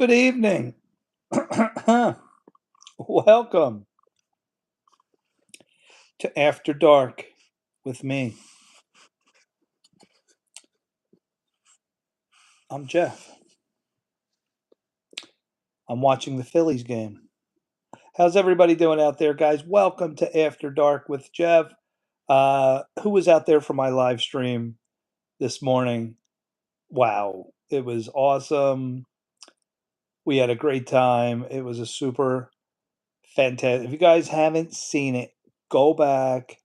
Good evening. Welcome to After Dark with me. I'm Jeff. I'm watching the Phillies game. How's everybody doing out there, guys? Welcome to After Dark with Jeff. Who was out there for my live stream this morning? Wow, it was awesome. We had a great time. It was a super fantastic. If you guys haven't seen it, go back,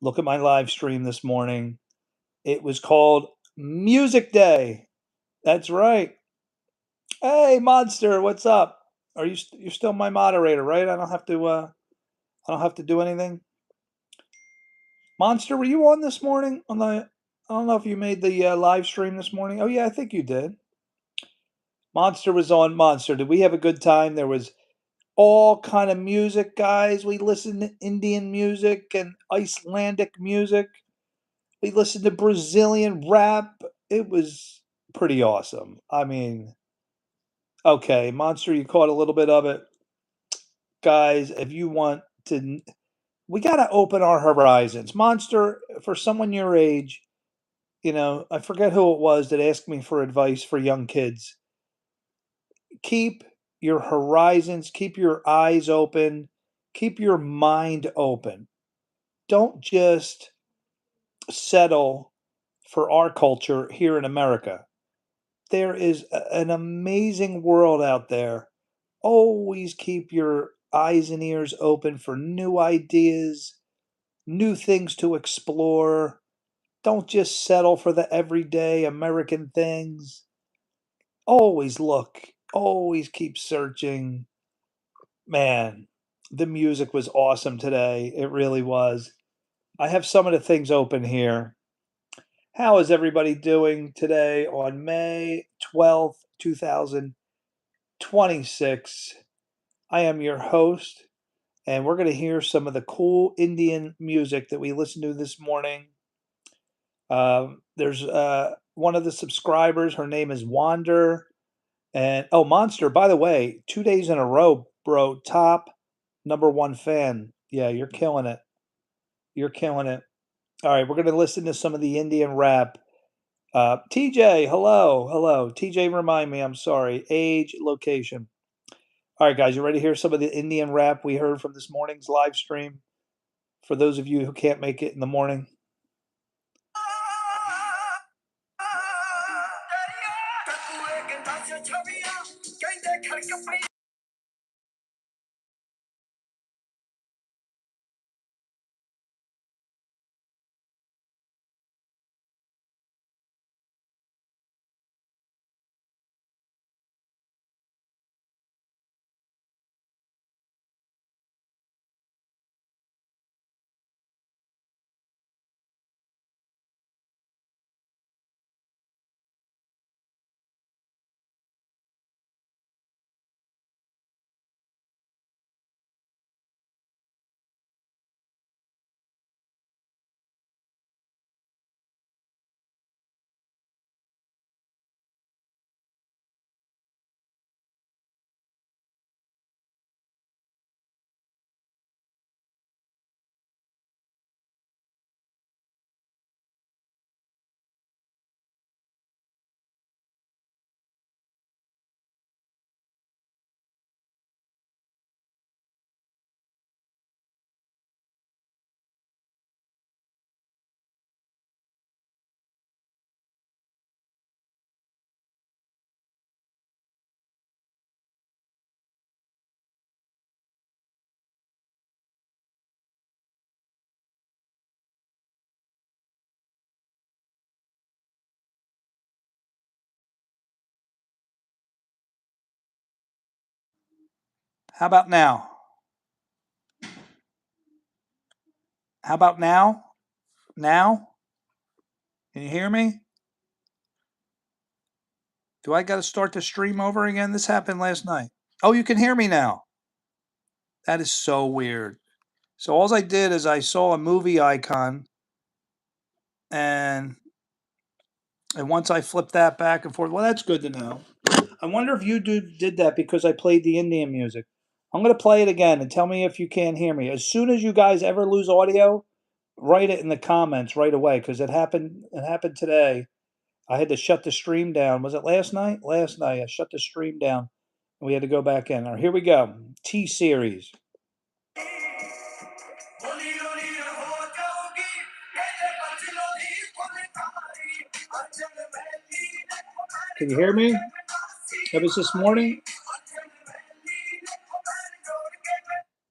look at my live stream this morning. It was called Music Day. That's right. Hey, Monster, what's up? Are you're still my moderator, right? I don't have to do anything. Monster, were you on this morning on the I don't know if you made the live stream this morning. Oh yeah, I think you did. Monster was on. Monster, did we have a good time? There was all kind of music, guys. We listened to Indian music and Icelandic music. We listened to Brazilian rap. It was pretty awesome. I mean, okay, Monster, you caught a little bit of it. Guys, if you want to, we got to open our horizons. Monster, for someone your age, I forget who it was that asked me for advice for young kids. Keep your horizons, keep your eyes open, keep your mind open. Don't just settle for our culture here in America. There is an amazing world out there. Always keep your eyes and ears open for new ideas, new things to explore. Don't just settle for the everyday American things. Always look, always keep searching. Man, the music was awesome today. It really was. I have some of the things open here. How is everybody doing today on May 12th, 2026? I am your host, and we're going to hear some of the cool Indian music that we listened to this morning. There's one of the subscribers. Her name is Wander. And oh, Monster, by the way, 2 days in a row, bro, top #1 fan. Yeah, you're killing it. You're killing it. All right, we're going to listen to some of the Indian rap. TJ, hello. Hello. TJ, remind me, I'm sorry. Age, location. All right, guys, you ready to hear some of the Indian rap we heard from this morning's live stream? For those of you who can't make it in the morning. How about now? How about now? Now? Can you hear me? Do I got to start the stream over again? This happened last night. Oh, you can hear me now. That is so weird. So all I did is I saw a movie icon, and once I flipped that back and forth, well, that's good to know. I wonder if you did that because I played the Indian music. I'm gonna play it again and tell me if you can't hear me. As soon as you guys ever lose audio, write it in the comments right away because it happened today. I had to shut the stream down. Was it last night? Last night I shut the stream down and we had to go back in. All right, here we go. T series. Can you hear me? That was this morning.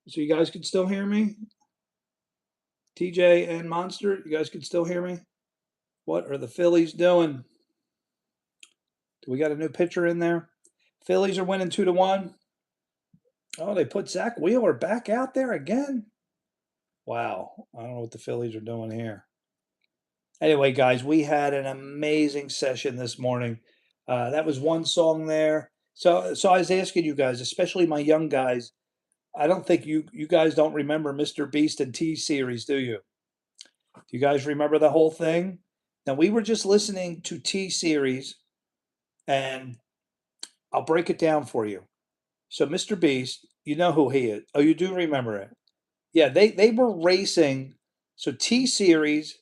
So you guys can still hear me? TJ and Monster, you guys can still hear me? What are the Phillies doing? Do we got a new pitcher in there? Phillies are winning 2-1. Oh, they put Zach Wheeler back out there again? Wow. I don't know what the Phillies are doing here. Anyway, guys, we had an amazing session this morning. That was one song there. So I was asking you guys, especially my young guys, I don't think you guys don't remember Mr. Beast and T series, do you? Do you guys remember the whole thing? Now we were just listening to T series, and I'll break it down for you. So Mr. Beast, you know who he is. Oh, you do remember it. Yeah, they were racing. So T series.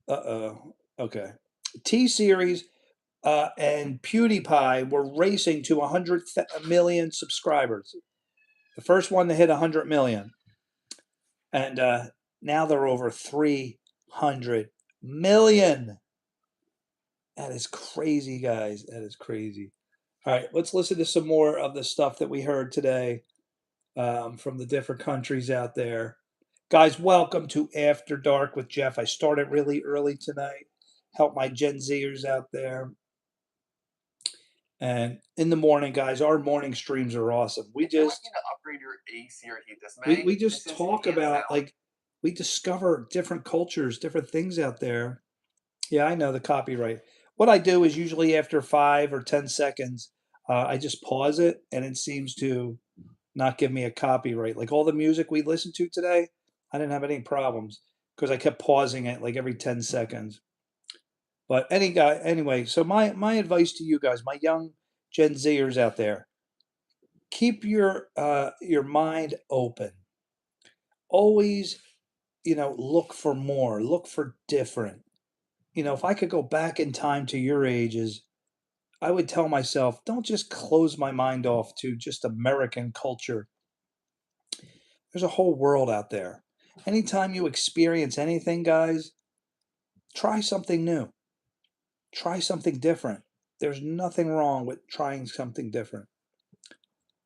Okay. T series and PewDiePie were racing to 100 million subscribers. The first one to hit 100 million, and now they're over 300 million. That is crazy, guys. That is crazy. All right, let's listen to some more of the stuff that we heard today from the different countries out there. Guys, welcome to After Dark with Jeff. I started really early tonight. Help my Gen Zers out there. And in the morning, guys, our morning streams are awesome. We just upgrade your AC or heat this we just talk about like we discover different cultures, different things out there. Yeah, I know the copyright. What I do is usually after 5 or 10 seconds, I just pause it, and it seems to not give me a copyright. Like all the music we listened to today, I didn't have any problems because I kept pausing it like every 10 seconds. But anyway, so my advice to you guys, my young Gen Zers out there, keep your mind open. Always, look for more, look for different. If I could go back in time to your ages, I would tell myself, don't just close my mind off to just American culture. There's a whole world out there. Anytime you experience anything, guys, try something new. Try something different. There's nothing wrong with trying something different.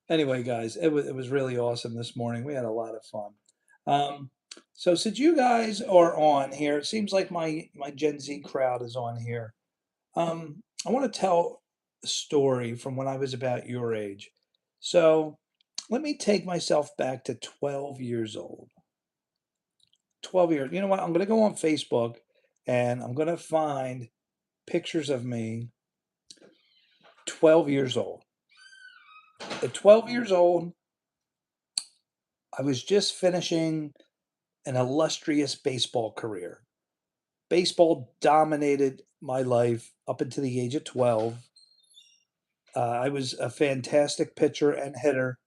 Anyway, guys, it was really awesome this morning. We had a lot of fun. So since you guys are on here, it seems like my Gen Z crowd is on here. I want to tell a story from when I was about your age. So let me take myself back to 12 years old. 12 years. You know what? I'm going to go on Facebook and I'm going to find pictures of me 12 years old. At 12 years old, I was just finishing an illustrious baseball career. Baseball dominated my life up until the age of 12. I was a fantastic pitcher and hitter.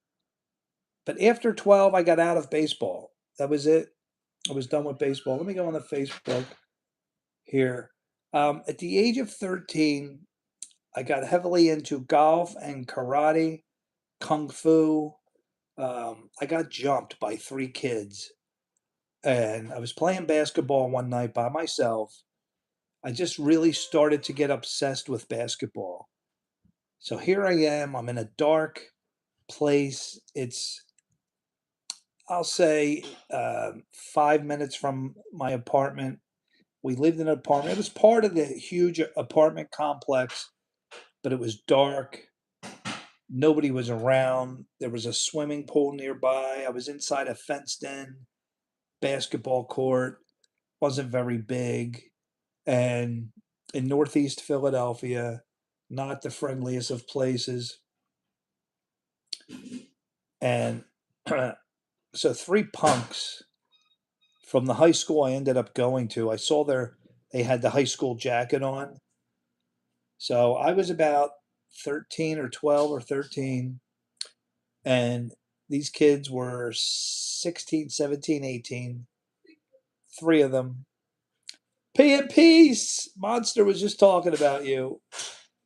But after 12, I got out of baseball. That was it. I was done with baseball. Let me go on the Facebook here. At the age of 13, I got heavily into golf and karate, kung fu. I got jumped by 3 kids. And I was playing basketball one night by myself. I just really started to get obsessed with basketball. So here I am. I'm in a dark place. I'll say, 5 minutes from my apartment. We lived in an apartment. It was part of the huge apartment complex, but it was dark. Nobody was around. There was a swimming pool nearby. I was inside a fenced-in basketball court. Wasn't very big. And in Northeast Philadelphia, not the friendliest of places. And so 3 punks from the high school I ended up going to, I saw they had the high school jacket on. So I was about 13 or 12 or 13. And these kids were 16, 17, 18. Three of them. P and Peace! Monster was just talking about you.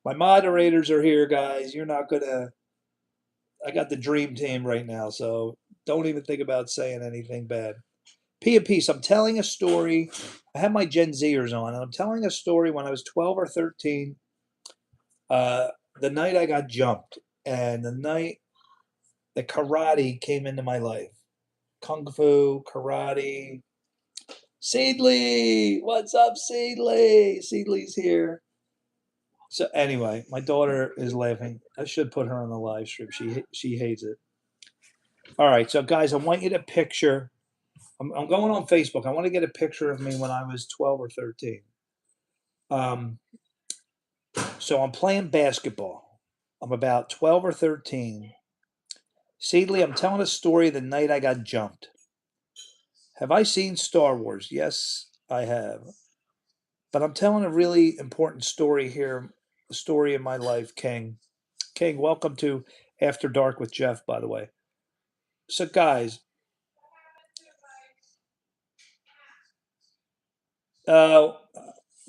My moderators are here, guys. You're not gonna. I got the dream team right now, so don't even think about saying anything bad. P and Peace, I'm telling a story. I have my Gen Zers on, and I'm telling a story when I was 12 or 13. Uh, the night I got jumped, and the night that karate came into my life. Kung Fu, karate. Seedly! What's up, Seedly? Seedly's here. So anyway, my daughter is laughing. I should put her on the live stream. She hates it. All right, so guys, I want you to picture. I'm going on Facebook. I want to get a picture of me when I was 12 or 13. Um, so I'm playing basketball. I'm about 12 or 13. Seedly, I'm telling a story the night I got jumped. Have I seen Star Wars? Yes, I have. But I'm telling a really important story here, a story in my life, King. King, welcome to After Dark with Jeff, by the way. So, guys, uh,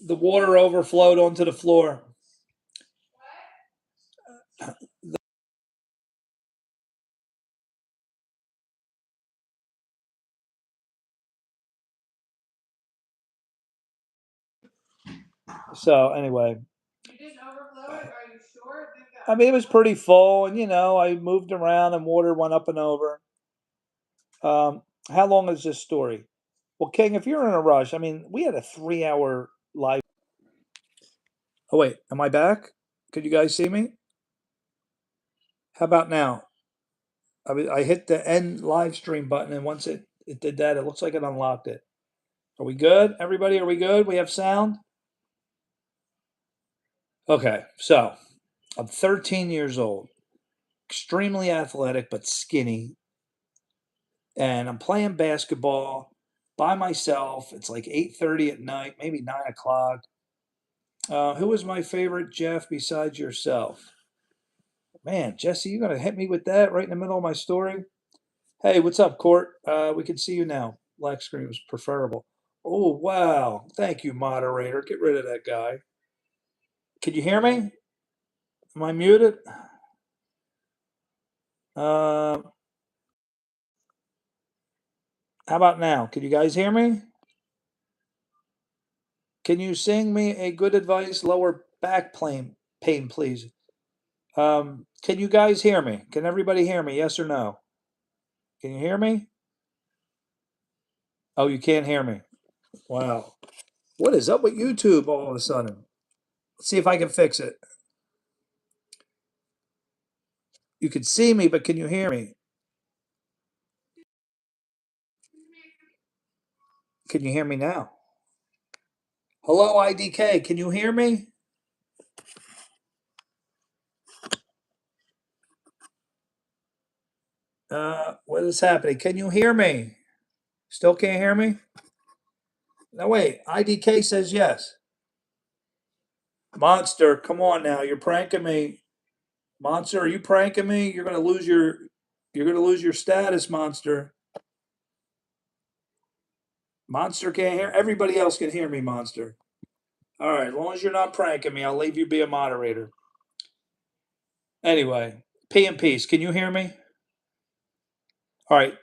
the water overflowed onto the floor. So, anyway. You didn't overflow it? Are you sure? I mean, it was pretty full, and I moved around, and water went up and over. How long is this story? Well, King, if you're in a rush, I mean, we had a 3-hour live. Oh wait, am I back? Could you guys see me? How about now? I hit the end live stream button, and once it did that, it looks like it unlocked it. Are we good? Everybody, are we good? We have sound? Okay, so I'm 13 years old, extremely athletic but skinny, and I'm playing basketball by myself. It's like 8:30 at night, maybe 9 o'clock. Who was my favorite, Jeff, besides yourself? Man, Jesse, you gonna hit me with that right in the middle of my story? Hey, what's up, Court? We can see you now. Black screen was preferable. Oh, wow. Thank you, moderator. Get rid of that guy. Can you hear me? Am I muted? How about now? Can you guys hear me? Can you sing me a good advice, lower back pain, please? Can you guys hear me? Can everybody hear me? Yes or no? Can you hear me? Oh, you can't hear me. Wow. What is up with YouTube all of a sudden? Let's see if I can fix it. You can see me, but can you hear me? Can you hear me now? Hello, IDK. Can you hear me? What is happening? Can you hear me? Still can't hear me? No, wait. IDK says yes. Monster, come on now. You're pranking me. Monster, are you pranking me? You're gonna lose your status, Monster. Monster can't hear. Everybody else can hear me, Monster. All right, as long as you're not pranking me, I'll leave you be a moderator. Anyway, P and Peace, can you hear me? All right.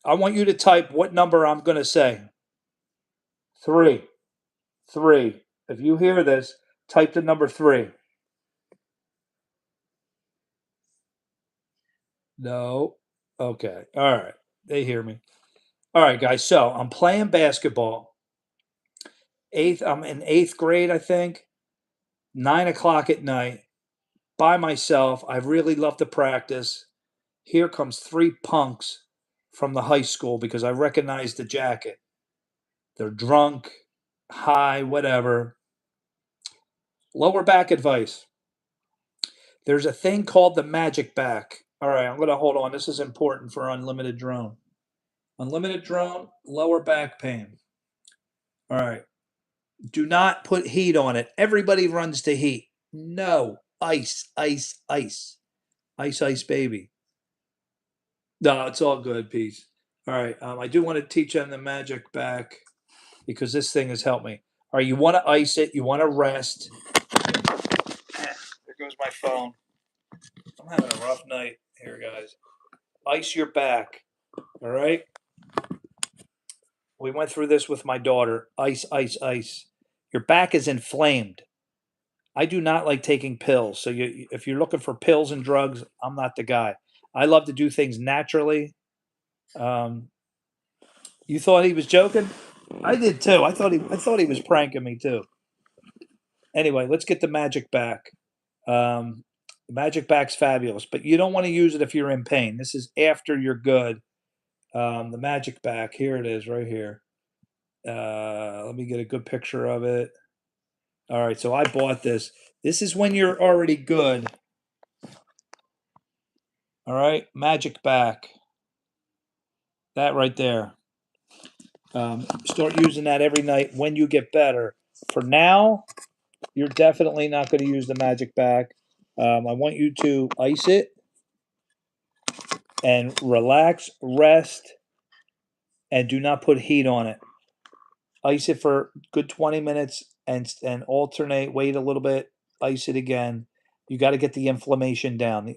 I want you to type what number I'm gonna say. 3. 3. If you hear this, type the number 3. No. Okay. All right. They hear me. All right, guys. So I'm playing basketball. I'm in 8th grade, I think. 9 o'clock at night by myself. I really love to practice. Here comes 3 punks from the high school because I recognize the jacket. They're drunk, high, whatever. Lower back advice. There's a thing called the magic back. All right, I'm going to hold on. This is important for unlimited drone. Unlimited drone, lower back pain. All right. Do not put heat on it. Everybody runs to heat. No, Ice, ice, ice. Ice, ice, baby. No, it's all good, peace. All right. I do want to teach them the magic back because this thing has helped me. All right, you want to ice it. You want to rest. There goes my phone. I'm having a rough night here, guys. Ice your back. All right. We went through this with my daughter. Ice, ice, ice. Your back is inflamed. I do not like taking pills. So if you're looking for pills and drugs, I'm not the guy. I love to do things naturally. Um, you thought he was joking? I did too. I thought he was pranking me too. Anyway, let's get the magic back. The magic back's fabulous, but you don't want to use it if you're in pain. This is after you're good. The magic back, here it is, right here. Let me get a good picture of it. All right, so I bought this. This is when you're already good. All right, magic back. That right there. Start using that every night when you get better. For now, you're definitely not going to use the magic back. I want you to ice it and relax, rest, and do not put heat on it. Ice it for a good 20 minutes and alternate, wait a little bit, ice it again. You got to get the inflammation down.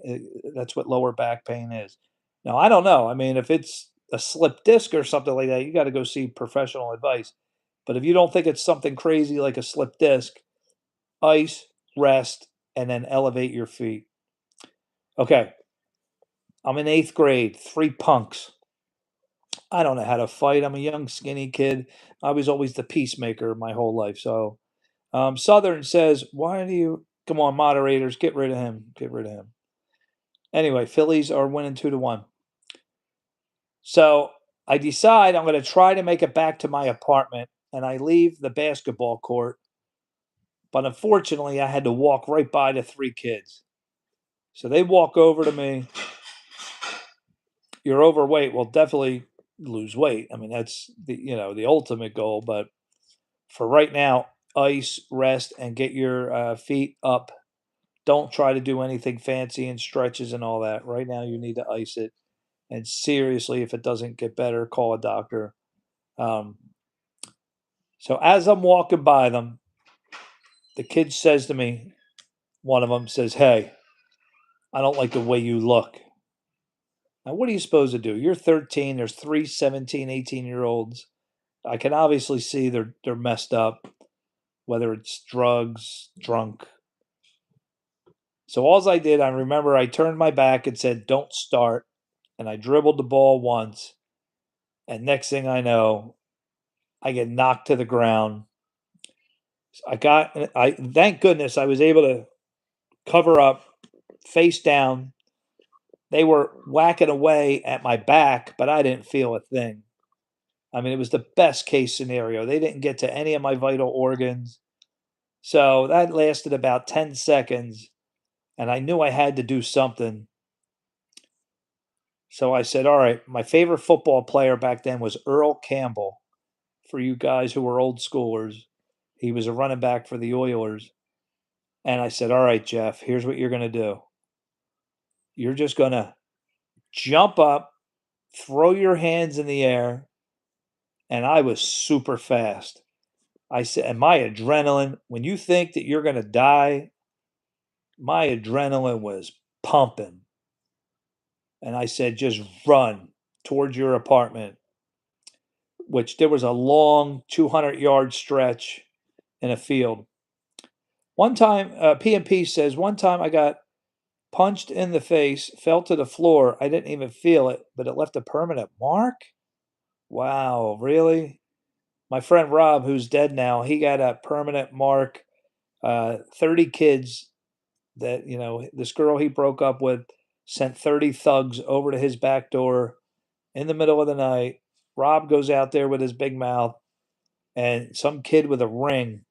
That's what lower back pain is. Now, I don't know. I mean, if it's a slip disc or something like that, you got to go see professional advice. But if you don't think it's something crazy like a slip disc, ice, rest, and then elevate your feet. Okay, I'm in 8th grade, 3 punks. I don't know how to fight. I'm a young, skinny kid. I was always the peacemaker my whole life. So, Southern says, "Why do you come on, moderators? Get rid of him. Get rid of him." Anyway, Phillies are winning 2-1. So I decide I'm going to try to make it back to my apartment, and I leave the basketball court. But unfortunately, I had to walk right by the 3 kids. So they walk over to me. You're overweight. Well, definitely lose weight. I mean, that's the ultimate goal. But for right now, ice, rest, and get your feet up. Don't try to do anything fancy and stretches and all that. Right now, you need to ice it. And seriously, if it doesn't get better, call a doctor. Um, so as I'm walking by them, the kid says to me, one of them says, "Hey, I don't like the way you look." Now, what are you supposed to do? You're 13. There's 3 17, 18-year-olds. I can obviously see they're messed up, whether it's drugs, drunk. So all I did, I remember I turned my back and said, "Don't start." And I dribbled the ball once. And next thing I know, I get knocked to the ground. I thank goodness I was able to cover up face down. They were whacking away at my back, but I didn't feel a thing. I mean, it was the best case scenario. They didn't get to any of my vital organs. So that lasted about 10 seconds, and I knew I had to do something. So I said, all right, my favorite football player back then was Earl Campbell. For you guys who were old schoolers, he was a running back for the Oilers. And I said, all right, Jeff, here's what you're going to do. You're just going to jump up, throw your hands in the air. And I was super fast. I said, and my adrenaline, when you think that you're going to die, my adrenaline was pumping. And I said, just run towards your apartment, which there was a long 200-yard stretch in a field. One time, P&P says, one time I got punched in the face, fell to the floor. I didn't even feel it, but it left a permanent mark? Wow, really? My friend Rob, who's dead now, he got a permanent mark. 30 kids that, this girl he broke up with sent 30 thugs over to his back door in the middle of the night. Rob goes out there with his big mouth, and some kid with a ring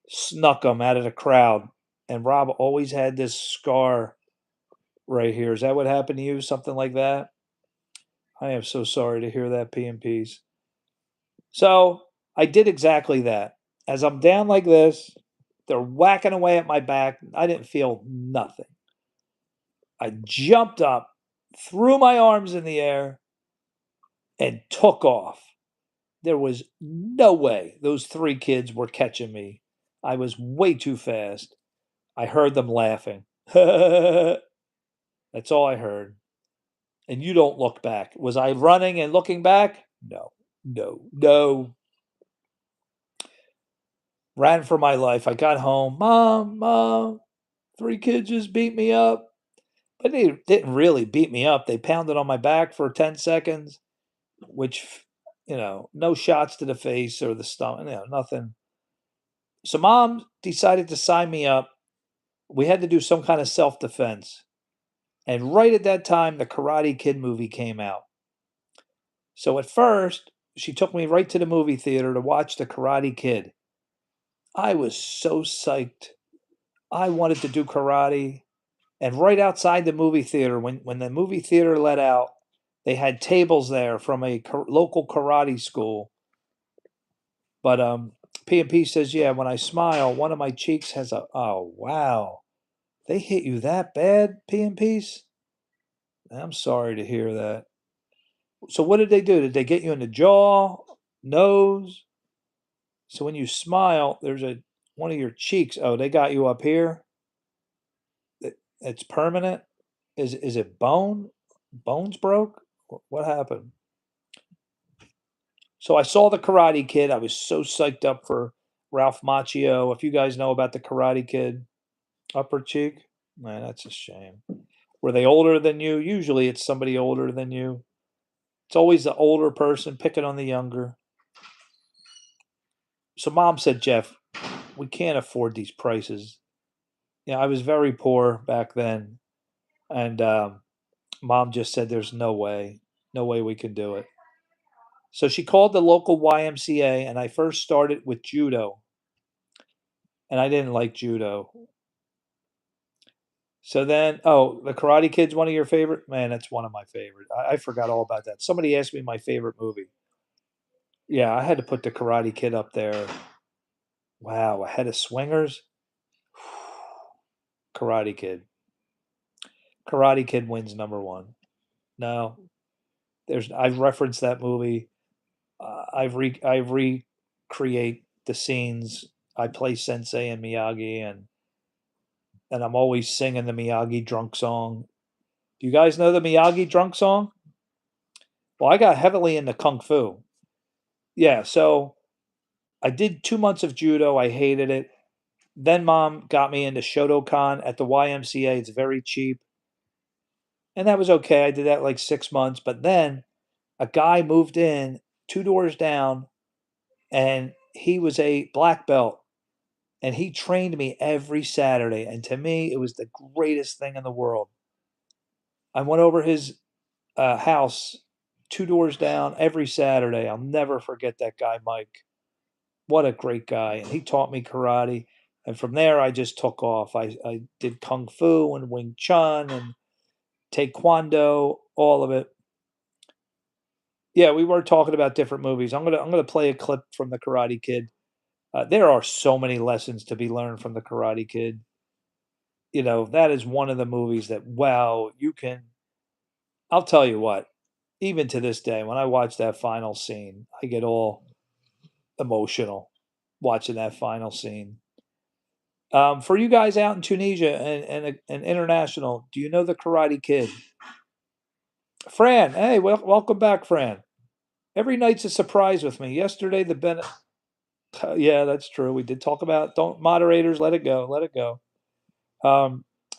snuck him out of the crowd. And Rob always had this scar right here. Is that what happened to you? Something like that? I am so sorry to hear that, P&Ps. So I did exactly that. As I'm down like this, They're whacking away at my back. I didn't feel nothing. I jumped up, threw my arms in the air, and took off. There was no way those 3 kids were catching me. I was way too fast. I heard them laughing. That's all I heard. And you don't look back. Was I running and looking back? No, no, no. Ran for my life. I got home. Mom, mom, 3 kids just beat me up. But they didn't really beat me up. They pounded on my back for 10 seconds, which, no shots to the face or the stomach, nothing. So mom decided to sign me up. We had to do some kind of self defense. And right at that time, the Karate Kid movie came out. So at first, she took me right to the movie theater to watch the Karate Kid. I was so psyched. I wanted to do karate. And right outside the movie theater, when the movie theater let out, they had tables there from a local karate school. But P&P says, yeah, when I smile, one of my cheeks has oh, wow. They hit you that bad, P&Ps? I'm sorry to hear that. So what did they do? Did they get you in the jaw, nose? So when you smile, there's one of your cheeks. Oh, they got you up here. It's permanent. Is it bone? Bones broke? What happened? So I saw the Karate Kid. I was so psyched up for Ralph Macchio. If you guys know about the Karate Kid, upper cheek, man, that's a shame. Were they older than you? Usually it's somebody older than you. It's always the older person picking on the younger. So mom said, Jeff, we can't afford these prices. Yeah, I was very poor back then. And mom just said, there's no way. No way we can do it. So she called the local YMCA, and I first started with judo. And I didn't like judo. So then, the Karate Kid's one of your favorite? Man, that's one of my favorite. I forgot all about that. Somebody asked me my favorite movie. Yeah, I had to put the Karate Kid up there. Wow, ahead of Swingers? Karate Kid. Karate Kid wins number one. No, I've referenced that movie. I recreate the scenes. I play Sensei and Miyagi, and I'm always singing the Miyagi drunk song. Do you guys know the Miyagi drunk song? Well, I got heavily into kung fu. Yeah, so I did 2 months of judo. I hated it. Then mom got me into Shotokan at the YMCA. It's very cheap. And that was okay. I did that like 6 months. But then a guy moved in 2 doors down, and he was a black belt. And he trained me every Saturday. And to me, it was the greatest thing in the world. I went over his house 2 doors down every Saturday. I'll never forget that guy, Mike. What a great guy. And he taught me karate. And from there, I just took off. I did Kung Fu and Wing Chun and Taekwondo, all of it. Yeah, we were talking about different movies. I'm gonna play a clip from the Karate Kid. There are so many lessons to be learned from the Karate Kid. That is one of the movies that, wow, you can. I'll tell you what, even to this day, when I watch that final scene, I get all emotional watching that final scene. For you guys out in Tunisia and international, do you know the Karate Kid? Fran, hey, welcome back, Fran. Every night's a surprise with me. Yesterday, yeah, that's true. We did talk about don't moderators. Let it go. Let it go.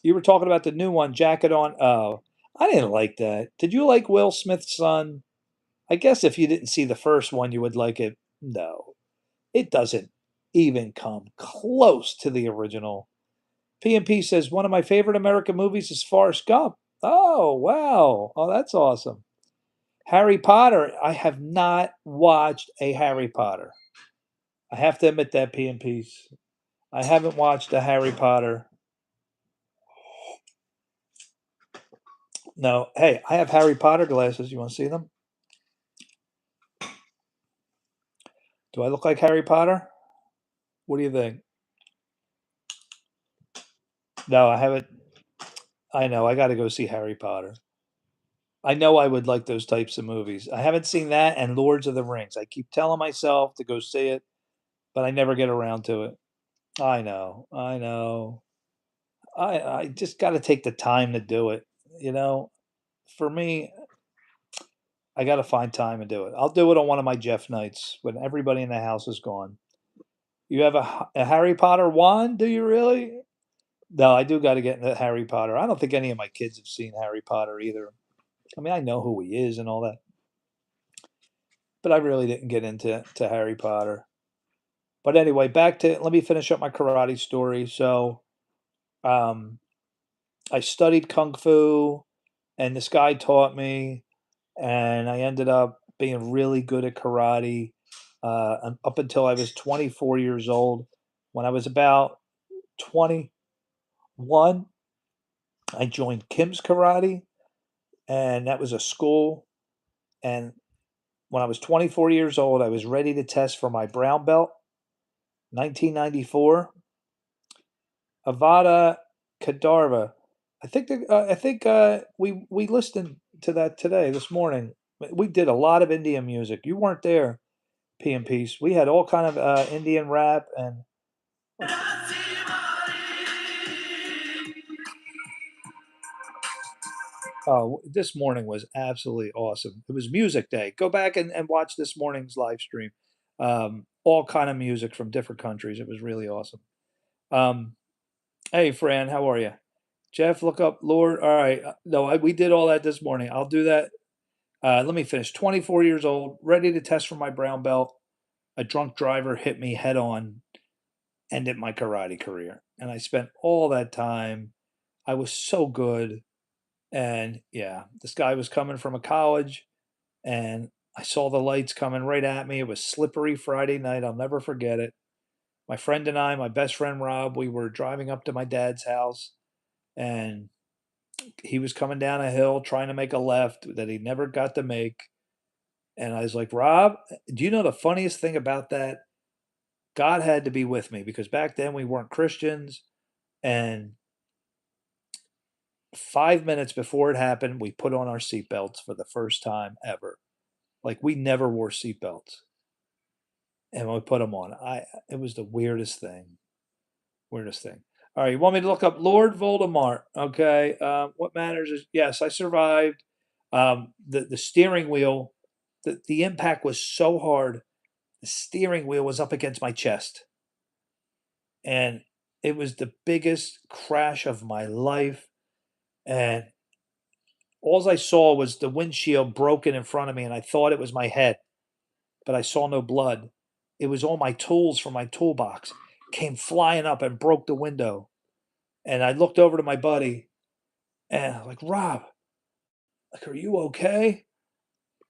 You were talking about the new one, Jacket on. Oh, I didn't like that. Did you like Will Smith's son? I guess if you didn't see the first one, you would like it. No, it doesn't even come close to the original. P&P says one of my favorite American movies is Forrest Gump. Oh, wow. Oh, that's awesome. Harry Potter. I have not watched a Harry Potter. I have to admit that, P&Ps. I haven't watched a Harry Potter. No. Hey, I have Harry Potter glasses. You want to see them? Do I look like Harry Potter? What do you think? No, I haven't. I know. I got to go see Harry Potter. I know I would like those types of movies. I haven't seen that and Lords of the Rings. I keep telling myself to go see it, but I never get around to it. I know. I know. I just got to take the time to do it. You know, for me, I got to find time to do it. I'll do it on one of my Jeff nights when everybody in the house is gone. You have a Harry Potter wand? Do you really? No, I do got to get into Harry Potter. I don't think any of my kids have seen Harry Potter either. I mean, I know who he is and all that, but I really didn't get into Harry Potter. But anyway, back to let me finish up my karate story. So, um, I studied kung fu, and this guy taught me, and I ended up being really good at karate up until I was 24 years old. When I was about 21, I joined Kim's Karate, and that was a school. And when I was 24 years old, I was ready to test for my brown belt. 1994, Avada Kedavra. We listened to that today, this morning. We did a lot of Indian music. You weren't there, P and Peace. We had all kind of Indian rap and oh, this morning was absolutely awesome. It was music day. Go back and watch this morning's live stream. All kind of music from different countries. It was really awesome. Um, hey, Fran, how are you? Jeff, look up Lord. All right. No, we did all that this morning. I'll do that. Let me finish. 24 years old, ready to test for my brown belt. A drunk driver hit me head on, ended my karate career. And I spent all that time. I was so good. And yeah, this guy was coming from a college, and I saw the lights coming right at me. It was slippery Friday night. I'll never forget it. My friend and I, my best friend Rob, we were driving up to my dad's house, and he was coming down a hill trying to make a left that he never got to make. And I was like, Rob, do you know the funniest thing about that? God had to be with me because back then we weren't Christians. And 5 minutes before it happened, we put on our seatbelts for the first time ever. Like we never wore seatbelts. And we put them on. It was the weirdest thing. Weirdest thing. All right, you want me to look up Lord Voldemort? Okay. What matters is yes, I survived. The steering wheel, the impact was so hard. The steering wheel was up against my chest, and it was the biggest crash of my life. And all I saw was the windshield broken in front of me, and I thought it was my head, but I saw no blood. It was all my tools from my toolbox came flying up and broke the window. And I looked over to my buddy and I'm like, Rob, like, are you okay?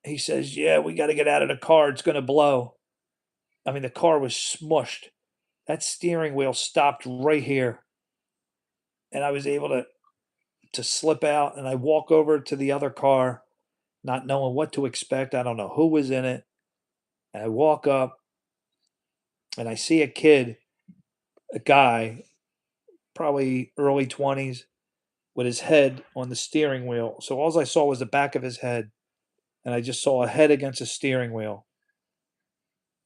He says, yeah, we got to get out of the car. It's going to blow. I mean, the car was smushed. That steering wheel stopped right here. And I was able to slip out and I walk over to the other car, not knowing what to expect. I don't know who was in it. And I walk up and I see a kid, a guy, probably early 20s, with his head on the steering wheel. So all I saw was the back of his head. And I just saw a head against a steering wheel.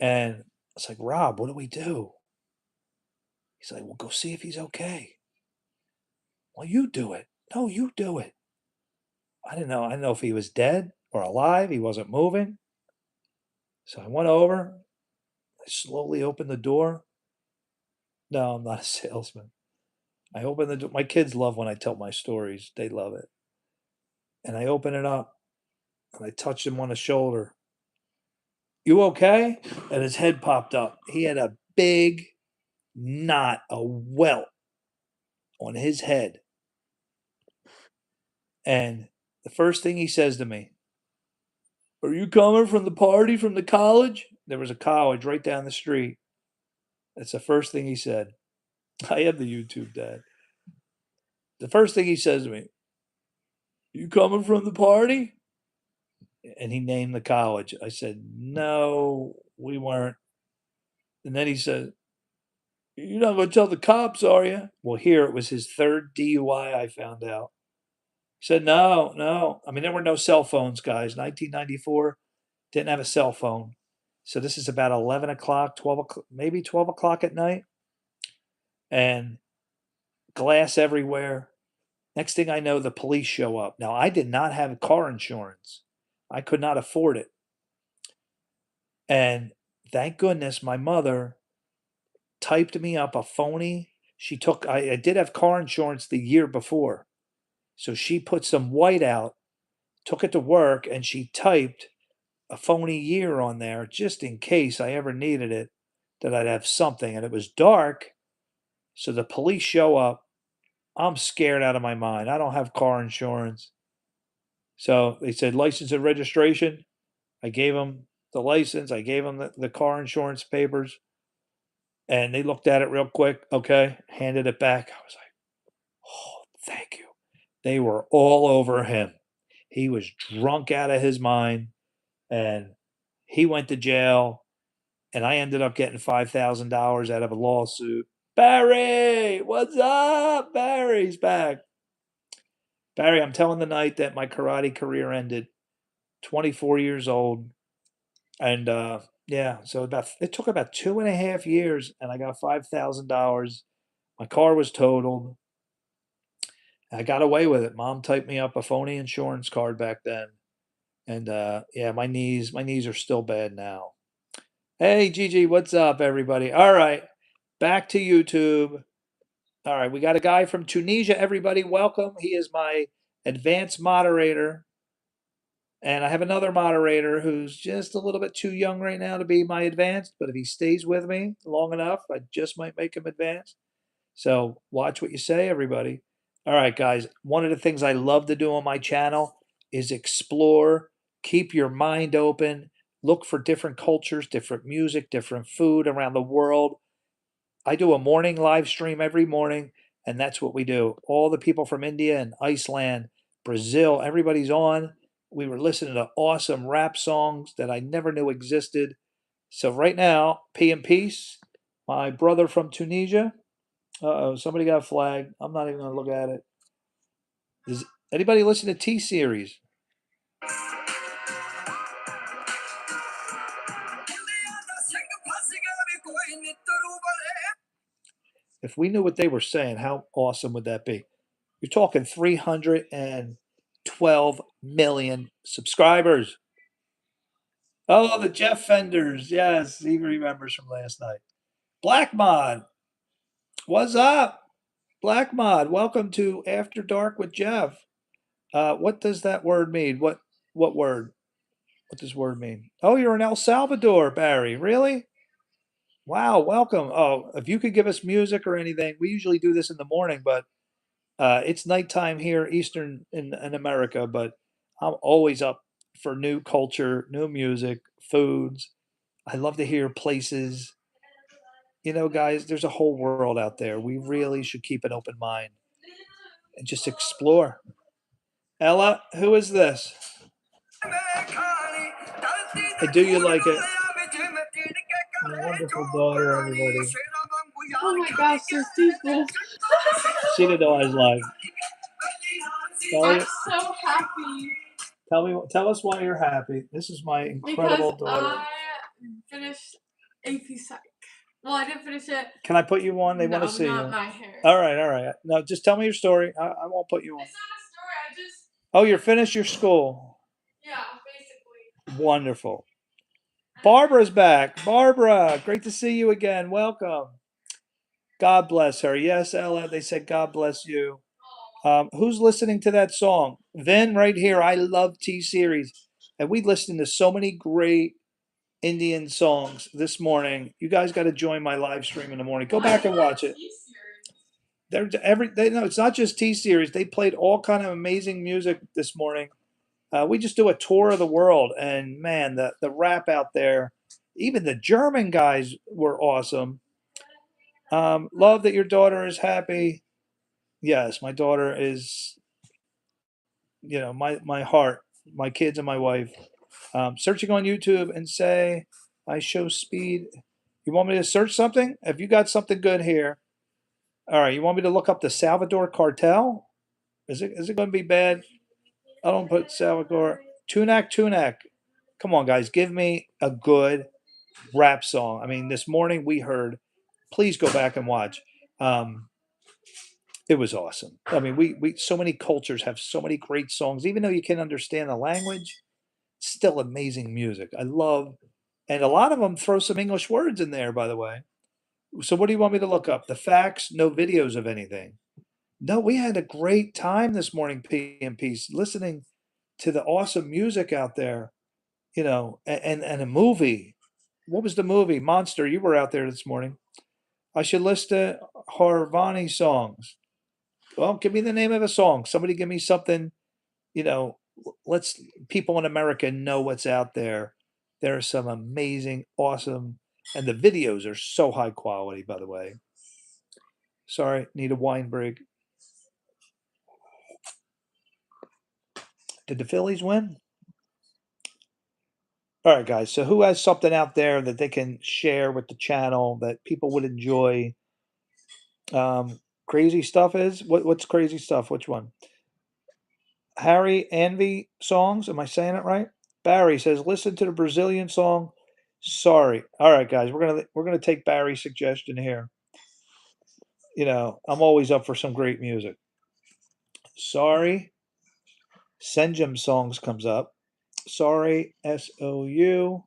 And it's like, Rob, what do we do? He's like, well, go see if he's okay. Well, you do it. No, you do it. I didn't know. I didn't know if he was dead or alive. He wasn't moving. So I went over. I slowly opened the door. No, I'm not a salesman. I opened the door. My kids love when I tell my stories. They love it. And I open it up and I touched him on the shoulder. You okay? And his head popped up. He had a big knot, a welt on his head. And the first thing he says to me, are you coming from the party from the college? There was a college right down the street. That's the first thing he said. I am the YouTube dad. The first thing he says to me, you coming from the party? And he named the college. I said, no, we weren't. And then he said, You're not going to tell the cops, are you? Well, here it was his third DUI, I found out. He said, no, no. I mean, there were no cell phones, guys. 1994, didn't have a cell phone. So this is about 11 o'clock, 12 o'clock, maybe 12 o'clock at night. And glass everywhere. Next thing I know, the police show up. Now, I did not have car insurance. I could not afford it. And thank goodness my mother typed me up a phony. I did have car insurance the year before. So she put some white out, took it to work, and she typed a phony year on there just in case I ever needed it, that I'd have something. And it was dark. So the police show up. I'm scared out of my mind. I don't have car insurance. So they said license and registration. I gave them the license. I gave them the car insurance papers. And they looked at it real quick. Okay. Handed it back. I was like, oh, thank you. They were all over him. He was drunk out of his mind. And he went to jail. And I ended up getting $5,000 out of a lawsuit. Barry, what's up? Barry's back. Barry, I'm telling the night that my karate career ended. 24 years old. And yeah, so it took about 2.5 years, and I got $5,000. My car was totaled. I got away with it. Mom typed me up a phony insurance card back then. And yeah, my knees are still bad now. Hey, Gigi, what's up, everybody? All right, back to YouTube. All right, we got a guy from Tunisia, everybody. Welcome. He is my advanced moderator. And I have another moderator who's just a little bit too young right now to be my advanced, but if he stays with me long enough, I just might make him advanced. So watch what you say, everybody. All right, guys. One of the things I love to do on my channel is explore, keep your mind open, look for different cultures, different music, different food around the world. I do a morning live stream every morning, and that's what we do. All the people from India and Iceland, Brazil, everybody's on. We were listening to awesome rap songs that I never knew existed. So right now, P and Peace, my brother from Tunisia. Uh-oh, somebody got flagged. I'm not even going to look at it. Does anybody listen to T-Series? If we knew what they were saying, how awesome would that be? You're talking 312 million subscribers. Oh, the Jeff Fenders. Yes, he remembers from last night. Black Mod, what's up? Black Mod, welcome to After Dark with Jeff. What does that word mean? What word? What does word mean? Oh, you're in El Salvador, Barry. Really? Wow, welcome. Oh, if you could give us music or anything, we usually do this in the morning, but it's nighttime here, Eastern in America, but I'm always up for new culture, new music, foods. I love to hear places. You know, guys, there's a whole world out there. We really should keep an open mind and just explore. Ella, who is this? Hey, do you like it? My wonderful daughter, everybody. Oh my gosh, there's people. She didn't know I was live. I'm so happy. Tell us why you're happy. This is my incredible Because daughter. I finished AP Psych. Well, I didn't finish it. Can I put you on? They want to see not you. my hair. All right. No, just tell me your story. I won't put you on. It's not a story. I just. Oh, you're finished your school. Yeah, basically. Wonderful. Barbara's back. Barbara, great to see you again. Welcome. God bless her. Yes, Ella, they said God bless you. Who's listening to that song? Vin, right here. I love T-Series. And we listened to so many great Indian songs this morning. You guys got to join my live stream in the morning. Go back and watch it. No, it's not just T-Series. They played all kind of amazing music this morning. We just do a tour of the world, and man, the rap out there, even the German guys were awesome. Love that your daughter is happy. Yes, my daughter is, my heart, my kids and my wife. Searching on YouTube and say, I show speed. You want me to search something? Have you got something good here? All right. You want me to look up the Salvador Cartel? Is it going to be bad? I don't put Salvador. Tunak. Come on, guys. Give me a good rap song. I mean, this morning we heard. Please go back and watch. Um, it was awesome. I mean, we so many cultures have so many great songs. Even though you can understand the language, still amazing music. I love, and a lot of them throw some English words in there. By the way. So what do you want me to look up? The facts, no videos of anything. No, we had a great time this morning, PMPs, listening to the awesome music out there, and a movie. What was the movie? Monster, you were out there this morning. I should list the Harvani songs. Well, give me the name of a song. Somebody give me something, you know, let's people in America know what's out there. There are some amazing, awesome, and the videos are so high quality, by the way. Sorry, need a wine break. Did the Phillies win? All right, guys. So who has something out there that they can share with the channel that people would enjoy? Crazy stuff is what's crazy stuff? Which one? Harry Envy songs. Am I saying it right? Barry says, listen to the Brazilian song. Sorry. All right, guys. We're gonna take Barry's suggestion here. I'm always up for some great music. Sorry. Senjum songs comes up. Sorry. SOU.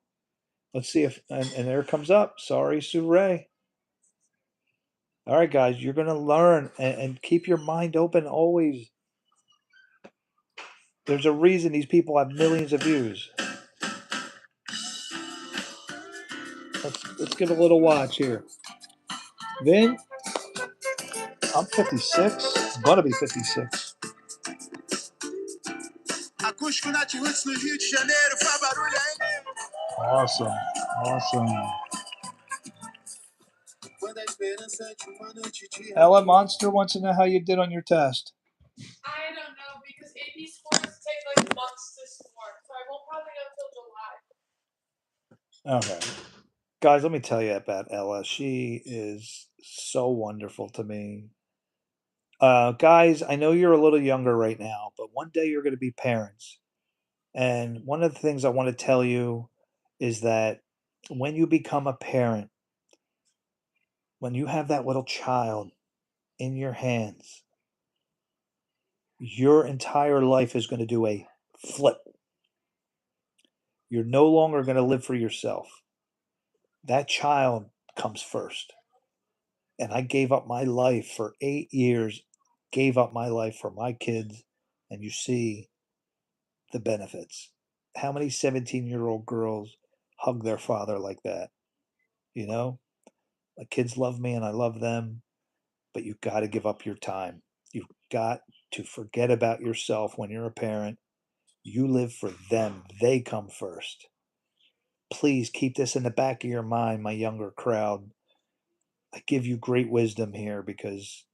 Let's see if and there it comes up. Sorry, Sue. All right, guys, you're going to learn and keep your mind open always. There's a reason these people have millions of views. Let's give a little watch here. Vin, I'm 56. I'm gonna be 56. Awesome. Awesome. Ella Monster wants to know how you did on your test. I don't know because AP scores take like months to score, so I won't probably know until July. Okay. Guys, let me tell you about Ella. She is so wonderful to me. Guys, I know you're a little younger right now, but one day you're going to be parents. And one of the things I want to tell you is that when you become a parent, when you have that little child in your hands, your entire life is going to do a flip. You're no longer going to live for yourself. That child comes first. And I gave up my life for 8 years, gave up my life for my kids, and you see the benefits. How many 17-year-old girls hug their father like that? You know, my kids love me and I love them, but you've got to give up your time. You've got to forget about yourself when you're a parent. You live for them, they come first. Please keep this in the back of your mind, my younger crowd. I give you great wisdom here because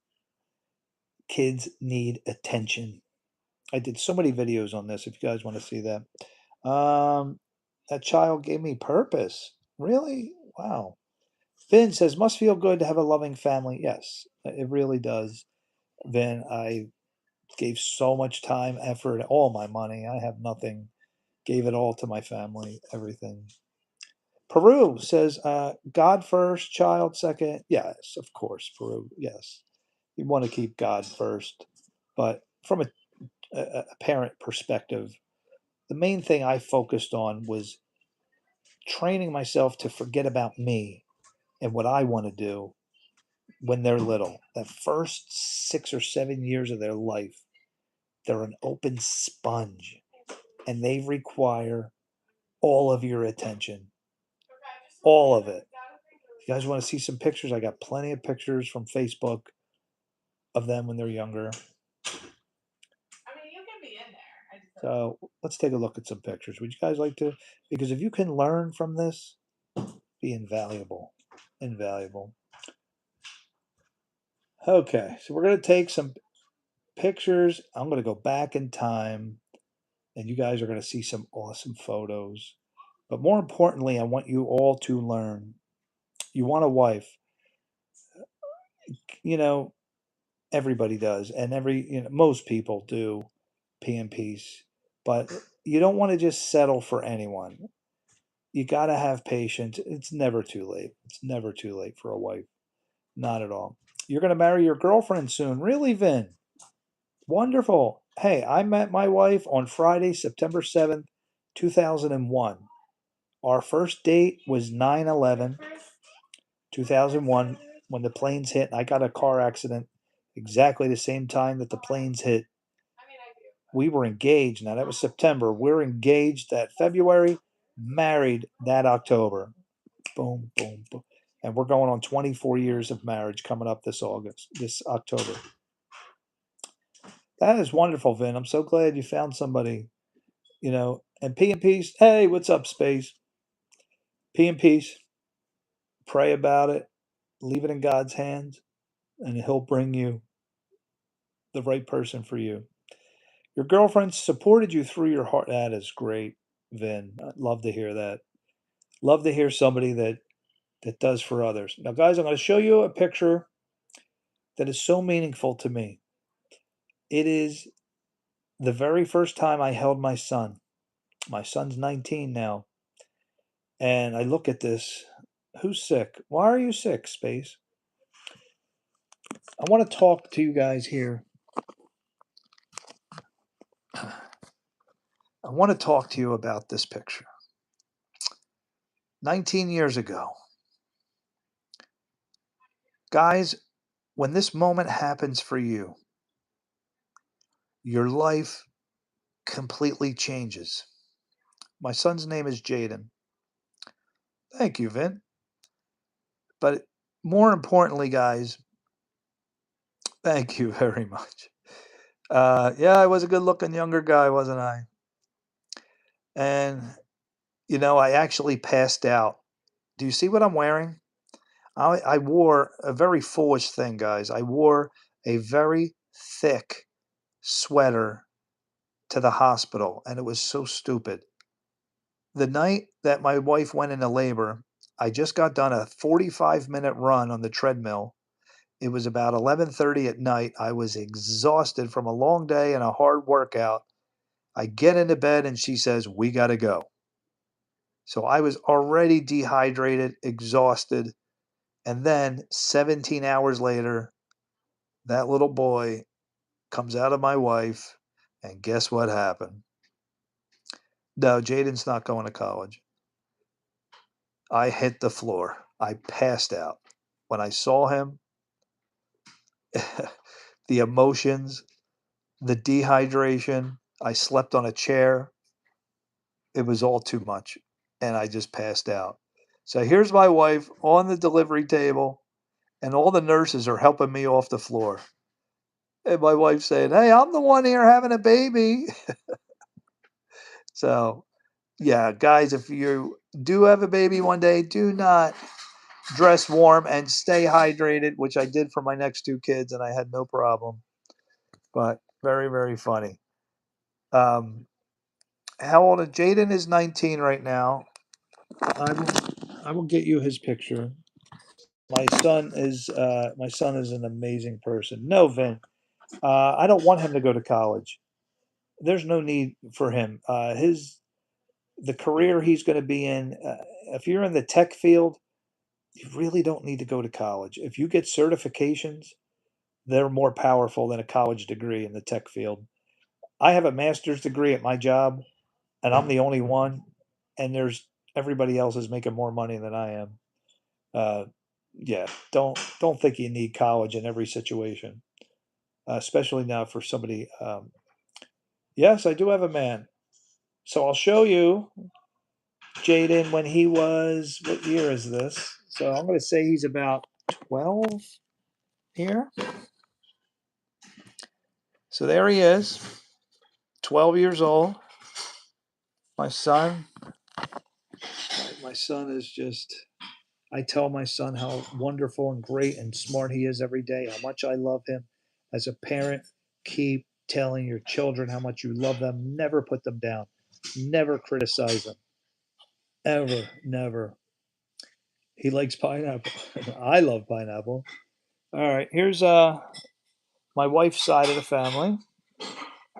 kids need attention. I did so many videos on this if you guys want to see that. That child gave me purpose. Really? Wow. Vin says, must feel good to have a loving family. Yes, it really does. Vin, I gave so much time, effort, all my money. I have nothing. Gave it all to my family, everything. Peru says, God first, child second. Yes, of course, Peru. Yes. You want to keep God first. But from a parent perspective, the main thing I focused on was training myself to forget about me and what I want to do when they're little. That first 6 or 7 years of their life, they're an open sponge and they require all of your attention. All of it. You guys want to see some pictures? I got plenty of pictures from Facebook of them when they're younger. I mean, you can be in there. So let's take a look at some pictures. Would you guys like to? Because if you can learn from this, be invaluable. Invaluable. Okay, so we're going to take some pictures. I'm going to go back in time, and you guys are going to see some awesome photos. But more importantly, I want you all to learn. You want a wife, you know, everybody does, and most people do pee and peace, but you don't want to just settle for anyone. You got to have patience. It's never too late. It's never too late for a wife. Not at all. You're going to marry your girlfriend soon. Really, Vin? Wonderful. Hey, I met my wife on Friday, September 7th, 2001. Our first date was 9/11, 2001, when the planes hit. I got a car accident exactly the same time that the planes hit. We were engaged. Now, that was September. We're engaged that February, married that October. Boom, boom, boom. And we're going on 24 years of marriage coming up this October. That is wonderful, Vin. I'm so glad you found somebody, and P and Peace. Hey, what's up, Space? P and Peace. Pray about it. Leave it in God's hands, and He'll bring you the right person for you. Your girlfriend supported you through your heart. That is great, Vin. I'd love to hear that. Love to hear somebody that does for others. Now, guys, I'm going to show you a picture that is so meaningful to me. It is the very first time I held my son. My son's 19 now. And I look at this. Who's sick? Why are you sick, Space? I want to talk to you guys here. I want to talk to you about this picture. 19 years ago. Guys, when this moment happens for you, your life completely changes. My son's name is Jaden. Thank you, Vin. But more importantly, guys, thank you very much. Yeah, I was a good looking younger guy, wasn't I? And, I actually passed out. Do you see what I'm wearing? I wore a very foolish thing, guys. I wore a very thick sweater to the hospital, and it was so stupid. The night that my wife went into labor, I just got done a 45-minute run on the treadmill. It was about 11:30 at night. I was exhausted from a long day and a hard workout. I get into bed and she says, "We got to go." So I was already dehydrated, exhausted, and then 17 hours later, that little boy comes out of my wife, and guess what happened? No, Jaden's not going to college. I hit the floor. I passed out. When I saw him, the emotions, the dehydration, I slept on a chair. It was all too much, and I just passed out. So here's my wife on the delivery table, and all the nurses are helping me off the floor. And my wife saying, "Hey, I'm the one here having a baby." So, yeah, guys, if you do have a baby one day, do not dress warm and stay hydrated, which I did for my next two kids, and I had no problem. But very, very funny. Um, how old is Jaden? Is 19 right now. I will get you his picture. My son is an amazing person. No, Vin, I don't want him to go to college. There's no need for him. The career he's going to be in. If you're in the tech field, you really don't need to go to college. If you get certifications, they're more powerful than a college degree in the tech field. I have a master's degree at my job, and I'm the only one. And there's everybody else is making more money than I am. Uh, yeah, don't think you need college in every situation, especially now for somebody. Yes, I do have a man, so I'll show you Jaden when he was. What year is this? So I'm going to say he's about 12 here. So there he is, 12 years old. My son. My son is just. I tell my son how wonderful and great and smart he is every day, how much I love him. As a parent, keep telling your children how much you love them. Never put them down. Never criticize them. Ever. Never. He likes pineapple. I love pineapple. All right, here's my wife's side of the family.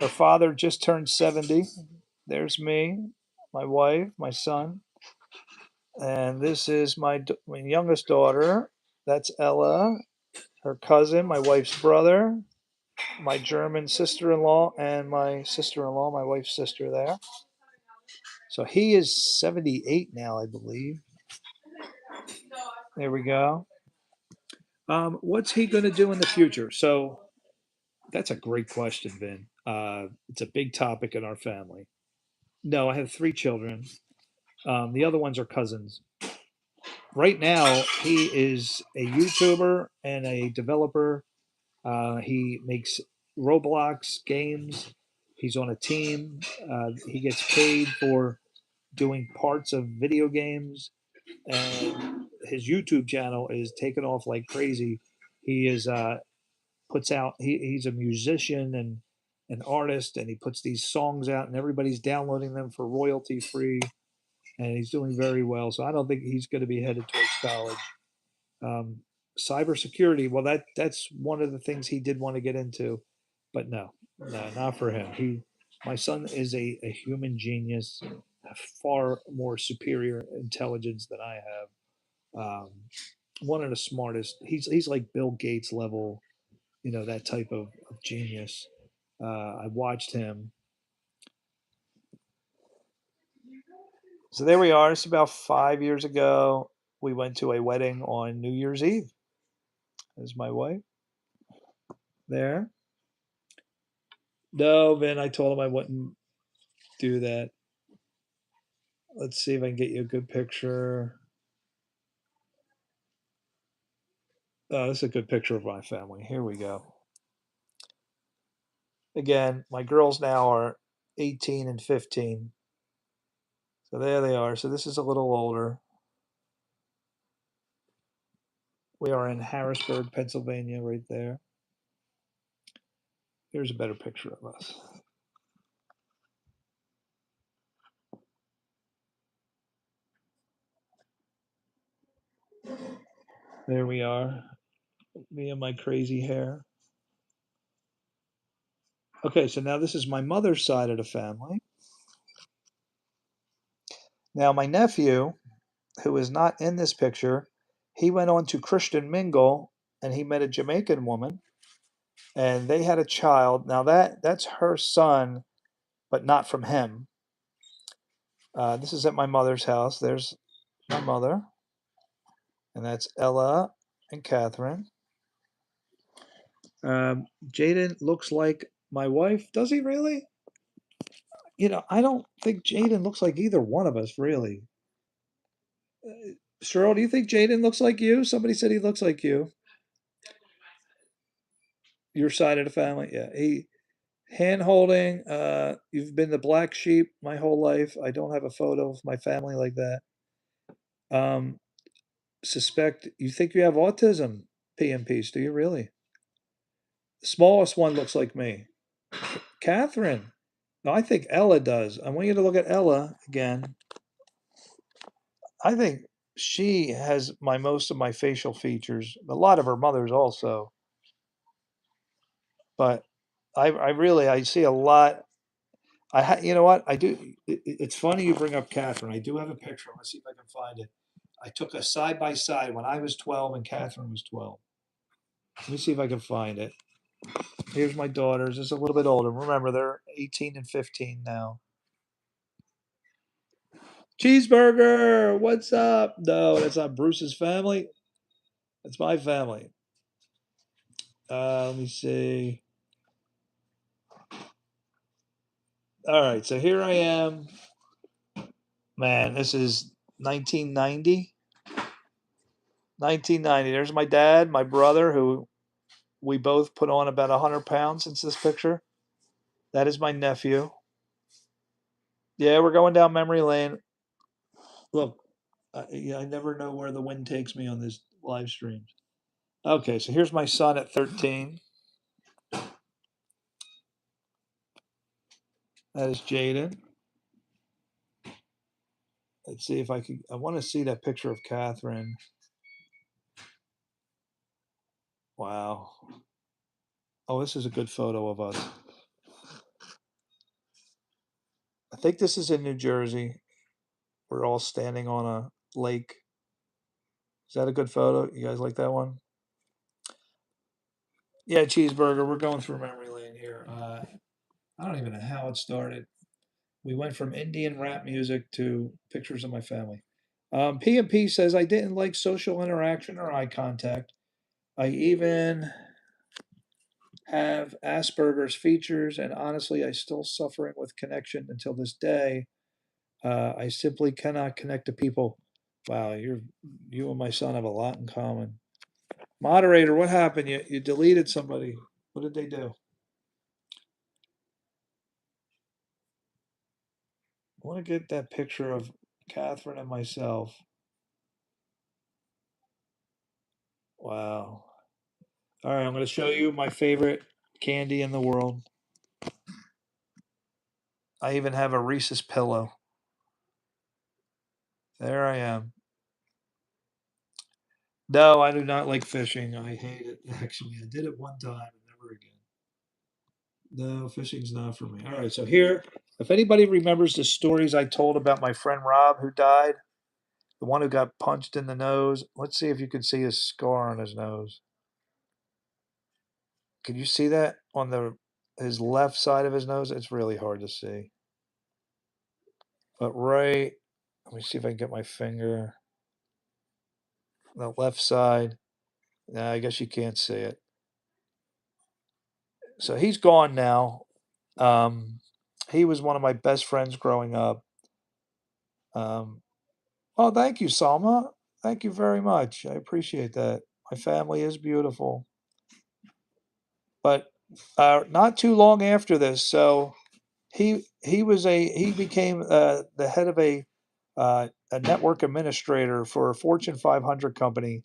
Her father just turned 70. There's me, my wife, my son, and this is my youngest daughter. That's Ella, her cousin, my wife's brother, my German sister-in-law, and my sister-in-law, my wife's sister there. So he is 78 now, I believe. There we go. What's he going to do in the future? So that's a great question, Vin. It's a big topic in our family. No, I have three children. The other ones are cousins. Right now, he is a YouTuber and a developer. He makes Roblox games. He's on a team. He gets paid for doing parts of video games, and his YouTube channel is taking off like crazy. He is puts out. He's a musician and an artist, and he puts these songs out, and everybody's downloading them for royalty free. And he's doing very well. So I don't think he's going to be headed towards college. Um, Cybersecurity, well, that's one of the things he did want to get into, but no, not for him. My son is a human genius, far more superior intelligence than I have. One of the smartest. He's like Bill Gates level, that type of genius. I watched him. So there we are. It's about 5 years ago. We went to a wedding on New Year's Eve. There's my wife there. No, Vin, I told him I wouldn't do that. Let's see if I can get you a good picture. Oh, this is a good picture of my family. Here we go. Again, my girls now are 18 and 15. So there they are. So this is a little older. We are in Harrisburg, Pennsylvania, right there. Here's a better picture of us. There we are. Me and my crazy hair. Okay, so now this is my mother's side of the family. Now, my nephew, who is not in this picture, he went on to Christian Mingle and he met a Jamaican woman and they had a child. Now that's her son, but not from him. This is at my mother's house. There's my mother, and that's Ella and Catherine. Jaden looks like my wife. Does he really? I don't think Jaden looks like either one of us, really. Cheryl, do you think Jaden looks like you? Somebody said he looks like you. Your side of the family, yeah. He hand holding. You've been the black sheep my whole life. I don't have a photo of my family like that. Um, Suspect you think you have autism, PMPs? Do you really? The smallest one looks like me. Catherine. No, I think Ella does. I want you to look at Ella again. I think she has most of my facial features. A lot of her mother's also, but I see a lot. You know what I do? It's funny you bring up Catherine. I do have a picture. Let's see if I can find it. I took a side by side when I was 12 and Catherine was 12. Let me see if I can find it. Here's my daughters. Just a little bit older. Remember, they're 18 and 15 now. Cheeseburger, what's up? No, that's not Bruce's family. That's my family. Let me see. All right, so here I am. Man, this is 1990. 1990. There's my dad, my brother, who we both put on about 100 pounds since this picture. That is my nephew. Yeah, we're going down memory lane. Look, I never know where the wind takes me on this live stream. Okay, so here's my son at 13. That is Jaden at Let's see if I could. I want to see that picture of Catherine. Wow. Oh, this is a good photo of us. I think this is in New Jersey. We're all standing on a lake. Is that a good photo? You guys like that one? Yeah, cheeseburger. We're going through memory lane here. I don't even know how it started. We went from Indian rap music to pictures of my family. P&P says I didn't like social interaction or eye contact. I even have Asperger's features, and honestly, I still suffering with connection until this day. I simply cannot connect to people. Wow, you and my son have a lot in common. Moderator, what happened? You deleted somebody. What did they do? I want to get that picture of Catherine and myself. Wow. All right, I'm going to show you my favorite candy in the world. I even have a Reese's pillow. There I am. No, I do not like fishing. I hate it. Actually, I did it one time and never again. No, fishing's not for me. All right, so here, if anybody remembers the stories I told about my friend Rob who died, the one who got punched in the nose, let's see if you can see his scar on his nose. Can you see that on the his left side of his nose? It's really hard to see. But right, let me see if I can get my finger. The left side. Nah, I guess you can't see it. So he's gone now. Um, he was one of my best friends growing up. Um, oh, thank you, Salma. Thank you very much. I appreciate that. My family is beautiful. But not too long after this, so he became the head of a network administrator for a Fortune 500 company.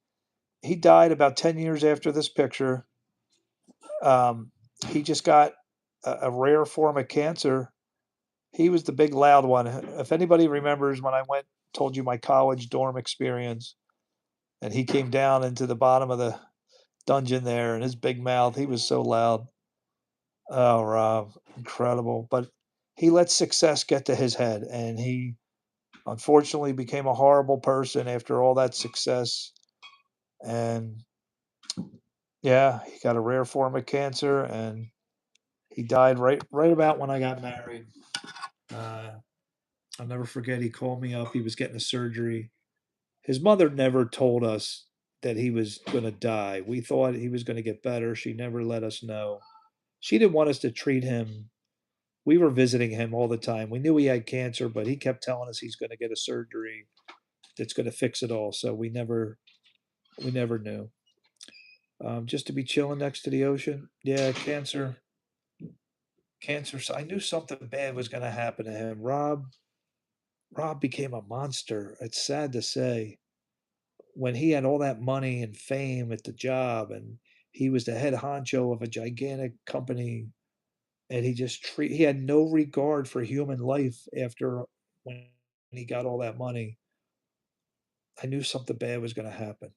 He died about 10 years after this picture. Um, he just got a rare form of cancer. He was the big loud one. If anybody remembers when I went, told you my college dorm experience, and he came down into the bottom of the dungeon there, and his big mouth, he was so loud. Oh, Rob, incredible. But he let success get to his head, and he unfortunately became a horrible person after all that success. And yeah, he got a rare form of cancer, and he died right about when I got married. Uh, I'll never forget. He called me up. He was getting a surgery. His mother never told us that he was going to die. We thought he was going to get better. She never let us know. She didn't want us to treat him. We were visiting him all the time. We knew he had cancer, but he kept telling us he's going to get a surgery that's going to fix it all. So we never knew. Just to be chilling next to the ocean. Yeah, cancer. So I knew something bad was going to happen to him. Rob became a monster. It's sad to say. When he had all that money and fame at the job, and he was the head honcho of a gigantic company, and he had no regard for human life after when he got all that money. I knew something bad was going to happen.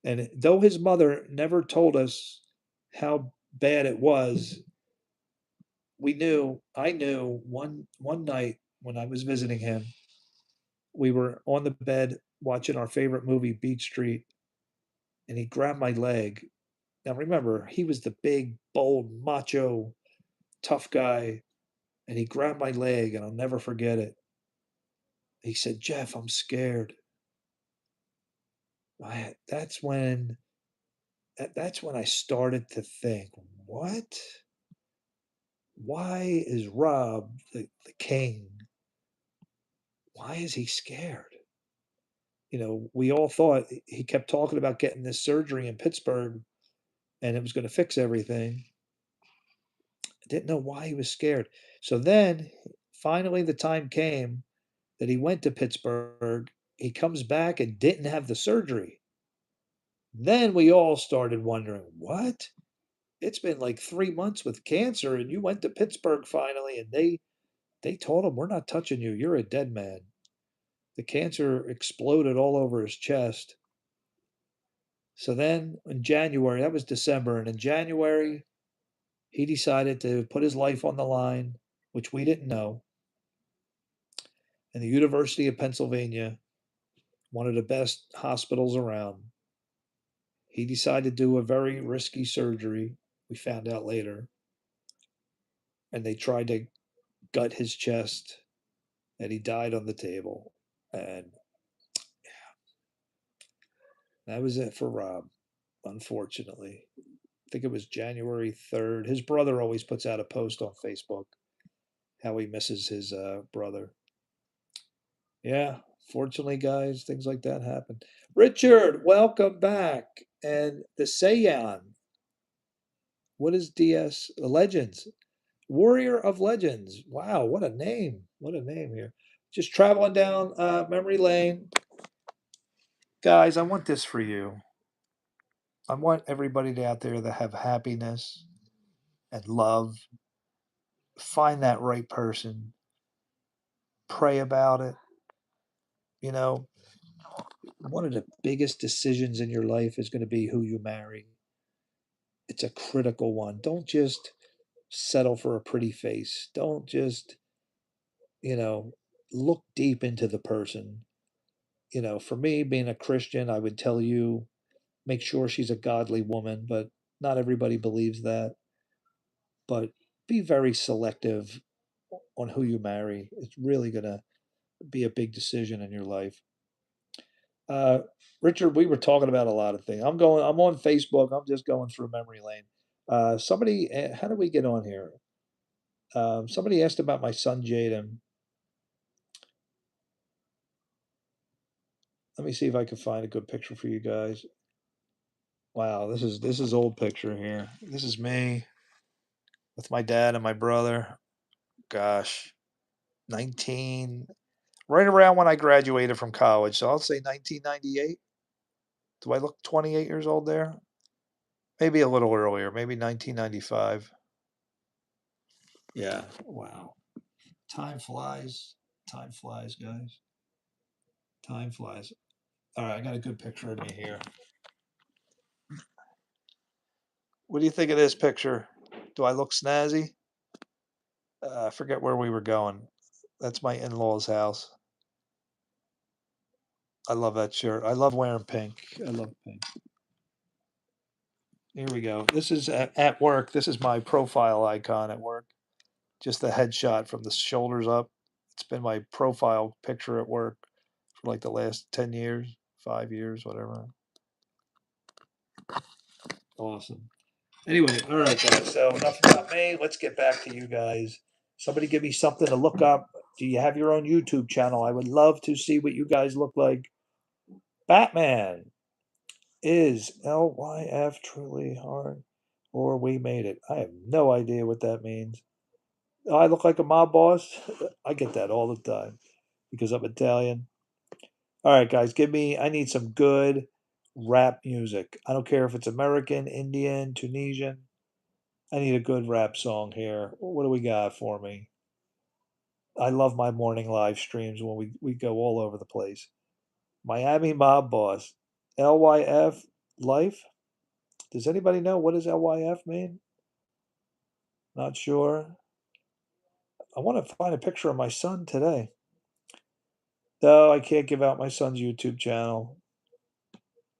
And though his mother never told us how bad it was, I knew one night when I was visiting him, we were on the bed watching our favorite movie, Beach Street, and he grabbed my leg. Now remember, he was the big, bold, macho, tough guy, and he grabbed my leg, and I'll never forget it. He said, "Jeff, I'm scared." I, that's when I started to think, what? Why is Rob the king? Why is he scared? We all thought he kept talking about getting this surgery in Pittsburgh and it was going to fix everything. I didn't know why he was scared. So then finally the time came that he went to Pittsburgh. He comes back and didn't have the surgery. Then we all started wondering, what? It's been like 3 months with cancer, and you went to Pittsburgh finally, and they told him, we're not touching you. You're a dead man. The cancer exploded all over his chest. So then in January, that was December, and in January, he decided to put his life on the line, which we didn't know. And the University of Pennsylvania, one of the best hospitals around, he decided to do a very risky surgery. We found out later. And they tried to gut his chest, and he died on the table. And that was it for Rob, unfortunately. I think it was January 3rd. His brother always puts out a post on Facebook how he misses his brother. Yeah, fortunately, guys, things like that happen. Richard, welcome back. And the Saiyan, what is DS? Legends. Warrior of Legends. Wow, what a name. What a name here. Just traveling down memory lane. Guys, I want this for you. I want everybody out there to have happiness and love. Find that right person. Pray about it. You know, one of the biggest decisions in your life is going to be who you marry. It's a critical one. Don't just settle for a pretty face. Don't just, you know, look deep into the person. For me, being a Christian, I would tell you make sure she's a godly woman, but not everybody believes that. But be very selective on who you marry. It's really going to be a big decision in your life. Uh, Richard, we were talking about a lot of things. I'm on Facebook. I'm just going through memory lane. How do we get on here? Somebody asked about my son Jaden. Let me see if I can find a good picture for you guys. Wow, this is old picture here. This is me with my dad and my brother. Gosh, 19, right around when I graduated from college. So I'll say 1998. Do I look 28 years old there? Maybe a little earlier, maybe 1995. Yeah. Wow. Time flies. Time flies, guys. Time flies. All right, I got a good picture of me here. What do you think of this picture? Do I look snazzy? I forget where we were going. That's my in-laws' house. I love that shirt. I love wearing pink. I love pink. Here we go. This is at work. This is my profile icon at work. Just the headshot from the shoulders up. It's been my profile picture at work for like the last 10 years, 5 years, whatever. Awesome. Anyway, all right, guys. So enough about me. Let's get back to you guys. Somebody give me something to look up. Do you have your own YouTube channel? I would love to see what you guys look like. Batman is LYF truly hard, or we made it. I have no idea what that means. I look like a mob boss. I get that all the time because I'm Italian. All right, guys, I need some good rap music. I don't care if it's American, Indian, Tunisian. I need a good rap song here. What do we got for me? I love my morning live streams when we go all over the place. Miami Mob Boss. LYF Life? Does anybody know what does LYF mean? Not sure. I want to find a picture of my son today. No, I can't give out my son's YouTube channel.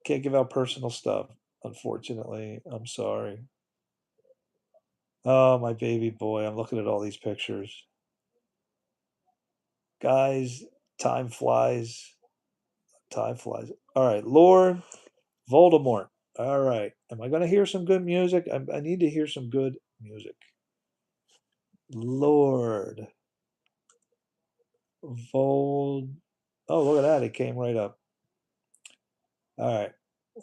Can't give out personal stuff, unfortunately. I'm sorry. Oh, my baby boy. I'm looking at all these pictures. Guys, time flies. Time flies. All right, Lord Voldemort. All right. Am I going to hear some good music? I need to hear some good music. Lord Vold. Oh, look at that. It came right up. All right.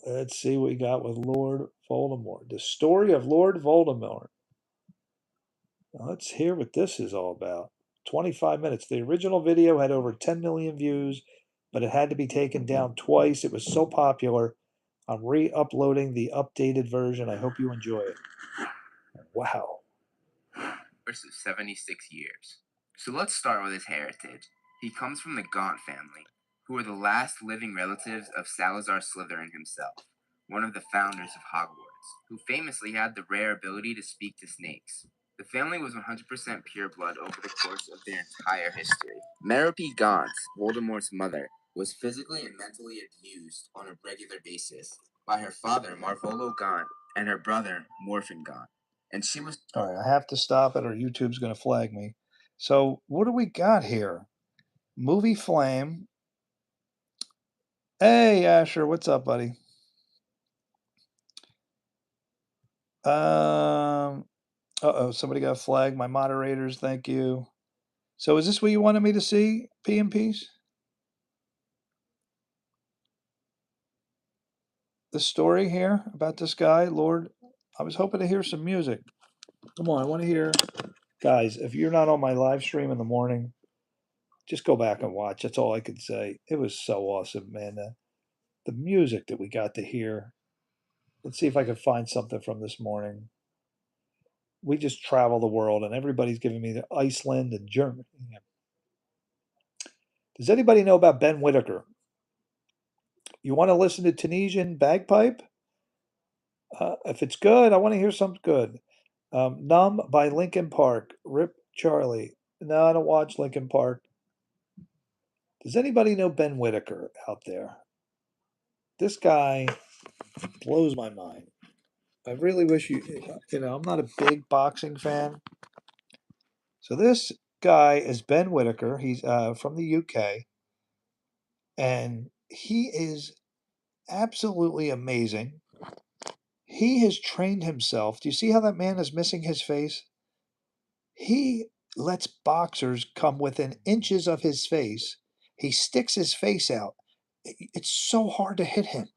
Let's see what we got with Lord Voldemort. The story of Lord Voldemort. Now, let's hear what this is all about. 25 minutes. The original video had over 10 million views, but it had to be taken down twice. It was so popular. I'm re uploading the updated version. I hope you enjoy it. Wow. Versus 76 years. So let's start with his heritage. He comes from the Gaunt family. who were the last living relatives of Salazar Slytherin himself, one of the founders of Hogwarts, who famously had the rare ability to speak to snakes. The family was 100% pureblood over the course of their entire history. Merope Gaunt, Voldemort's mother, was physically and mentally abused on a regular basis by her father, Marvolo Gaunt, and her brother, Morphin Gaunt. And she was... All right, I have to stop it or YouTube's going to flag me. So, what do we got here? Movie Flame. Hey, Asher, what's up, buddy? Somebody got flagged. My moderators, thank you. So, is this what you wanted me to see, PMPs? The story here about this guy, Lord. I was hoping to hear some music. Come on, I want to hear. Guys, if you're not on my live stream in the morning, just go back and watch. That's all I can say. It was so awesome, man. The music that we got to hear. Let's see if I can find something from this morning. We just travel the world, and everybody's giving me the Iceland and Germany. Does anybody know about Ben Whitaker? You want to listen to Tunisian bagpipe? If it's good, I want to hear something good. Numb by Linkin Park. Rip Charlie. No, I don't watch Linkin Park. Does anybody know Ben Whitaker out there? This guy blows my mind. I really wish I'm not a big boxing fan. So this guy is Ben Whitaker. He's from the UK, and he is absolutely amazing. He has trained himself. Do you see how that man is missing his face? He lets boxers come within inches of his face. He sticks his face out. It's so hard to hit him.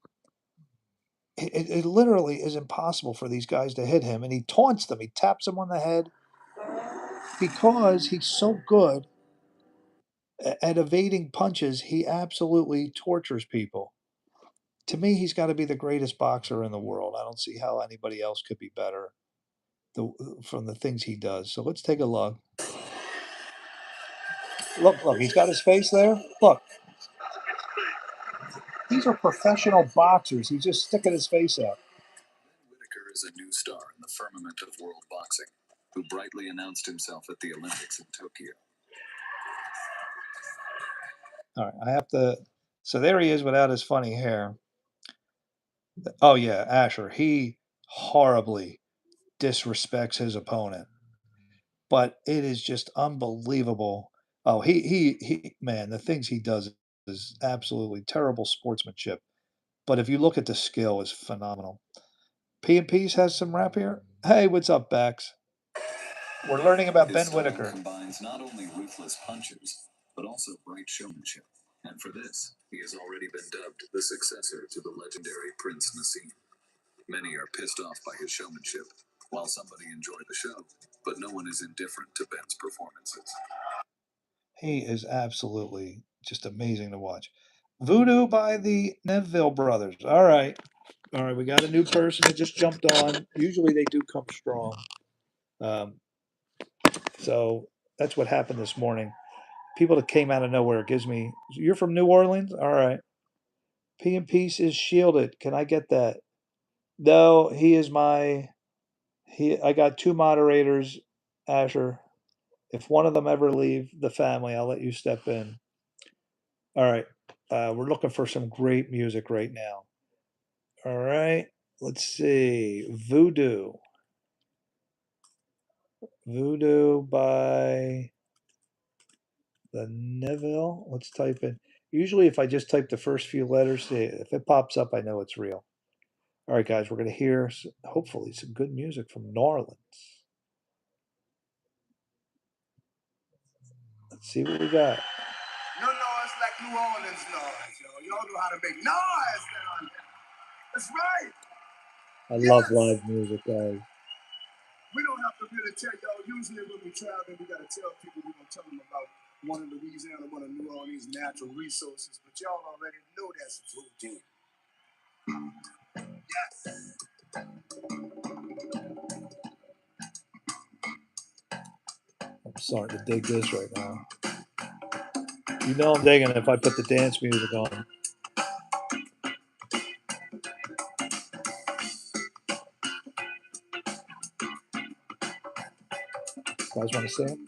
It literally is impossible for these guys to hit him. And he taunts them. He taps them on the head because he's so good at evading punches. He absolutely tortures people. To me, he's got to be the greatest boxer in the world. I don't see how anybody else could be better from the things he does. So let's take a look. Look, he's got his face there. Look, these are professional boxers. He's just sticking his face out. Whitaker is a new star in the firmament of world boxing, who brightly announced himself at the Olympics in Tokyo. All right, I have to. So there he is without his funny hair. Oh yeah, Asher. He horribly disrespects his opponent, but it is just unbelievable. Oh, man, the things he does is absolutely terrible sportsmanship. But if you look at the skill, is phenomenal. P and P's has some rap here. Hey, what's up, Bax? We're learning about Ben Whitaker. Combines not only ruthless punches, but also bright showmanship. And for this, he has already been dubbed the successor to the legendary Prince Nassim. Many are pissed off by his showmanship, while somebody enjoyed the show, but no one is indifferent to Ben's performances. He is absolutely just amazing to watch. Voodoo by the Neville brothers. All right. We got a new person that just jumped on. Usually they do come strong. Um, so that's what happened this morning. People that came out of nowhere gives me. You're from New Orleans? All right. P and Peace is shielded. Can I get that? No, he is my. I got two moderators, Asher. If one of them ever leave the family, I'll let you step in. All right. We're looking for some great music right now. All right. Let's see. Voodoo. Voodoo by the Neville. Let's type in. Usually, if I just type the first few letters, if it pops up, I know it's real. All right, guys, we're going to hear hopefully some good music from New Orleans. Let's see what we got. No noise like New Orleans noise, yo. Y'all know how to make noise down there. That's right. I love live music, guys. We don't have to really tell y'all. Usually when we travel, we got to tell people we're going to tell them about one of Louisiana, one of New Orleans' natural resources. But y'all already know that's voodoo. Yes. I'm starting to dig this right now. You know I'm digging it if I put the dance music on. You guys want to see it?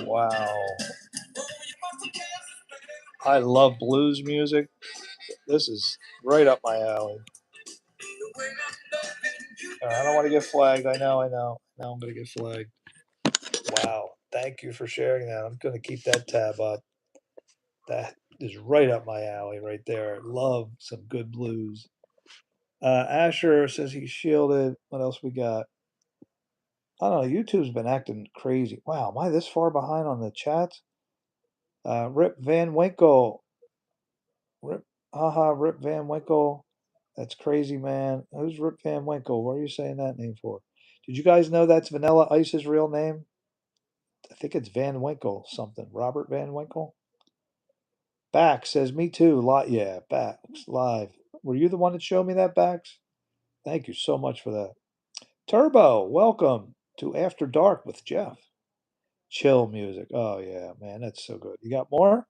Wow. I love blues music. This is right up my alley. I don't want to get flagged. I know. Now I'm going to get flagged. Wow. Thank you for sharing that. I'm going to keep that tab up. That is right up my alley right there. Love some good blues. Asher says he's shielded. What else we got? I don't know. YouTube's been acting crazy. Wow. Am I this far behind on the chats? Rip Van Winkle. Rip Van Winkle. That's crazy, man. Who's Rip Van Winkle? What are you saying that name for? Did you guys know that's Vanilla Ice's real name? I think it's Van Winkle something. Robert Van Winkle? Bax says, me too. Yeah, Bax, live. Were you the one that showed me that, Bax? Thank you so much for that. Turbo, welcome to After Dark with Jeff. Chill music. Oh, yeah, man, that's so good. You got more?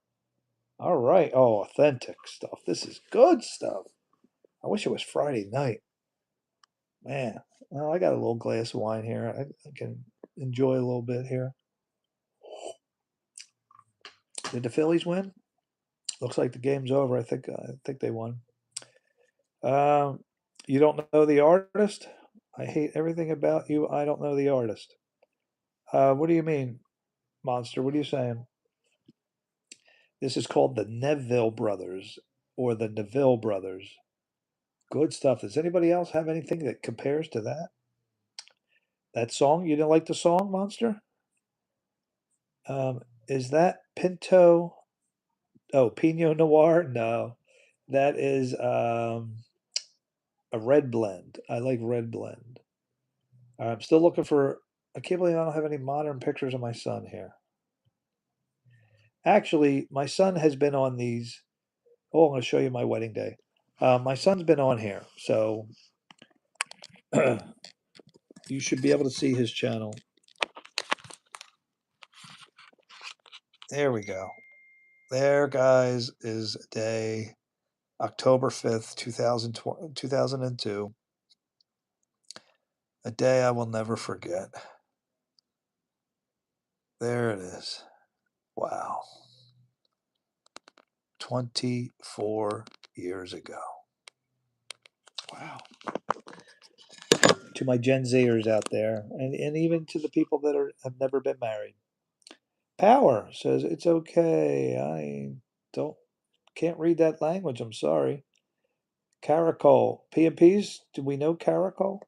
All right. Oh, authentic stuff. This is good stuff. I wish it was Friday night. Man, well, I got a little glass of wine here. I can enjoy a little bit here. Did the Phillies win? Looks like the game's over. I think they won. You don't know the artist? I hate everything about you. I don't know the artist. What do you mean, Monster? What are you saying? This is called the Neville Brothers or the Neville Brothers. Good stuff. Does anybody else have anything that compares to that? That song? You didn't like the song, Monster? Is that Pinto? Oh, Pinot Noir? No, that is a red blend. I like red blend. I'm still looking for. I can't believe I don't have any modern pictures of my son here. Actually, my son has been on these. Oh, I'm going to show you my wedding day. My son's been on here, so you should be able to see his channel. There we go. There, guys, is day October 5th, 2002. A day I will never forget. There it is. Wow. 24 years ago. Wow. To my Gen Zers out there, and even to the people that have never been married. Power says it's okay. I can't read that language. I'm sorry. Caracol. P&Ps, do we know Caracol?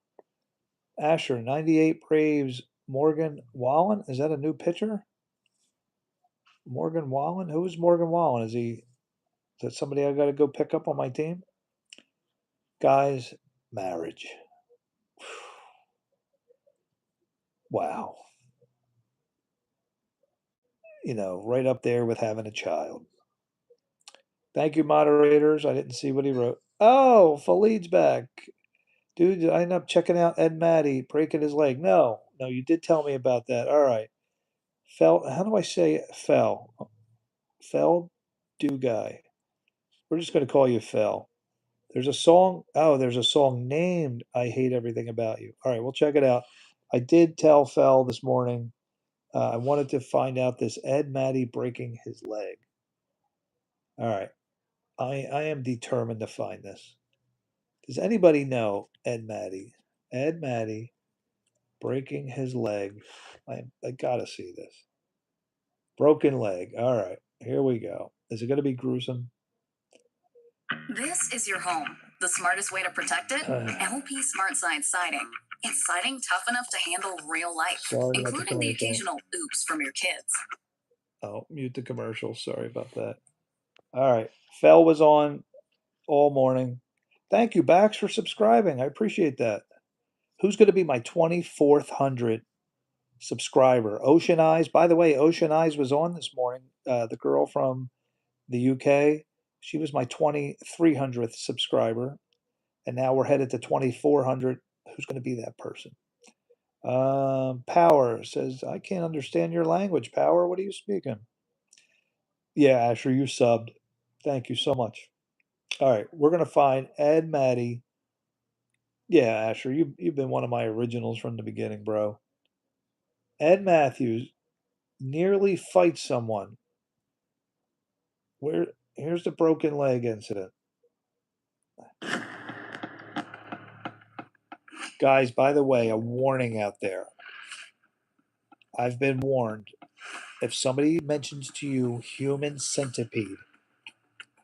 Asher, 98 Braves. Morgan Wallen. Is that a new pitcher? Morgan Wallen? Who is Morgan Wallen? Is that somebody I got to go pick up on my team? Guys, marriage. Wow. Right up there with having a child. Thank you, moderators. I didn't see what he wrote. Oh, Faleed's back. Dude, I ended up checking out Ed Matty breaking his leg. No, you did tell me about that. All right. How do I say Fell? Fell do guy. We're just going to call you Fell. There's a song. Oh, there's a song named I Hate Everything About You. All right, we'll check it out. I did tell Fell this morning I wanted to find out this Ed Matty breaking his leg. All right. I am determined to find this. Does anybody know Ed Matty? Ed Matty breaking his leg. I gotta see this. Broken leg. All right, here we go. Is it going to be gruesome? This is your home. The smartest way to protect it? LP Smart Side Siding. It's siding tough enough to handle real life, Sorry about including the commercial. occasional oops from your kids. Oh, mute the commercial. Sorry about that. All right. Fell was on all morning. Thank you, Bax, for subscribing. I appreciate that. Who's going to be my 2400 subscriber? Ocean Eyes. By the way, Ocean Eyes was on this morning. The girl from the UK. She was my 2300th subscriber, and now we're headed to 2400. Who's going to be that person? Power says, I can't understand your language. Power, what are you speaking? Yeah, Asher, you subbed. Thank you so much. All right, we're going to find Ed Maddie. Yeah, Asher, you've been one of my originals from the beginning, bro. Ed Matthews nearly fights someone. Here's the broken leg incident. Guys, by the way, a warning out there. I've been warned. If somebody mentions to you human centipede,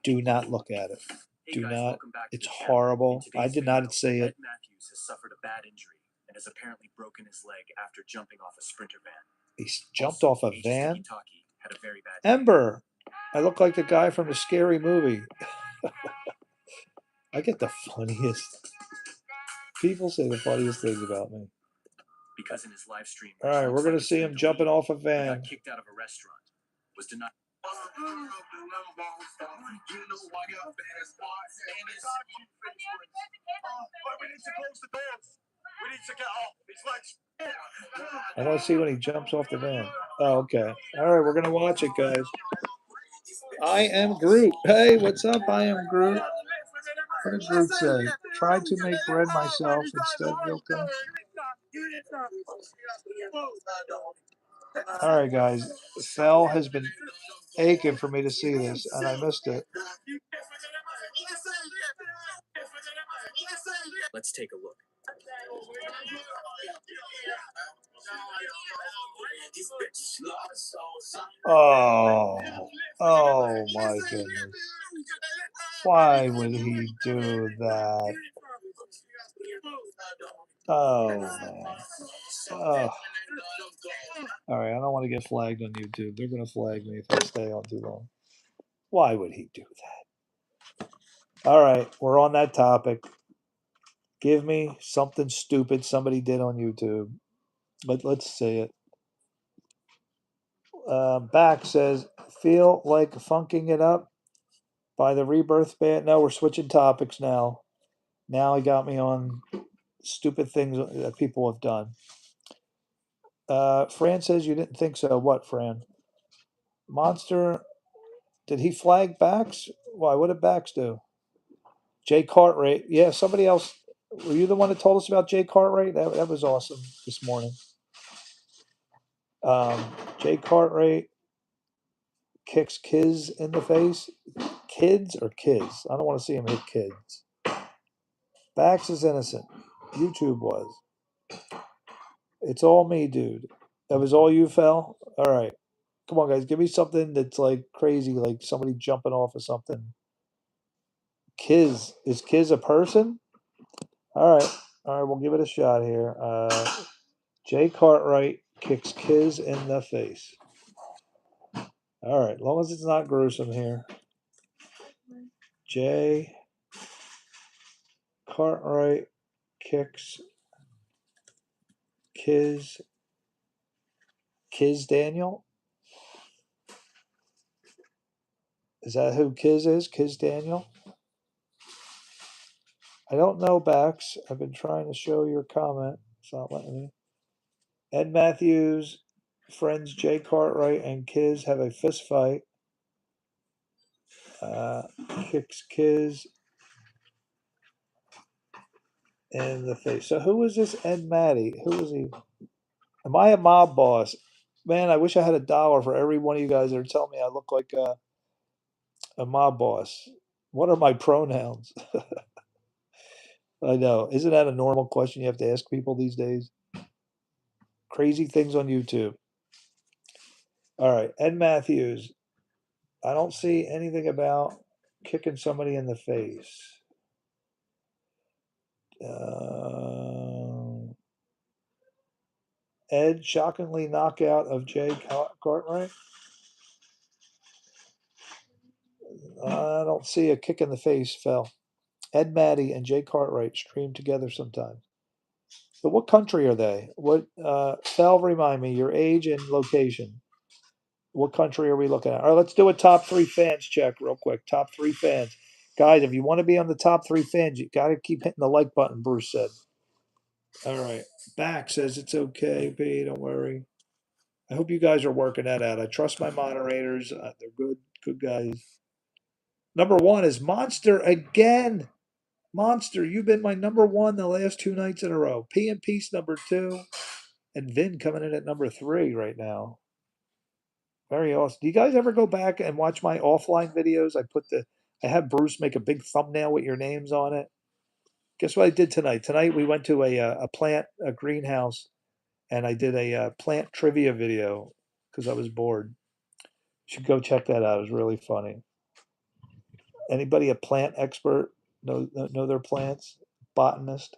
do not look at it. Hey Do guys, not. welcome back to It's the channel. horrible. In I today's did video, not say it. Ed Matthews has suffered a bad injury and has apparently broken his leg after jumping off a Sprinter van. He jumped off a H. van. Sticky Talkie had a very bad Ember, I look like the guy from the Scary Movie. I get the funniest. People say the funniest things about me. because in his live stream, All right, we're gonna see him jumping off a he van. got kicked out of a restaurant, was denied. I want to see when he jumps off the van. Oh, okay. All right, we're gonna watch it, guys. I am Groot. Hey, what's up? I am Groot. What did Groot say? Tried to make bread myself instead milking. All right, guys. Fel has been aching for me to see this, and I missed it. Let's take a look. Oh, oh my goodness. Why would he do that? Oh, man. Oh. All right, I don't want to get flagged on YouTube. They're going to flag me if I stay on too long. Why would he do that? All right, we're on that topic. Give me something stupid somebody did on YouTube. Let's see it. Back says, feel like funking it up by the Rebirth Band. No, we're switching topics now. Now he got me on stupid things that people have done. Fran says you didn't think so. What, Fran? Monster, did he flag Bax? Why? What did Bax do? Jay Cartwright. Yeah, somebody else. Were you the one that told us about Jay Cartwright? That was awesome this morning. Jay Cartwright kicks Kiz in the face. Kids or kids? I don't want to see him hit kids. Bax is innocent. YouTube was. It's all me, dude. That was all you, Fel? All right. Come on, guys. Give me something that's like crazy, like somebody jumping off of something. Kiz. Is Kiz a person? All right. All right. We'll give it a shot here. Jay Cartwright kicks Kiz in the face. All right. As long as it's not gruesome here. Jay Cartwright kicks Kiz Daniel. Is that who Kiz is? Kiz Daniel? I don't know, Bax. I've been trying to show your comment. It's not letting me. Ed Matthews, friends Jay Cartwright and Kiz have a fist fight. Kicks Kiz in the face. So who is this Ed Matty? Who is he? Am I a mob boss? Man, I wish I had $1 for every one of you guys that are telling me I look like a mob boss. What are my pronouns? I know. Isn't that a normal question you have to ask people these days? Crazy things on YouTube. All right, Ed Matthews. I don't see anything about kicking somebody in the face. Ed shockingly knockout of Jay Cartwright. I don't see a kick in the face, Fel. Ed Maddie and Jay Cartwright stream together sometimes. But what country are they? What Fel, remind me your age and location. What country are we looking at? All right, let's do a top 3 fans check real quick. Top 3 fans. Guys, if you want to be on the top 3 fans, you got to keep hitting the like button, Bruce said. All right. Back says it's okay, B, don't worry. I hope you guys are working that out. I trust my moderators. They're good guys. Number 1 is Monster again. Monster, you've been my number 1 the last 2 nights in a row. P and Peace number 2, and Vin coming in at number 3 right now. Very awesome. Do you guys ever go back and watch my offline videos? I have Bruce make a big thumbnail with your names on it. Guess what I did tonight? Tonight we went to a greenhouse, and I did a plant trivia video because I was bored. You should go check that out. It was really funny. Anybody a plant expert know their plants? Botanist.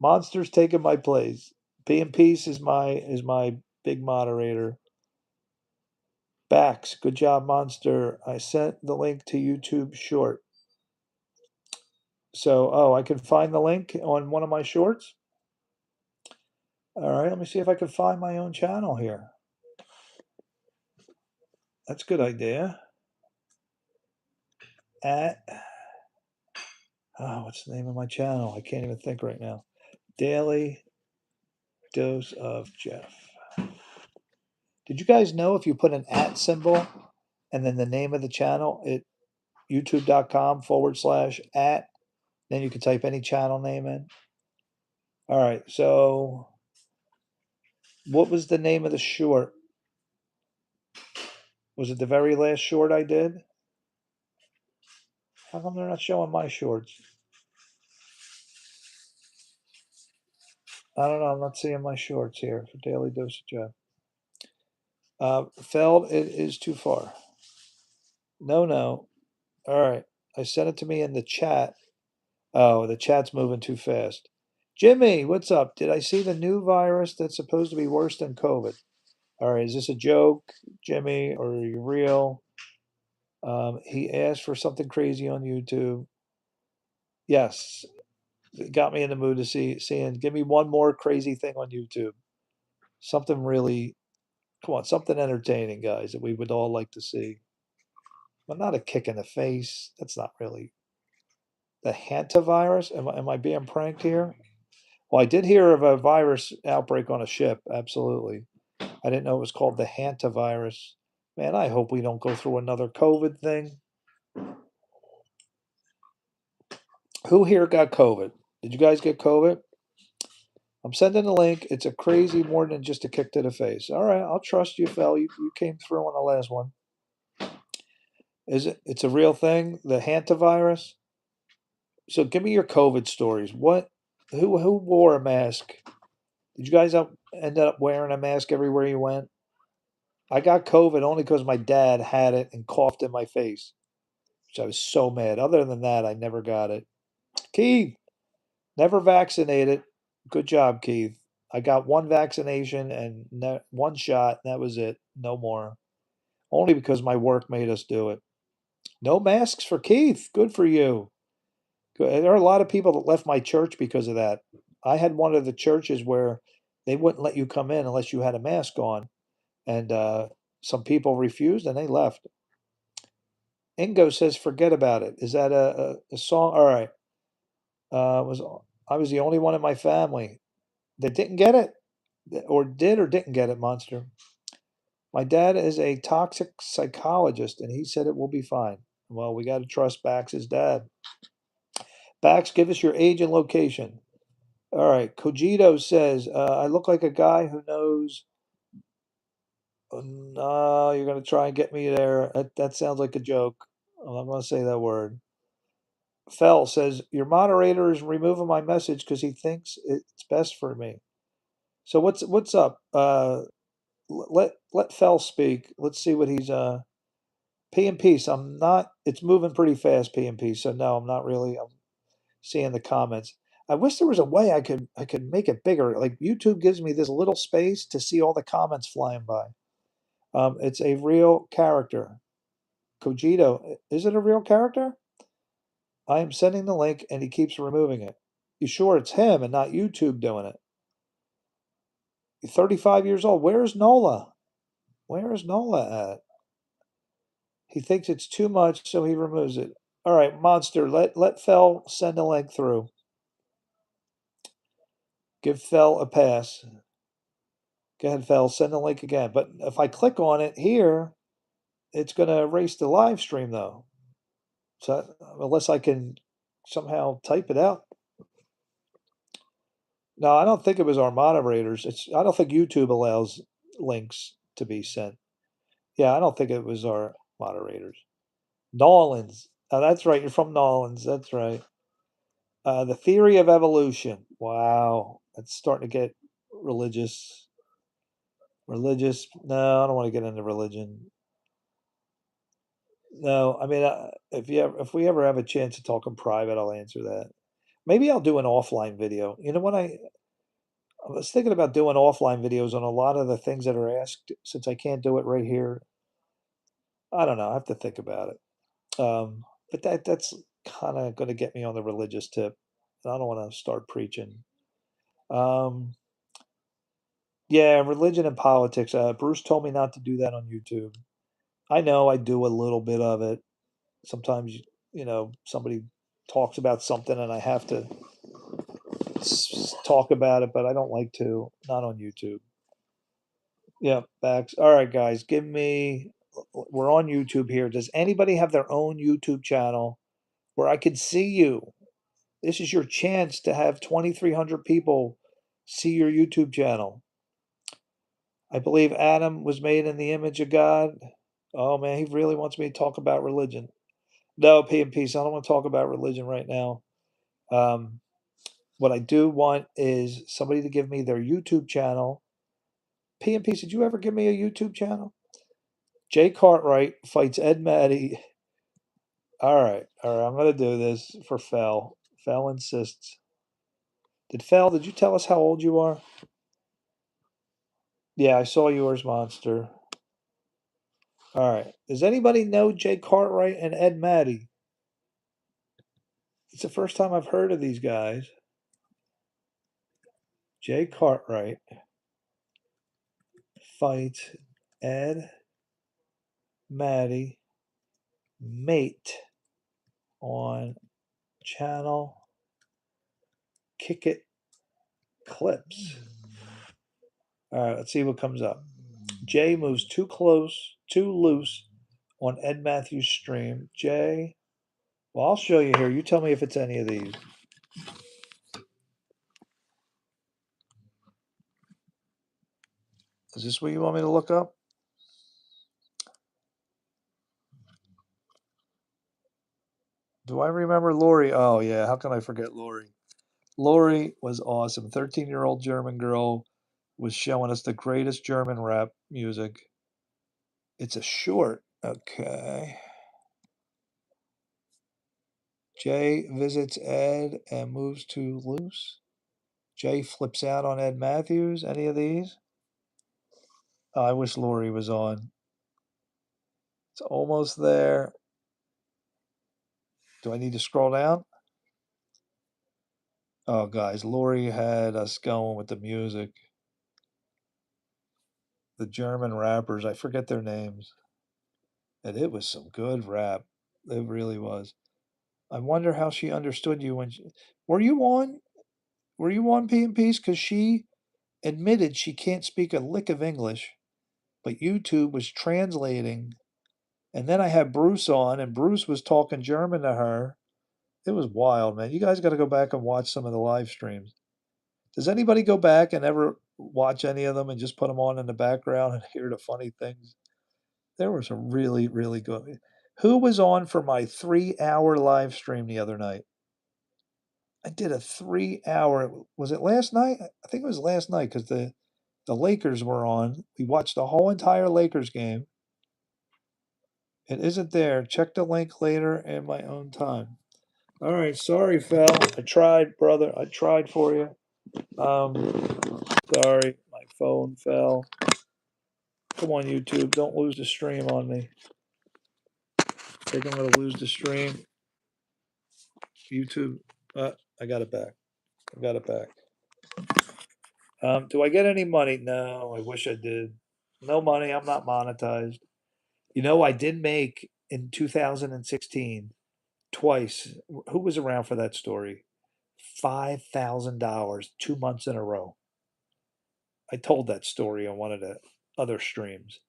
Monster's taking my place. P and Peace is my big moderator. Bax, good job, Monster. I sent the link to YouTube short. So, I can find the link on one of my shorts. All right, let me see if I can find my own channel here. That's a good idea. What's the name of my channel? I can't even think right now. Daily Dose of Jeff. Did you guys know if you put an @ symbol and then the name of the channel at youtube.com/@, then you can type any channel name in? All right, so what was the name of the short? Was it the very last short I did? How come they're not showing my shorts? I don't know. I'm not seeing my shorts here for Daily Dose of Jeff. Feld, it is too far. No. All right. I sent it to me in the chat. Oh, the chat's moving too fast. Jimmy, what's up? Did I see the new virus that's supposed to be worse than COVID? All right. Is this a joke, Jimmy, or are you real? He asked for something crazy on YouTube. Yes. It got me in the mood to seeing. Give me one more crazy thing on YouTube. Something really, come on, something entertaining, guys, that we would all like to see. But not a kick in the face. That's not really the hantavirus. Am I being pranked here? Well, I did hear of a virus outbreak on a ship. Absolutely. I didn't know it was called the hantavirus. Man, I hope we don't go through another COVID thing. Who here got COVID? Did you guys get COVID? I'm sending a link. It's a crazy more than just a kick to the face. All right, I'll trust you, Phil. You came through on the last one. Is it? It's a real thing, the hantavirus? So give me your COVID stories. Who wore a mask? Did you guys end up wearing a mask everywhere you went? I got COVID only because my dad had it and coughed in my face, which I was so mad. Other than that, I never got it. Keith, never vaccinated. Good job, Keith. I got one vaccination and one shot. And that was it. No more. Only because my work made us do it. No masks for Keith. Good for you. There are a lot of people that left my church because of that. I had one of the churches where they wouldn't let you come in unless you had a mask on, and some people refused and they left. Ingo says, "Forget about it." Is that a song? All right. I was the only one in my family that didn't get it, or didn't get it. Monster. My dad is a toxic psychologist, and he said it will be fine. Well, we got to trust Bax's dad. Bax, give us your age and location. All right. Cogito says, I look like a guy who knows. Oh, no, you're going to try and get me there. That sounds like a joke. I'm not going to say that word. Fell says, your moderator is removing my message because he thinks it's best for me. So what's up? Let Fell speak. Let's see what he's P and Peace. I'm not. It's moving pretty fast. P and Peace. So no, I'm not really. I'm seeing the comments. I wish there was a way I could make it bigger. Like YouTube gives me this little space to see all the comments flying by. It's a real character. Cogito, is it a real character? I am sending the link and he keeps removing it. You sure it's him and not YouTube doing it? You're 35 years old. Where's Nola? Where is Nola at? He thinks it's too much, so he removes it. All right, Monster, let Fel send a link through. Give Fel a pass. Go ahead, Fel, send the link again. But if I click on it here, it's going to erase the live stream, though. So unless I can somehow type it out. No, I don't think it was our moderators. I don't think YouTube allows links to be sent. Yeah, I don't think it was our moderators. Nolans. Oh, that's right. You're from Nolans. That's right. The theory of evolution. Wow, that's starting to get religious. Religious? No, I don't want to get into religion. No, I mean, if we ever have a chance to talk in private, I'll answer that. Maybe I'll do an offline video. You know what I was thinking about doing offline videos on a lot of the things that are asked since I can't do it right here. I don't know. I have to think about it. But that's kind of going to get me on the religious tip. I don't want to start preaching. Um, yeah, religion and politics. Bruce told me not to do that on YouTube. I know I do a little bit of it. Sometimes, somebody talks about something and I have to talk about it, but I don't like to. Not on YouTube. Yeah, backs. All right, guys, give me. We're on YouTube here. Does anybody have their own YouTube channel where I could see you? This is your chance to have 2,300 people see your YouTube channel. I believe Adam was made in the image of God. Oh man, he really wants me to talk about religion. No, P and Peace. I don't want to talk about religion right now. What I do want is somebody to give me their YouTube channel. P and Peace, did you ever give me a YouTube channel? Jay Cartwright fights Ed Maddie. All right. I'm going to do this for Fel. Fel insists. Did you tell us how old you are? Yeah, I saw yours, Monster. All right. Does anybody know Jay Cartwright and Ed Maddie? It's the first time I've heard of these guys. Jay Cartwright fights Ed Maddie mate on channel Kick It Clips. All right, let's see what comes up. Jay moves too loose on Ed Matthews' stream. Jay, well, I'll show you here. You tell me if it's any of these. Is this what you want me to look up? Do I remember Lori? Oh, yeah. How can I forget Lori? Lori was awesome. 13-year-old German girl was showing us the greatest German rap music. It's a short. Okay. Jay visits Ed and moves too loose. Jay flips out on Ed Matthews. Any of these? Oh, I wish Lori was on. It's almost there. Do I need to scroll down? Oh, guys, Lori had us going with the music. The German rappers, I forget their names. And it was some good rap. It really was. I wonder how she understood you when were you on? Were you on P and Peace? Because she admitted she can't speak a lick of English, but YouTube was translating. And then I had Bruce on, and Bruce was talking German to her. It was wild, man. You guys got to go back and watch some of the live streams. Does anybody go back and ever watch any of them and just put them on in the background and hear the funny things? There was a really, really good. Who was on for my 3-hour live stream the other night? I did a 3-hour. Was it last night? I think it was last night because the Lakers were on. We watched the whole entire Lakers game. It isn't there. Check the link later in my own time. All right, sorry, Fel. I tried, brother. I tried for you. Sorry, my phone fell. Come on, YouTube. Don't lose the stream on me. I think I'm going to lose the stream. YouTube. I got it back. Do I get any money? No, I wish I did. No money. I'm not monetized. You know, I did make in 2016 twice. Who was around for that story? $5,000 2 months in a row. I told that story on one of the other streams.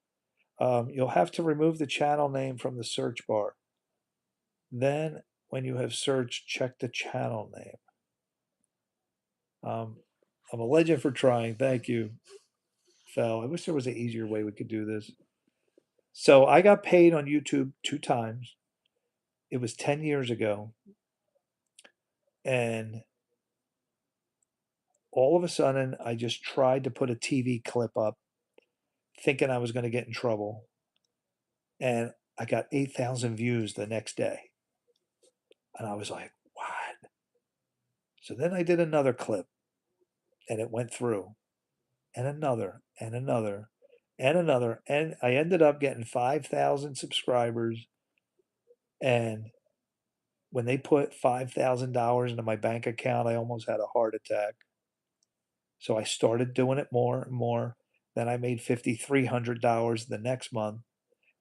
You'll have to remove the channel name from the search bar. Then, when you have searched, check the channel name. I'm a legend for trying. Thank you, Fel. I wish there was an easier way we could do this. So I got paid on YouTube 2 times. It was 10 years ago. And all of a sudden, I just tried to put a TV clip up thinking I was going to get in trouble. And I got 8,000 views the next day. And I was like, what? So then I did another clip and it went through, and another, and another, and another. And I ended up getting 5,000 subscribers. And when they put $5,000 into my bank account, I almost had a heart attack. So I started doing it more and more. Then I made $5,300 the next month,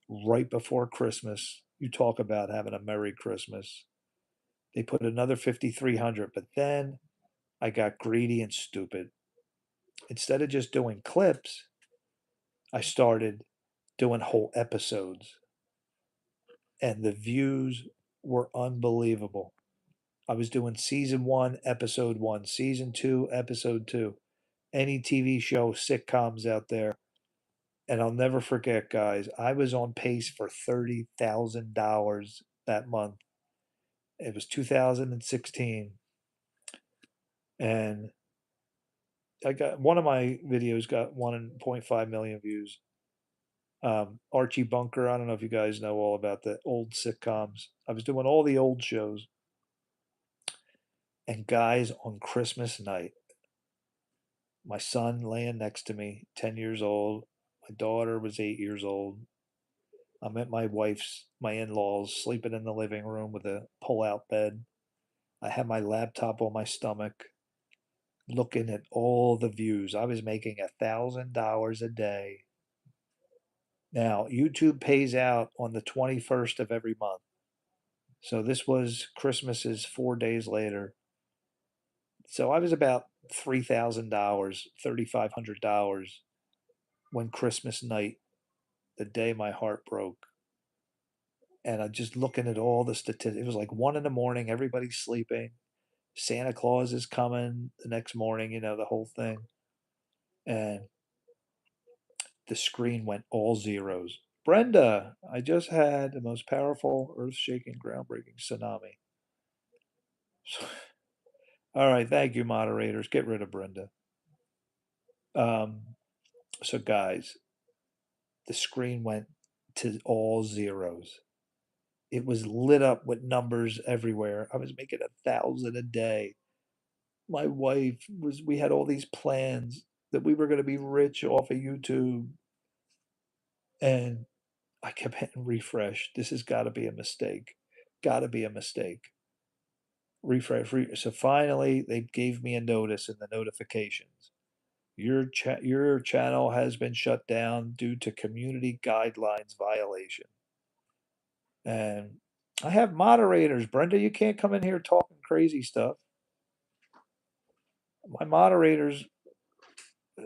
right before Christmas. You talk about having a Merry Christmas. They put another 5,300, but then I got greedy and stupid. Instead of just doing clips, I started doing whole episodes, and the views were unbelievable. I was doing season 1, episode 1, season 2, episode 2. Any TV show, sitcoms out there. And I'll never forget, guys, I was on pace for $30,000 that month. It was 2016. And I got one of my videos got 1.5 million views. Archie Bunker, I don't know if you guys know all about the old sitcoms. I was doing all the old shows. And guys, on Christmas night, my son laying next to me, 10 years old. My daughter was 8 years old. I'm at my in-laws, sleeping in the living room with a pull-out bed. I had my laptop on my stomach, looking at all the views. I was making $1,000 a day. Now, YouTube pays out on the 21st of every month. So this was Christmas is 4 days later. So I was about $3,000, $3,500 when Christmas night, the day my heart broke. And I'm just looking at all the statistics. It was like 1 in the morning, everybody's sleeping. Santa Claus is coming the next morning, the whole thing. And the screen went all zeros. Brenda, I just had the most powerful, earth shaking, groundbreaking tsunami. All right, thank you, moderators. Get rid of Brenda. So, guys, the screen went to all zeros. It was lit up with numbers everywhere. I was making 1,000 a day. My wife we had all these plans that we were going to be rich off of YouTube. And I kept hitting refresh. This has got to be a mistake. Got to be a mistake. Refresh. So finally, they gave me a notice in the notifications. Your channel has been shut down due to community guidelines violation. And I have moderators. Brenda, you can't come in here talking crazy stuff. My moderators,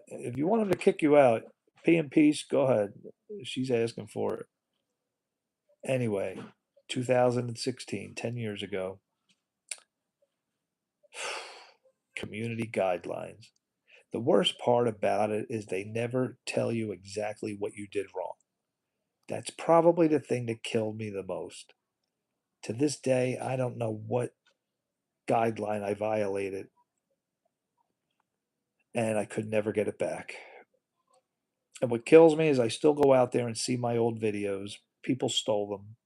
if you want them to kick you out, P and peace, go ahead. She's asking for it. Anyway, 2016, 10 years ago. Community guidelines. The worst part about it is they never tell you exactly what you did wrong. That's probably the thing that killed me the most. To this day, I don't know what guideline I violated, and I could never get it back. And what kills me is I still go out there and see my old videos. People stole them.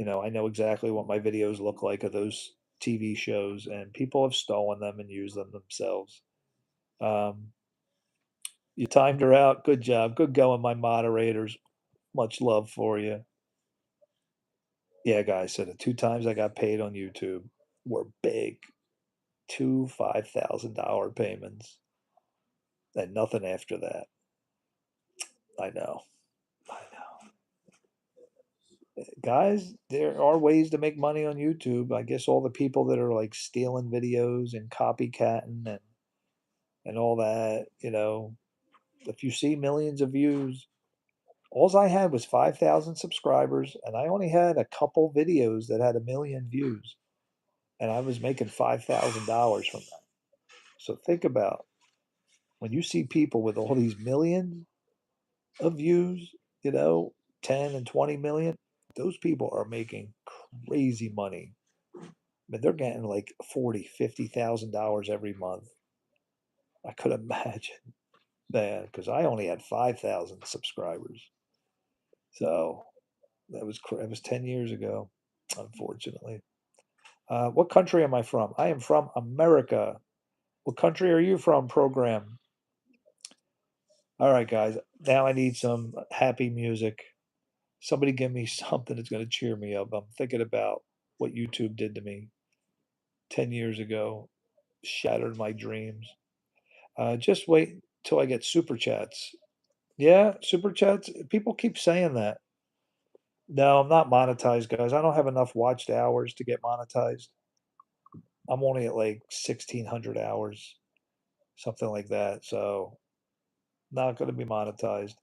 I know exactly what my videos look like of those TV shows, and people have stolen them and used them themselves. You timed her out. Good job. Good going, my moderators. Much love for you. Yeah, guys, so the 2 times I got paid on YouTube were big. 2 $5,000 payments. And nothing after that. I know. I know. Guys, there are ways to make money on YouTube. I guess all the people that are like stealing videos and copycatting and all that, if you see millions of views, all I had was 5,000 subscribers, and I only had a couple videos that had 1,000,000 views, and I was making $5,000 from that. So think about when you see people with all these millions of views, 10 and 20 million, those people are making crazy money. I mean, they're getting like 40, $50,000 every month. I could imagine that because I only had 5,000 subscribers. So that was 10 years ago, unfortunately. What country am I from? I am from America. What country are you from, program? All right, guys. Now I need some happy music. Somebody give me something that's going to cheer me up. I'm thinking about what YouTube did to me 10 years ago, shattered my dreams. Just wait till I get super chats. Yeah, super chats. People keep saying that. No, I'm not monetized, guys. I don't have enough watched hours to get monetized. I'm only at like 1,600 hours, something like that. So, not going to be monetized.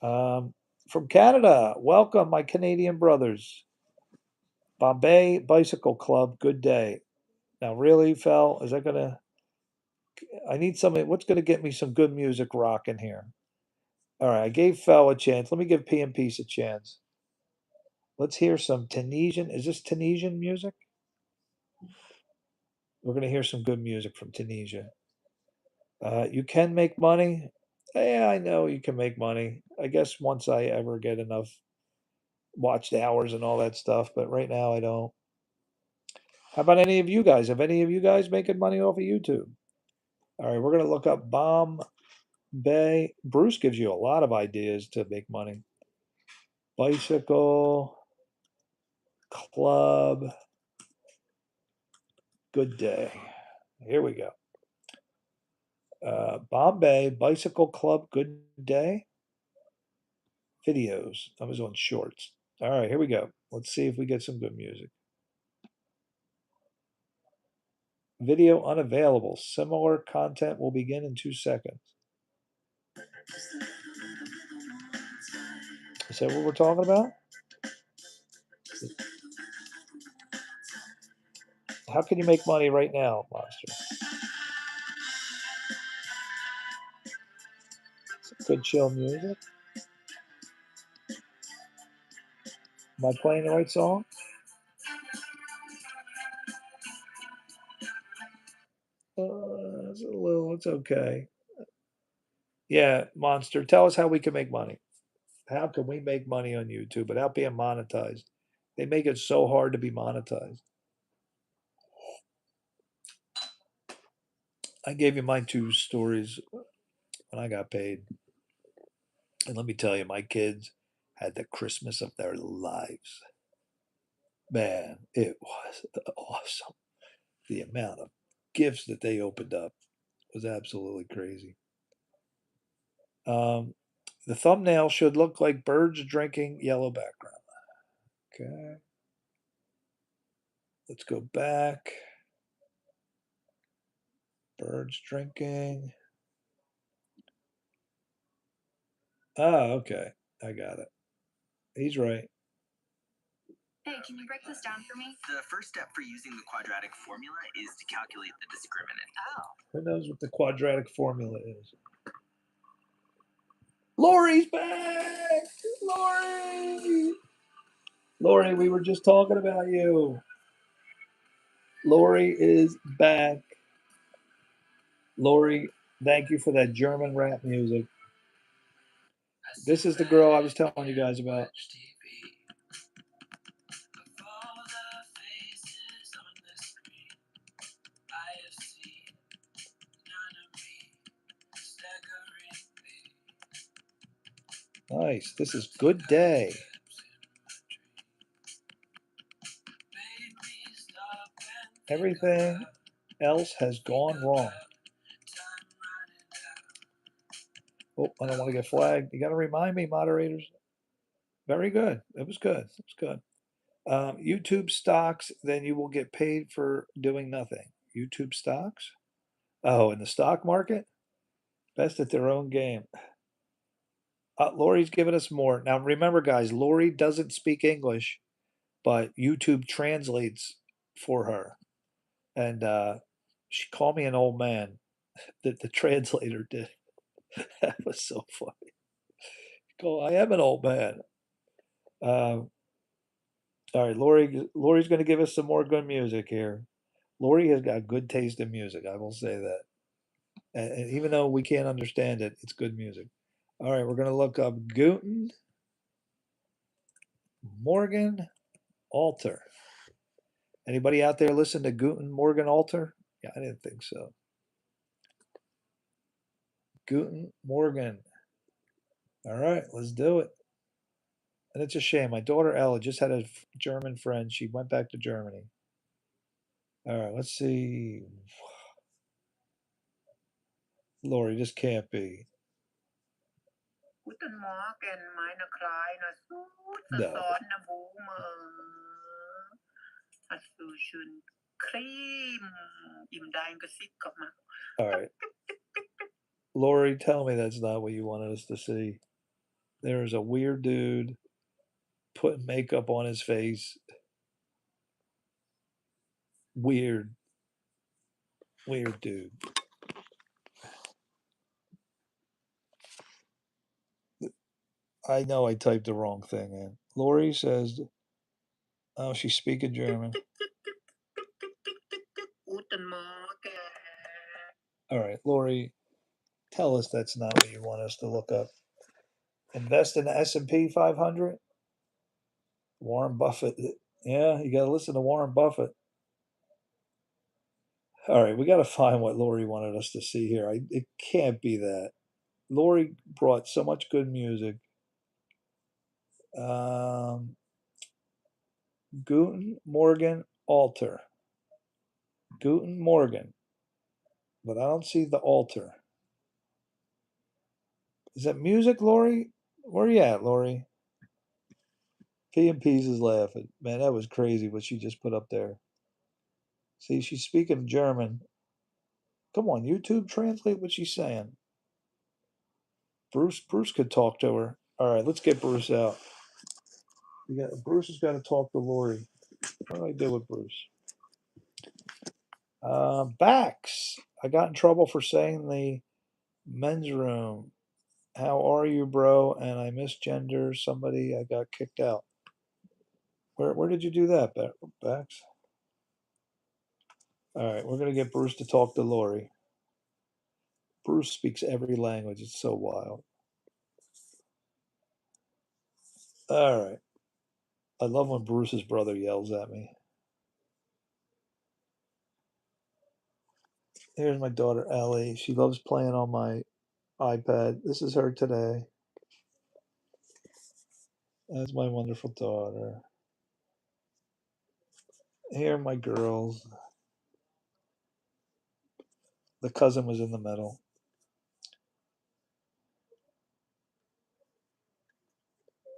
Um, from Canada, welcome, my Canadian brothers. Bombay Bicycle Club, good day. Now, really, Fel, is that going to. I need something. What's going to get me some good music rocking here? All right, I gave Fel a chance. Let me give P and Peace a chance. Let's hear some Tunisian. Is this Tunisian music? We're going to hear some good music from Tunisia. You can make money. Yeah, I know you can make money. I guess once I ever get enough watched hours and all that stuff, but right now I don't. How about any of you guys? Have any of you guys making money off of YouTube? All right, we're going to look up Bombay. Bruce gives you a lot of ideas to make money. Bicycle Club. Good day. Here we go. Bombay Bicycle Club. Good day. Videos. I was on shorts. All right, here we go. Let's see if we get some good music. Video unavailable. Similar content will begin in 2 seconds. Is that what we're talking about? How can you make money right now, Monster? Good chill music. Am I playing the right song? It's okay. Yeah, Monster, tell us how we can make money. How can we make money on YouTube without being monetized? They make it so hard to be monetized. I gave you my 2 stories when I got paid. And let me tell you, my kids had the Christmas of their lives. Man, it was awesome. The amount of gifts that they opened up was absolutely crazy. The thumbnail should look like birds drinking, yellow background. Okay. Let's go back. Birds drinking. Ah, okay. I got it. He's right. Hey, can you break this down for me? The first step for using the quadratic formula is to calculate the discriminant. Oh. Who knows what the quadratic formula is? Lori's back! Lori! Lori, we were just talking about you. Lori is back. Lori, thank you for that German rap music. This is the girl I was telling you guys about. Nice. This is Good Day. Everything else has gone wrong. Oh, I don't want to get flagged. You got to remind me, moderators. Very good. It was good. It was good. YouTube stocks, then you will get paid for doing nothing. YouTube stocks? Oh, in the stock market? Best at their own game. Lori's giving us more. Now, remember, guys, Lori doesn't speak English, but YouTube translates for her. And she called me an old man. The translator did. That was so funny. Go, I am an old man. All right, Lori's going to give us some more good music here. Lori has got good taste in music. I will say that. And even though we can't understand it, it's good music. All right, we're going to look up Guten Morgen Alter. Anybody out there listen to Guten Morgen Alter? Yeah, I didn't think so. Guten Morgen. All right, let's do it. And it's a shame. My daughter Ella just had a German friend. She went back to Germany. All right, let's see. Lori, this can't be. Guten Morgen, meine kleine süße No. Sonnenblume. Hast du schön Creme in dein Gesicht gemacht? All right. Lori, tell me that's not what you wanted us to see. There's a weird dude putting makeup on his face. Weird dude. I know I typed the wrong thing in. Lori says, oh, she's speaking German. Guten Morgen. All right, Lori, tell us that's not what you want us to look up. Invest in the S&P 500? Warren Buffett. Yeah, you got to listen to Warren Buffett. All right, we got to find what Lori wanted us to see here. It can't be that. Lori brought so much good music. Guten Morgen Alter. Guten Morgen. But I don't see the altar. Is that music, Lori? Where you at, Lori? P and P's is laughing. Man, that was crazy what she just put up there. See, she's speaking German. Come on, YouTube, translate what she's saying. Bruce could talk to her. All right, let's get Bruce out. Bruce has got to talk to Lori. What do I do with Bruce? Bax. I got in trouble for saying the men's room. How are you, bro? And I misgender somebody. I got kicked out. Where did you do that, Bax? All right, we're gonna get Bruce to talk to Lori. Bruce speaks every language. It's so wild. All right. I love when Bruce's brother yells at me. Here's my daughter Ellie. She loves playing on my iPad. This is her today. That's my wonderful daughter. Here are my girls. The cousin was in the middle.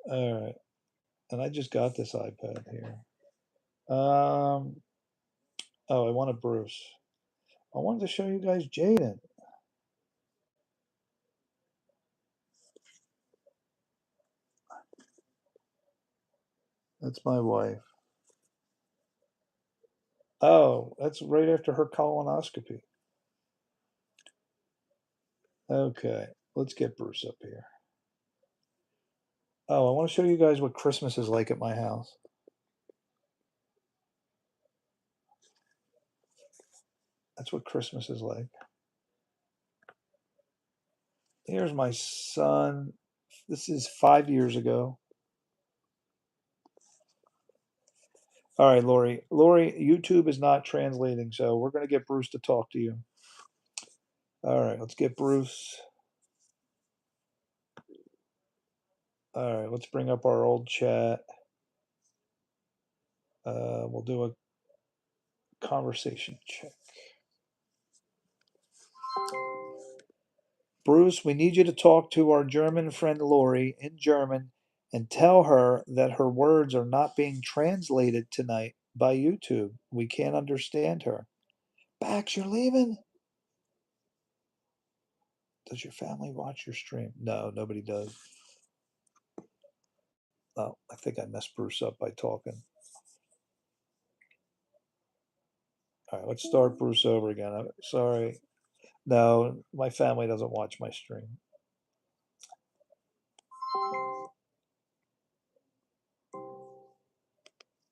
All right. And I just got this iPad here. Oh, I wanted Bruce. I wanted to show you guys Jaden. That's my wife. Oh, that's right after her colonoscopy. Okay, let's get Bruce up here. Oh, I want to show you guys what Christmas is like at my house. That's what Christmas is like. Here's my son. This is 5 years ago. All right, Lori. Lori, YouTube is not translating, so we're going to get Bruce to talk to you. All right, let's get Bruce. All right, let's bring up our old chat. We'll do a conversation check. Bruce, we need you to talk to our German friend Lori in German and tell her that her words are not being translated tonight by YouTube. We can't understand her. Bax, you're leaving? Does your family watch your stream? No, nobody does. Oh, I think I messed Bruce up by talking. All right, let's start Bruce over again. I'm sorry. No, my family doesn't watch my stream.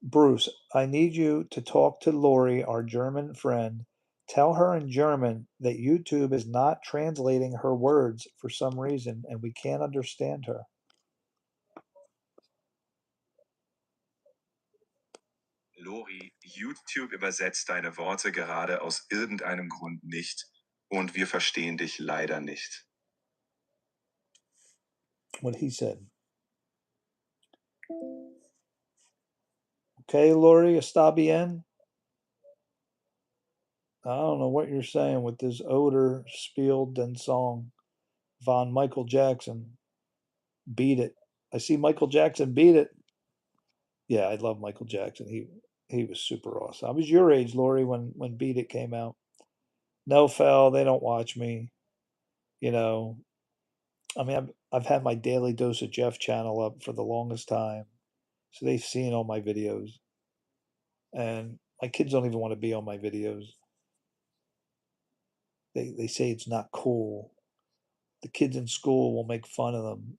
Bruce, I need you to talk to Lori, our German friend. Tell her in German that YouTube is not translating her words for some reason and we can't understand her. Lori, YouTube übersetzt deine Worte gerade aus irgendeinem Grund nicht. Und wir verstehen dich leider nicht. What he said. Okay, Lori, está bien? I don't know what you're saying with this Oder spielt den Song von Michael Jackson. Beat it. I see Michael Jackson beat it. Yeah, I love Michael Jackson. He was super awesome. I was your age, Lori, when Beat It came out. No, Fel, they don't watch me. You know, I mean, I've had my Daily Dose of Jeff channel up for the longest time, so they've seen all my videos, and my kids don't even want to be on my videos. They say it's not cool. The kids in school will make fun of them.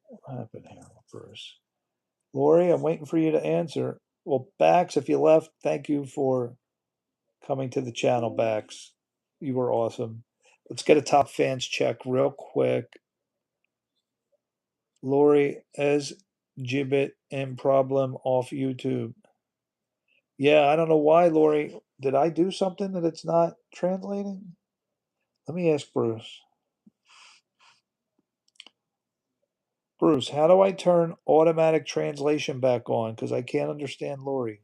What happened here, Bruce? Lori, I'm waiting for you to answer. Well, Bax, if you left, thank you for coming to the channel, Bax. You were awesome. Let's get a top fans check real quick. Lori as Gibbet and problem off YouTube. Yeah, I don't know why, Lori. Did I do something that it's not translating? Let me ask Bruce. Bruce, how do I turn automatic translation back on? Because I can't understand Lori.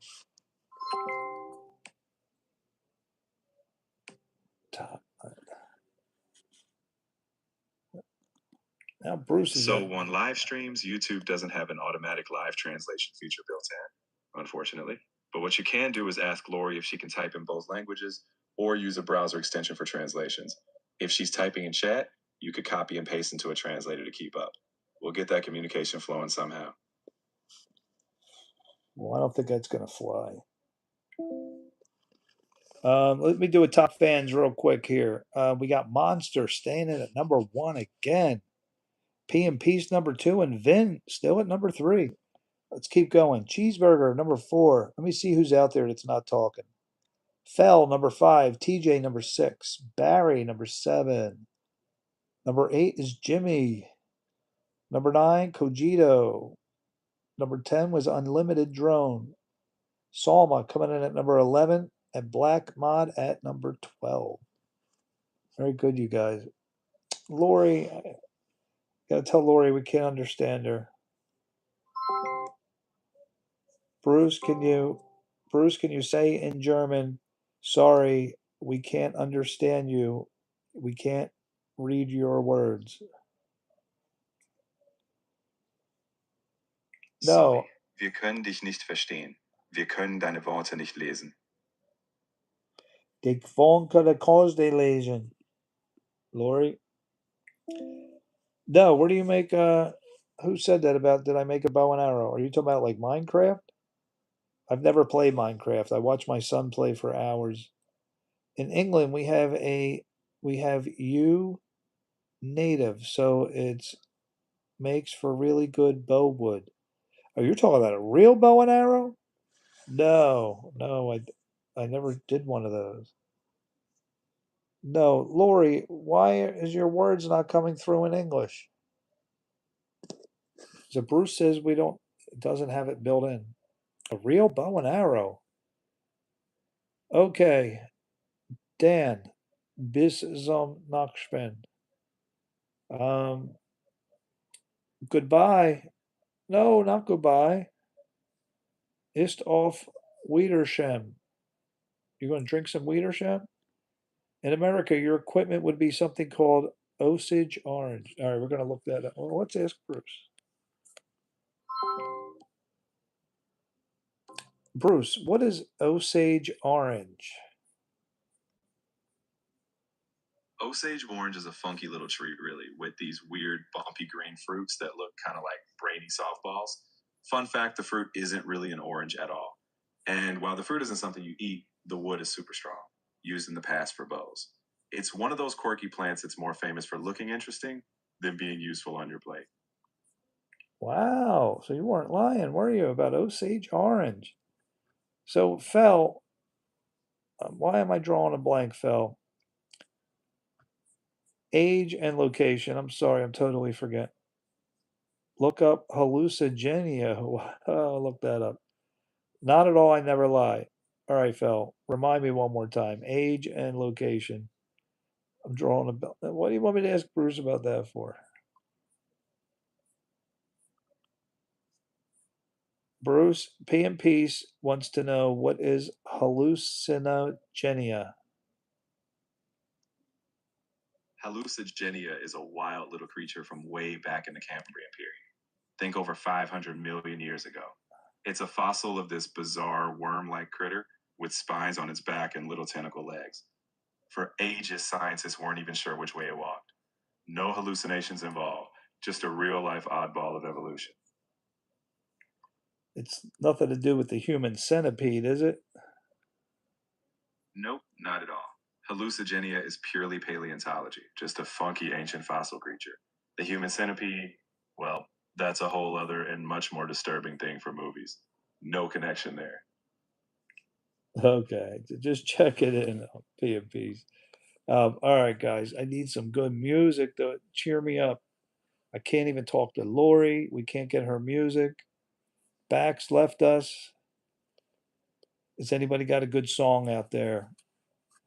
Now Bruce is So on live streams, YouTube doesn't have an automatic live translation feature built in, unfortunately. But what you can do is ask Lori if she can type in both languages or use a browser extension for translations. If she's typing in chat, you could copy and paste into a translator to keep up. We'll get that communication flowing somehow. Well, I don't think that's going to fly. Let me do a top fans real quick here. We got Monster staying in at number 1 again. P and Peace number 2, and Vin still at number 3. Let's keep going. Cheeseburger number 4. Let me see who's out there that's not talking. Fell number 5. TJ number 6. Barry number 7. Number 8 is Jimmy. Number 9, Cogito. Number 10 was Unlimited Drone. Salma coming in at number 11, and Black Mod at number 12. Very good, you guys. Lori, I gotta tell Lori we can't understand her. Bruce, can you say in German, sorry, we can't understand you. We can't read your words. No. Sorry, wir können dich nicht verstehen. Wir können deine Worte nicht lesen. Ik vond de cause de lezen. Lori? No, where do you make who said that about did I make a bow and arrow? Are you talking about like Minecraft? I've never played Minecraft. I watch my son play for hours. In England we have U native, so it's makes for really good bow wood. Oh, you're talking about a real bow and arrow? No, I never did one of those. No, Lori, why is your words not coming through in English? So Bruce says it doesn't have it built in. A real bow and arrow. Okay. Dan, bis zum nächsten. Goodbye. No, not goodbye. Ist auf Wiedershem. You're going to drink some Wiedershem? In America, your equipment would be something called Osage Orange. All right, we're going to look that up. Well, let's ask Bruce. Bruce, what is Osage Orange? Osage orange is a funky little treat, really, with these weird bumpy green fruits that look kind of like brainy softballs. Fun fact, the fruit isn't really an orange at all. And while the fruit isn't something you eat, the wood is super strong, used in the past for bows. It's one of those quirky plants that's more famous for looking interesting than being useful on your plate. Wow. So you weren't lying, were you, about Osage Orange? So, Fel, why am I drawing a blank, Fel? Age and location. I'm sorry, I'm totally forgetting. Look up hallucigenia. Oh, look that up. Not at all, I never lie. All right, Fel, remind me one more time. Age and location. I'm drawing a bell. What do you want me to ask Bruce about that for? Bruce, P and Peace wants to know what is hallucinogenia. Hallucigenia is a wild little creature from way back in the Cambrian period. Think over 500 million years ago. It's a fossil of this bizarre worm like critter with spines on its back and little tentacle legs. For ages, scientists weren't even sure which way it walked. No hallucinations involved, just a real life oddball of evolution. It's nothing to do with the human centipede, is it? Nope, not at all. Hallucigenia is purely paleontology, just a funky ancient fossil creature. The human centipede, well, that's a whole other and much more disturbing thing for movies. No connection there. Okay, just check it in, P and Peace. All right, guys, I need some good music to cheer me up. I can't even talk to Lori. We can't get her music. Bax left us. Has anybody got a good song out there?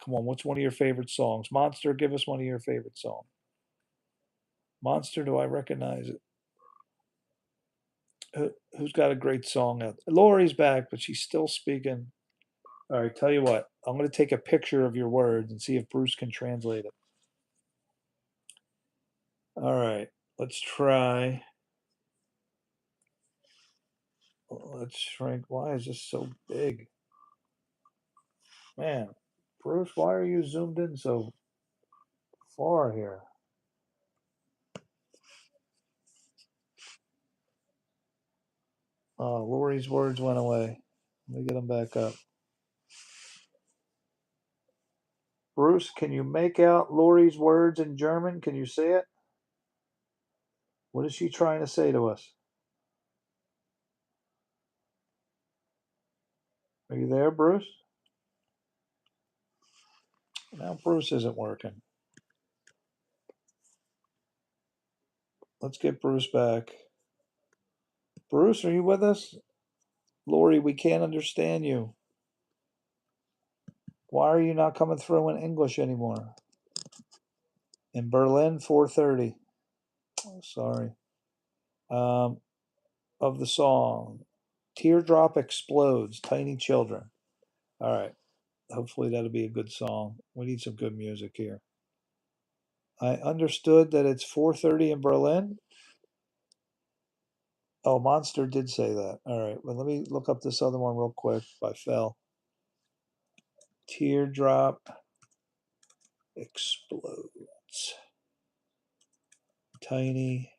Come on, what's one of your favorite songs? Monster, give us one of your favorite songs. Monster, do I recognize it? Who's got a great song out there? Lori's back, but she's still speaking. All right, tell you what, I'm going to take a picture of your words and see if Bruce can translate it. All right, let's try. Let's shrink. Why is this so big? Man, Bruce, why are you zoomed in so far here? Oh, Lori's words went away. Let me get them back up. Bruce, can you make out Lori's words in German? Can you say it? What is she trying to say to us? Are you there, Bruce? Now Bruce isn't working. Let's get Bruce back. Bruce, are you with us? Lori, we can't understand you. Why are you not coming through in English anymore? In Berlin, 4:30. Oh, sorry. Of the song, Teardrop Explodes, Tiny Children. All right. Hopefully that'll be a good song. We need some good music here. I understood that it's 4:30 in Berlin. Oh, Monster did say that. All right. Well, let me look up this other one real quick by Fell. Teardrop Explodes. Tiny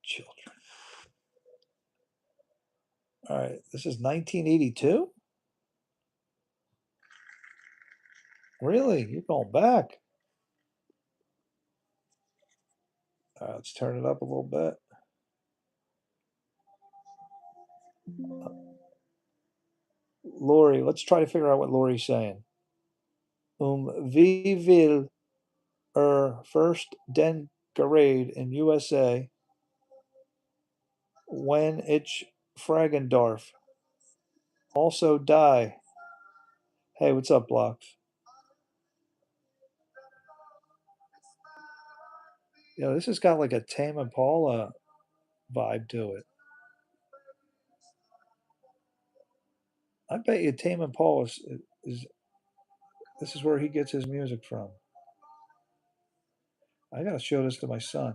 Children. All right. This is 1982? Really? You're going back. All right, let's turn it up a little bit. Lori, let's try to figure out what Lori's saying. Wie will first den Gerade in USA when ich Fragendorf also die. Hey, what's up, Blocks? Yeah, this has got like a Tame Impala vibe to it. I bet you Tame Impala is this is where he gets his music from. I gotta show this to my son.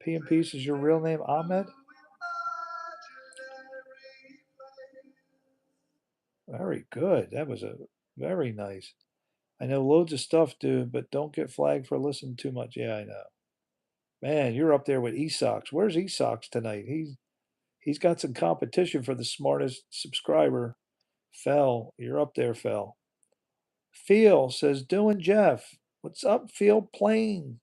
P and Peace is your real name, Ahmed? Very good. That was a very nice. I know loads of stuff, dude, but don't get flagged for listening too much. Yeah, I know. Man, you're up there with Esox. Where's Esox tonight? He's got some competition for the smartest subscriber. Fell, you're up there, Fell. Phil says, doing Jeff. What's up, Phil? Plain.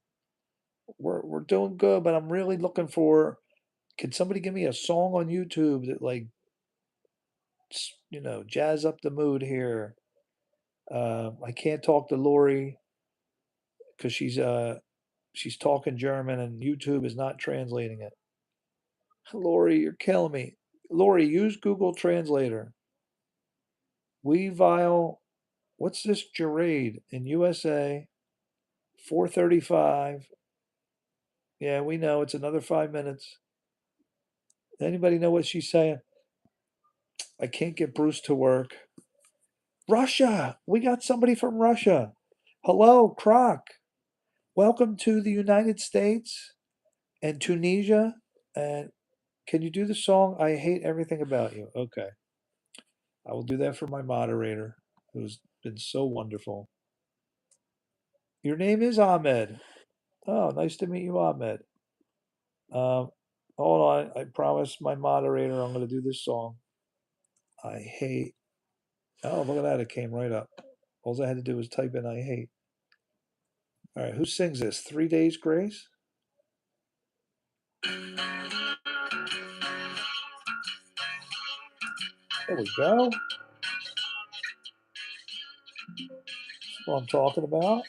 We're doing good, but I'm really looking for. Can somebody give me a song on YouTube that like, jazz up the mood here? I can't talk to Lori because she's talking German and YouTube is not translating it. Lori, you're killing me. Lori, use Google Translator. Weavile, what's this charade in USA? 4:35. Yeah, we know it's another 5 minutes. Anybody know what she's saying? I can't get Bruce to work. Russia! We got somebody from Russia. Hello, Croc. Welcome to the United States and Tunisia. And can you do the song I Hate Everything About You? Okay. I will do that for my moderator, who's been so wonderful. Your name is Ahmed. Oh, nice to meet you, Ahmed. Hold on. I promise my moderator I'm going to do this song. I hate. Oh, look at that. It came right up. All I had to do was type in I hate. All right. Who sings this? 3 Days Grace? There we go. That's what I'm talking about.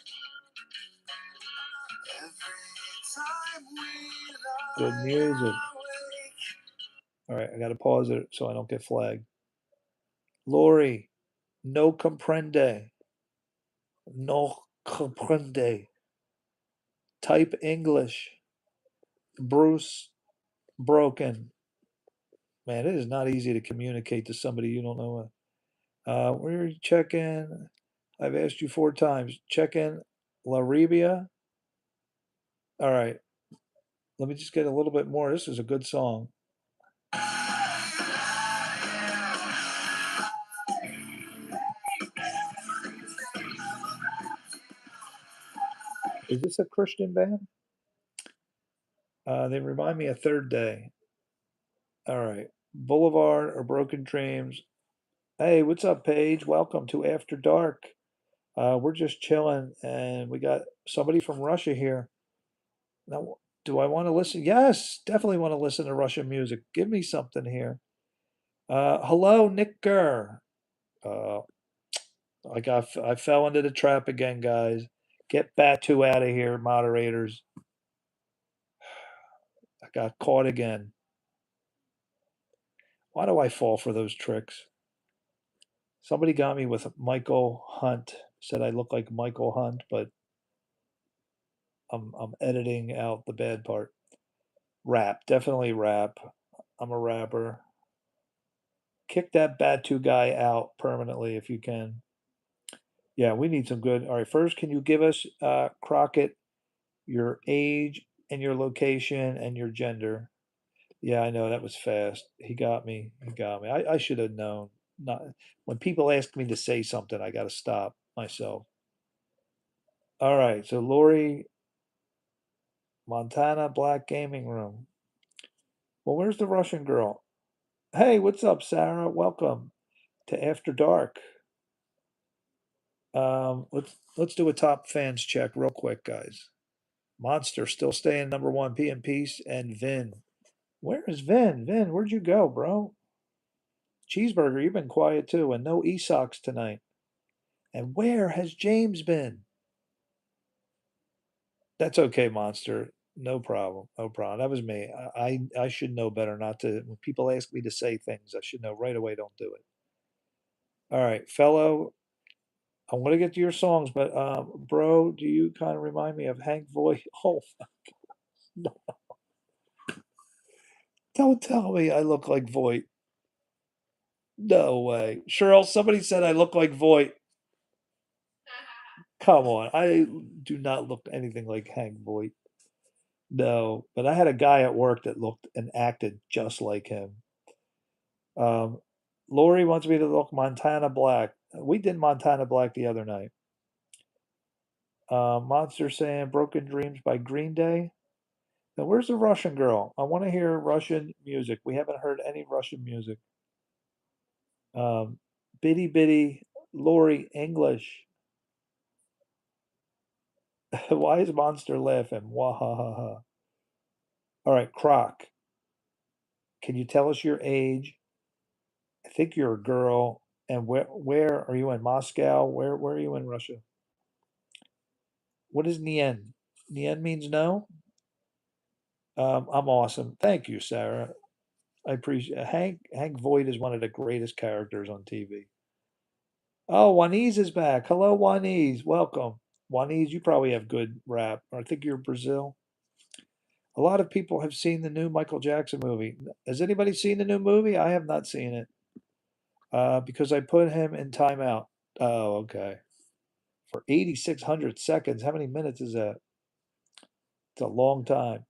Good music. All right. I got to pause it so I don't get flagged. Lori, no comprende. No comprende. Type English. Bruce, broken. Man, it is not easy to communicate to somebody you don't know. Where you check in? I've asked you 4 times. Check in La Ribia. All right. Let me just get a little bit more. This is a good song. Is this a Christian band? They remind me of Third Day. All right. Boulevard or Broken Dreams. Hey, what's up, Paige? Welcome to After Dark. We're just chilling, and we got somebody from Russia here. Now, do I want to listen? Yes, definitely want to listen to Russian music. Give me something here. Hello, Nick Gurr. Uh, I fell into the trap again, guys. Get Batu out of here, moderators. I got caught again. Why do I fall for those tricks? Somebody got me with Michael Hunt. Said I look like Michael Hunt, but I'm editing out the bad part. Rap, definitely rap. I'm a rapper. Kick that Batu guy out permanently if you can. Yeah, we need some good. All right, first, can you give us, Crockett, your age and your location and your gender? Yeah, I know that was fast. He got me. He got me. I should have known. Not when people ask me to say something, I got to stop myself. All right, so Lori, Montana Black Gaming Room. Well, where's the Russian girl? Hey, what's up, Sarah? Welcome to After Dark. Let's do a top fans check real quick, guys. Monster still staying number 1. P and Peace and Vin. Where is Vin? Vin, where'd you go, bro? Cheeseburger, you've been quiet too, and no Esox tonight. And where has James been? That's okay, Monster. No problem. No problem. That was me. I should know better not to. When people ask me to say things, I should know right away. Don't do it. All right, fellow. I want to get to your songs, but bro, do you kind of remind me of Hank Voy? Oh, no. Don't tell me I look like Voight. No way. Cheryl, somebody said I look like Voight. Come on. I do not look anything like Hank Voight. No, but I had a guy at work that looked and acted just like him. Lori wants me to look Montana Black. We did Montana Black the other night. Monster saying Broken Dreams by Green Day. Now, where's the Russian girl? I want to hear Russian music. We haven't heard any Russian music. Bitty Bitty, Lori, English. Why is Monster laughing? Wahahaha. All right, Croc. Can you tell us your age? I think you're a girl. And where are you in Moscow? Where are you in Russia? What is Nien? Nien means no? I'm awesome. Thank you, Sarah. I appreciate Hank Voight is one of the greatest characters on TV. Oh, Juaniz is back. Hello, Juaniz. Welcome. Juaniz, you probably have good rap. I think you're Brazil. A lot of people have seen the new Michael Jackson movie. Has anybody seen the new movie? I have not seen it because I put him in timeout. Oh, okay. For 8,600 seconds. How many minutes is that? It's a long time.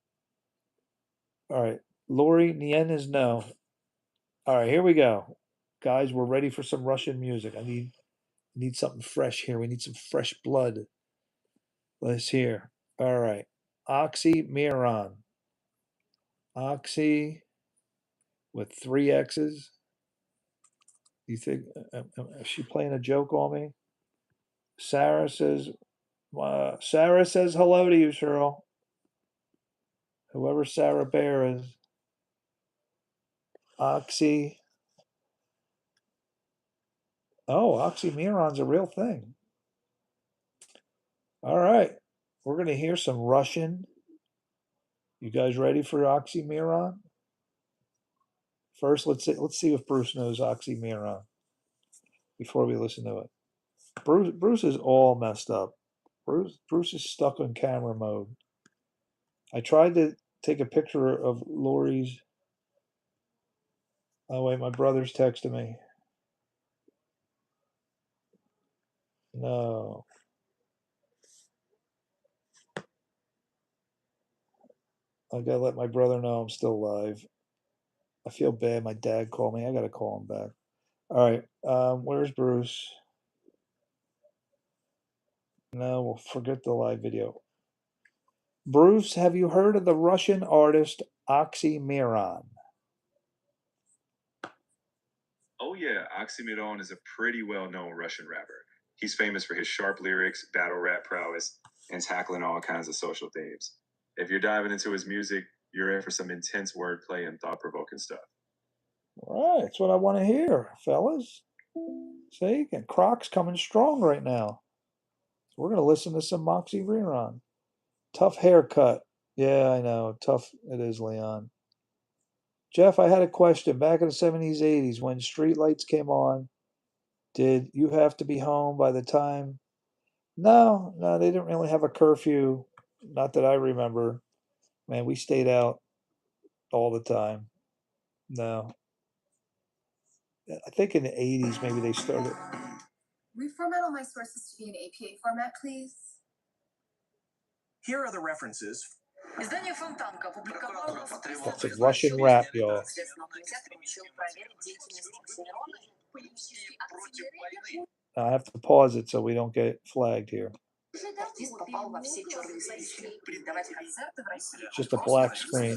All right. Lori Nien is no. All right, here we go. Guys, we're ready for some Russian music. I need something fresh here. We need some fresh blood. Let's hear. All right. Oxymiron. Oxy with 3 X's. You think is she playing a joke on me? Sarah says hello to you, Cheryl. Whoever Sarah Bear is. Oxy. Oh, oxymiron's a real thing. All right. We're going to hear some Russian. You guys ready for oxymiron? First, let's see if Bruce knows oxymiron before we listen to it. Bruce is all messed up. Bruce is stuck on camera mode. I tried to take a picture of Lori's. Oh wait, my brother's texting me. No. I gotta let my brother know I'm still live. I feel bad. My dad called me. I gotta call him back. All right. Where's Bruce? No, we'll forget the live video. Bruce, have you heard of the Russian artist Oxymiron? Oh yeah, Oxymiron is a pretty well-known Russian rapper. He's famous for his sharp lyrics, battle rap prowess, and tackling all kinds of social themes. If you're diving into his music, you're in for some intense wordplay and thought-provoking stuff. All right, that's what I want to hear, fellas. See, and Croc's coming strong right now. We're gonna listen to some Oxymiron. Tough haircut. Yeah, I know. Tough it is, Leon. Jeff, I had a question. Back in the 70s, 80s, when streetlights came on, did you have to be home by the time? No, they didn't really have a curfew. Not that I remember. Man, we stayed out all the time. No. I think in the 80s, maybe they started. Reformat all my sources to be in APA format, please. Here are the references. Издание Фонтанка опубликовало That's a Russian rap, y'all. I have to pause it so we don't get flagged here. Just a black screen.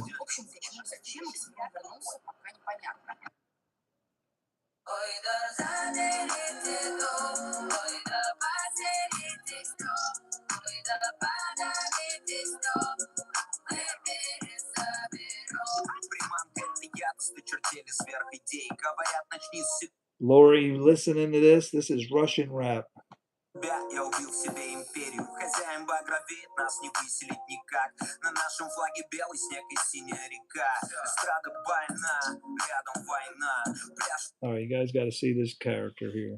Lori, you listening to this? This is Russian rap. Я убил себе империю. Хозяин багровеет, нас не выселить никак. На нашем флаге белый снег и синяя река. Эстрада больна, рядом война. All right, you guys got to see this character here.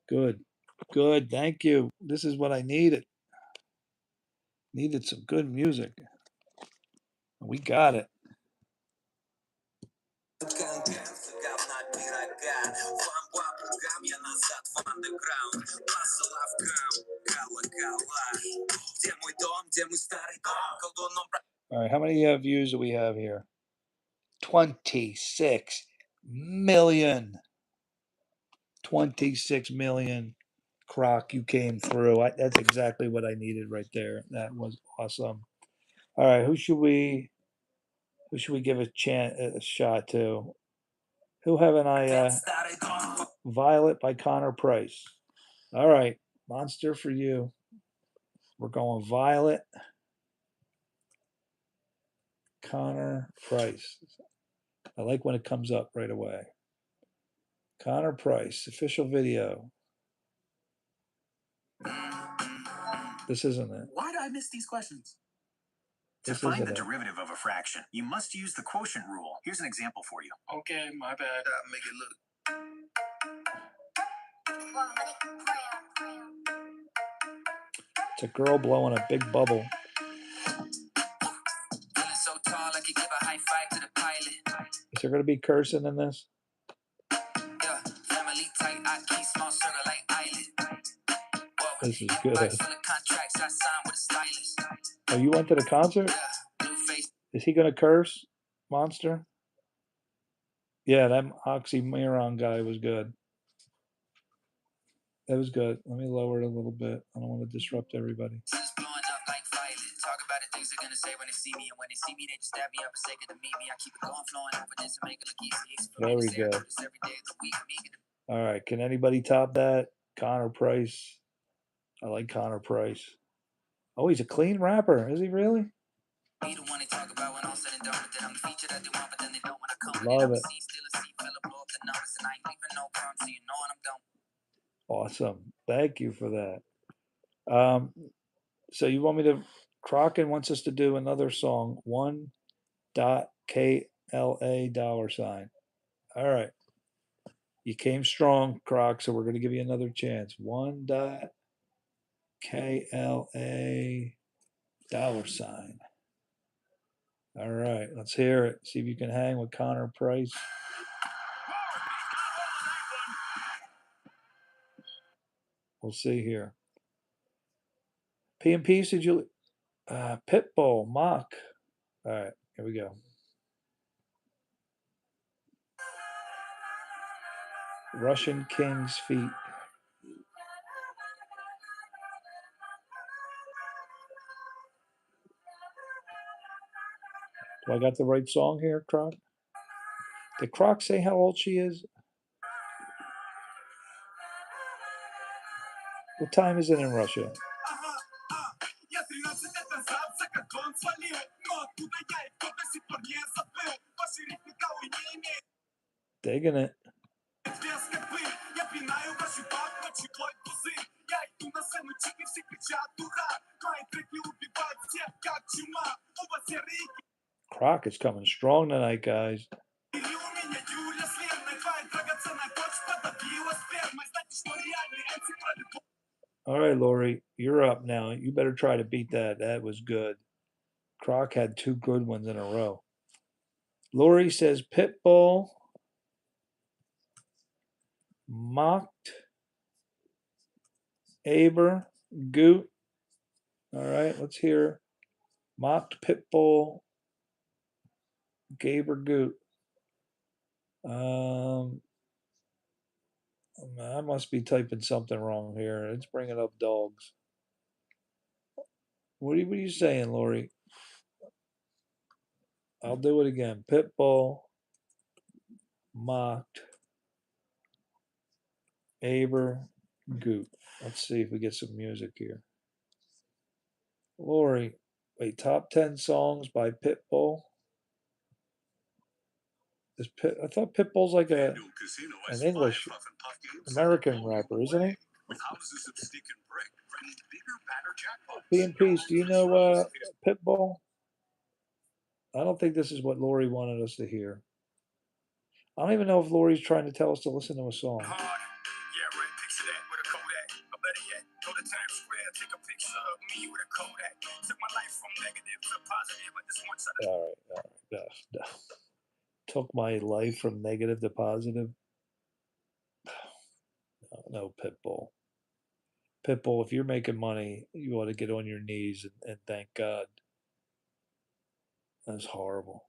Good. Thank you. This is what I needed. Needed some good music. We got it. All right, how many views do we have here? 26 million. 26 million. Croc, you came through. That's exactly what I needed right there. That was awesome. All right, who should we give a shot to? Who haven't I? Violet by Connor Price. All right, Monster for you. We're going Violet, Connor Price. I like when it comes up right away. Connor Price, official video. This isn't it. Why did I miss these questions? To This find isn't the it. derivative of a fraction, you must use the quotient rule. Here's an example for you. Okay, my bad. Make it look. It's a girl blowing a big bubble. So tall, I could give a high five to the pilot. Is there going to be cursing in this? Yeah, family tight, I keep small circle like island. This is good. Oh, you went to the concert? Is he going to curse, Monster? Yeah, that oxymoron guy was good. That was good. Let me lower it a little bit. I don't want to disrupt everybody. Talk about the things they're gonna say when they see me, and when they see me, they just dab me up and say good to meet me. I keep it going, flowing confidence and make it look easy. There we go. All right, can anybody top that? Connor Price. I like Connor Price. Oh, he's a clean rapper. Is he really? Love it. Awesome. Thank you for that. So you want me to? Crockett wants us to do another song. $1.KLA$. All right. You came strong, Croc. So we're going to give you another chance. $1.KLA$. All right. Let's hear it. See if you can hang with Connor Price. We'll see here. P&P, did you? Pitbull, Mock. All right, here we go. Russian King's Feet. Do I got the right song here, Croc? Did Croc say how old she is? What time is it in Russia? Digging it. Croc is coming strong tonight, guys. All right, Lori, you're up now. You better try to beat that. That was good. Croc had two good ones in a row. Lori says Pitbull, Mocked, Aber, Goot. All right, let's hear Mocked, Pitbull, Gaber, Goot. I must be typing something wrong here. It's bringing up dogs. What are you saying, Lori? I'll do it again. Pitbull, Mocked, Aber, Goot. Let's see if we get some music here. Lori, wait, top 10 songs by Pitbull? I thought Pitbull's like an English American rapper, isn't he? P&P, do you know Pitbull? I don't think this is what Lori wanted us to hear. I don't even know if Lori's trying to tell us to listen to a song. Yeah, right. Picture that with a Kodak. Or better yet, go to Times Square, take a picture of me with a Kodak. Took my life from negative to positive, but this one side. All right. No. Took my life from negative to positive. No, Pitbull. Pitbull, if you're making money, you ought to get on your knees and thank God. That's horrible.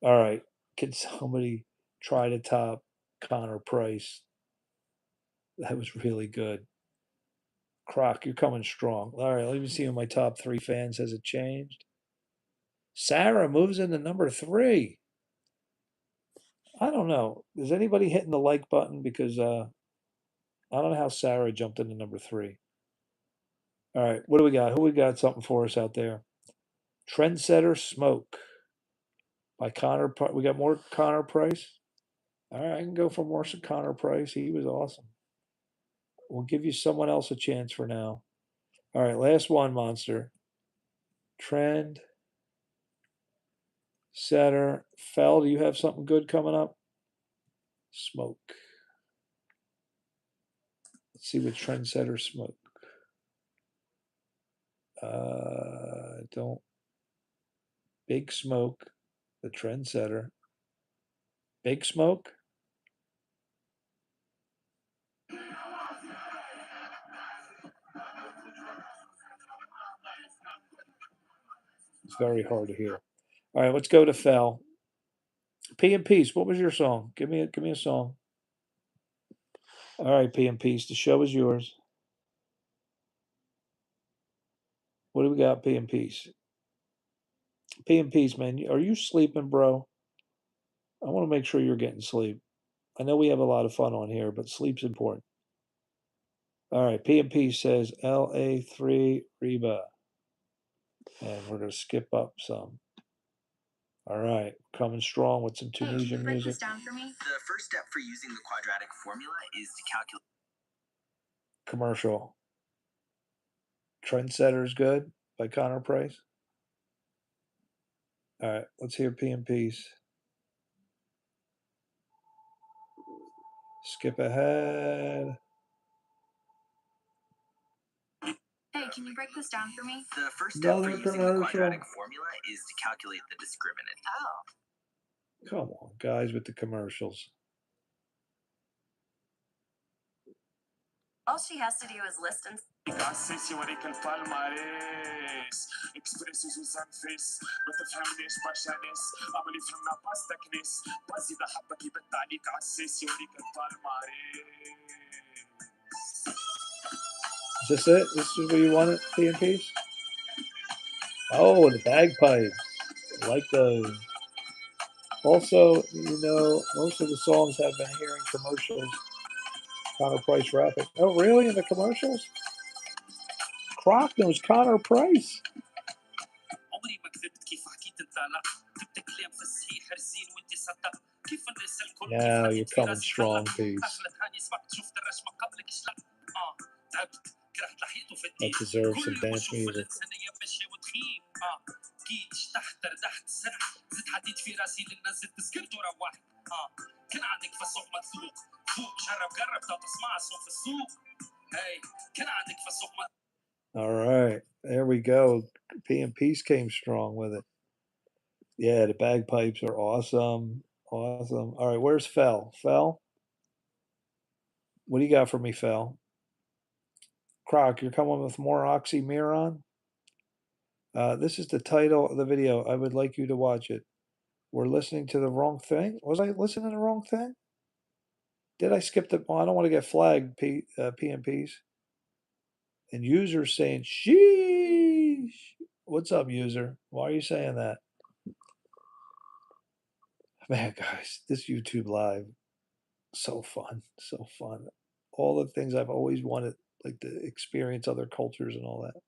All right. Can somebody try to top Connor Price? That was really good. Croc, you're coming strong. All right, let me see who my top 3 fans. Has it changed? Sarah moves into number 3. I don't know. Is anybody hitting the like button? Because I don't know how Sarah jumped into number 3. All right, what do we got? Who we got something for us out there? Trendsetter Smoke by Connor. We got more Connor Price. All right, I can go for more Connor Price. He was awesome. We'll give you someone else a chance for now. All right, last one, Monster. Trend Setter. Fell, do you have something good coming up? Smoke. Let's see what Trendsetter Smoke. Don't. Big Smoke, the Trendsetter. Big Smoke. It's very hard to hear. All right, let's go to Fell. P and Peace. What was your song? Give me a song. All right, P and Peace. The show is yours. What do we got, P and Peace? P and Peace, man. Are you sleeping, bro? I want to make sure you're getting sleep. I know we have a lot of fun on here, but sleep's important. All right, P and Peace says LA3 Reba. And we're going to skip up some. All right, coming strong with some Tunisian Break music. this down for me. The first step for using the quadratic formula is to calculate. Commercial. Trendsetter's good by Connor Price. All right, let's hear P and Peace. Skip ahead. Hey, can you break this down for me? The first step Another for using the commercial. quadratic formula is to calculate the discriminant. Oh. Come on, guys, with the commercials. All she has to do is listen. Is this it? This is where you want it, P and Peace? Oh, the bagpipes. I like those. Also, most of the songs have been hearing commercials. Connor Price rapping. Oh, really? In the commercials? Croc knows Connor Price. Now you're coming strong, Peace. That deserves some dance music. All right, there we go. P and Peace came strong with it. Yeah, the bagpipes are awesome. Awesome. All right, where's Fell? Fell? What do you got for me, Fell? Croc, you're coming with more oxymoron? This is the title of the video. I would like you to watch it. We're listening to the wrong thing? Was I listening to the wrong thing? Did I skip the... Well, I don't want to get flagged, P and Peace. And user's saying, sheesh. What's up, user? Why are you saying that? Man, guys, this YouTube live, so fun, so fun. All the things I've always wanted, like to experience other cultures and all that.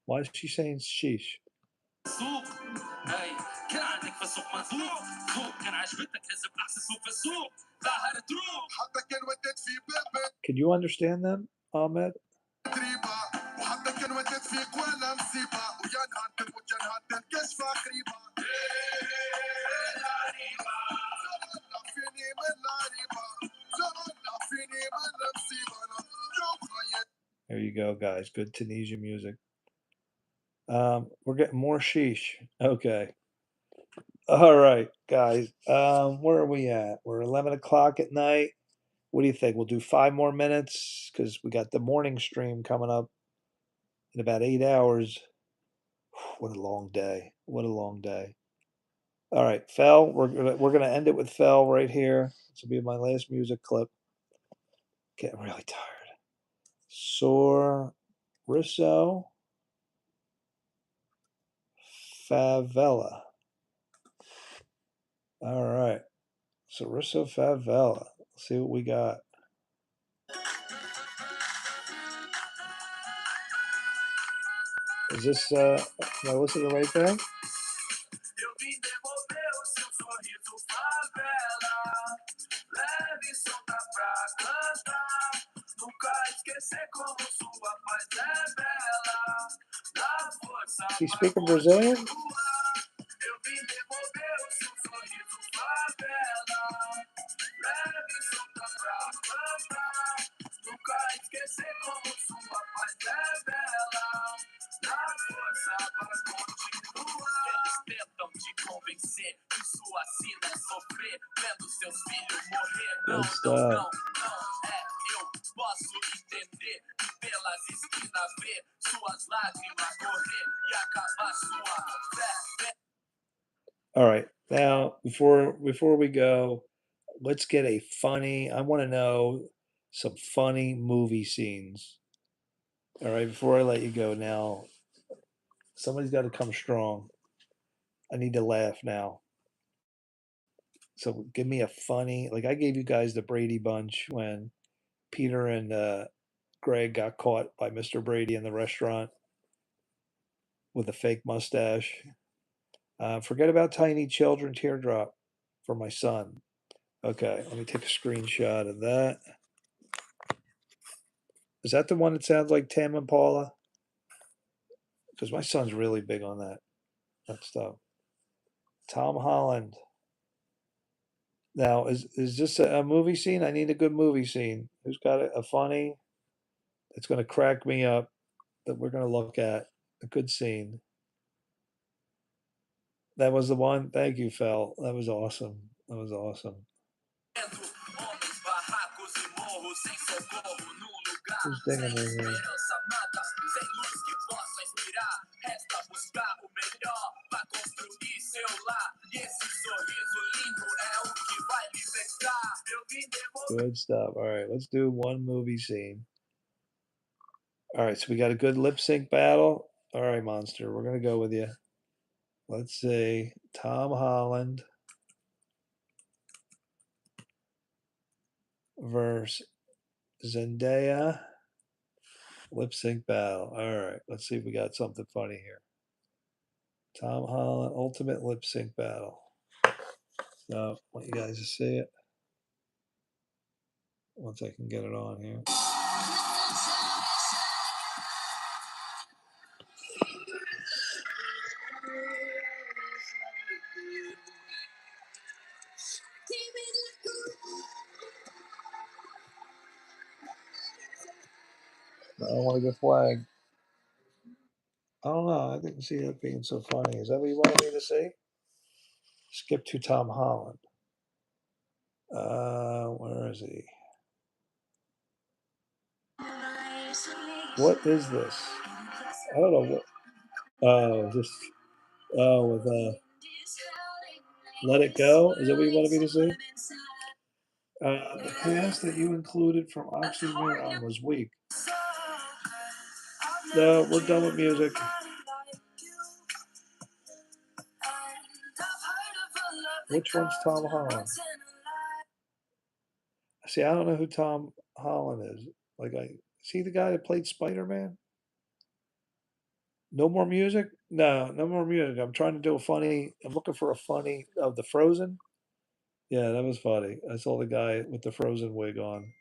Why is she saying sheesh? Can you understand them, Ahmed? There you go, guys. Good Tunisian music. We're getting more sheesh. Okay. All right, guys. Where are we at? We're 11 o'clock at night. What do you think? We'll do 5 more minutes because we got the morning stream coming up in about 8 hours. What a long day. What a long day. All right, Fel, we're gonna end it with Fel right here. This will be my last music clip. Getting really tired. Sorriso Favela. All right. Sorriso Favela. Let's see what we got. Is this am I listening to the right thing? Eu vim devolver o seu sorriso favela. Leve e solta pra cantar. Nunca esquecer como sua paz é bela. Dá força Is he pra speaking Brazilian? continuar. Eu vim devolver o seu sorriso favela. Leve e solta pra cantar. Nunca esquecer como sua paz é bela. Dá força para continuar. Eles tentam te convencer que sua sina é sofrer, vendo seus filhos morrer. Não, não, não, não, eu posso entender e pelas esquinas ver suas lágrimas correr e acabar sua fé. All right. Now, before we go, let's get a funny. I want to know some funny movie scenes. All right, before I let you go now, somebody's got to come strong. I need to laugh now. So give me a funny, like I gave you guys the Brady Bunch when Peter and Greg got caught by Mr. Brady in the restaurant with a fake mustache. Forget about Tiny Children Teardrop for my son. Okay, let me take a screenshot of that. Is that the one that sounds like Tam and Paula? Because my son's really big on that stuff. Tom Holland. Now, is this a movie scene? I need a good movie scene. Who's got a funny that's going to crack me up that we're going to look at? A good scene. That was the one. Thank you, Fel. That was awesome. That was awesome. Homens, barracos e morros sem socorro num lugar Who's digging sem in here? esperança nada, sem luz que possa inspirar. Resta buscar o melhor pra construir seu lar. E esse sorriso lindo é o que vai libertar. Eu vim devolver. Good stuff. All right, let's do one movie scene. All right, so we got a good lip sync battle. All right, Monster, we're going to go with you. Let's see. Tom Holland versus Zendaya. Lip sync battle. All right, let's see if we got something funny here. Tom Holland ultimate lip sync battle. So I want you guys to see it. Once I can get it on here. I don't want to get flagged. I don't know. I didn't see it being so funny. Is that what you wanted me to see? Skip to Tom Holland. Where is he? What is this? I don't know what. Oh, just with Let It Go. Is that what you wanted me to see? The cast that you included from Oxymoron was weak. No, we're done with music. Which one's Tom Holland? See, I don't know who Tom Holland is. Like, is he the guy that played Spider-Man? No more music? No, no more music. I'm trying to do a funny. I'm looking for a funny of the Frozen. Yeah, that was funny. I saw the guy with the Frozen wig on.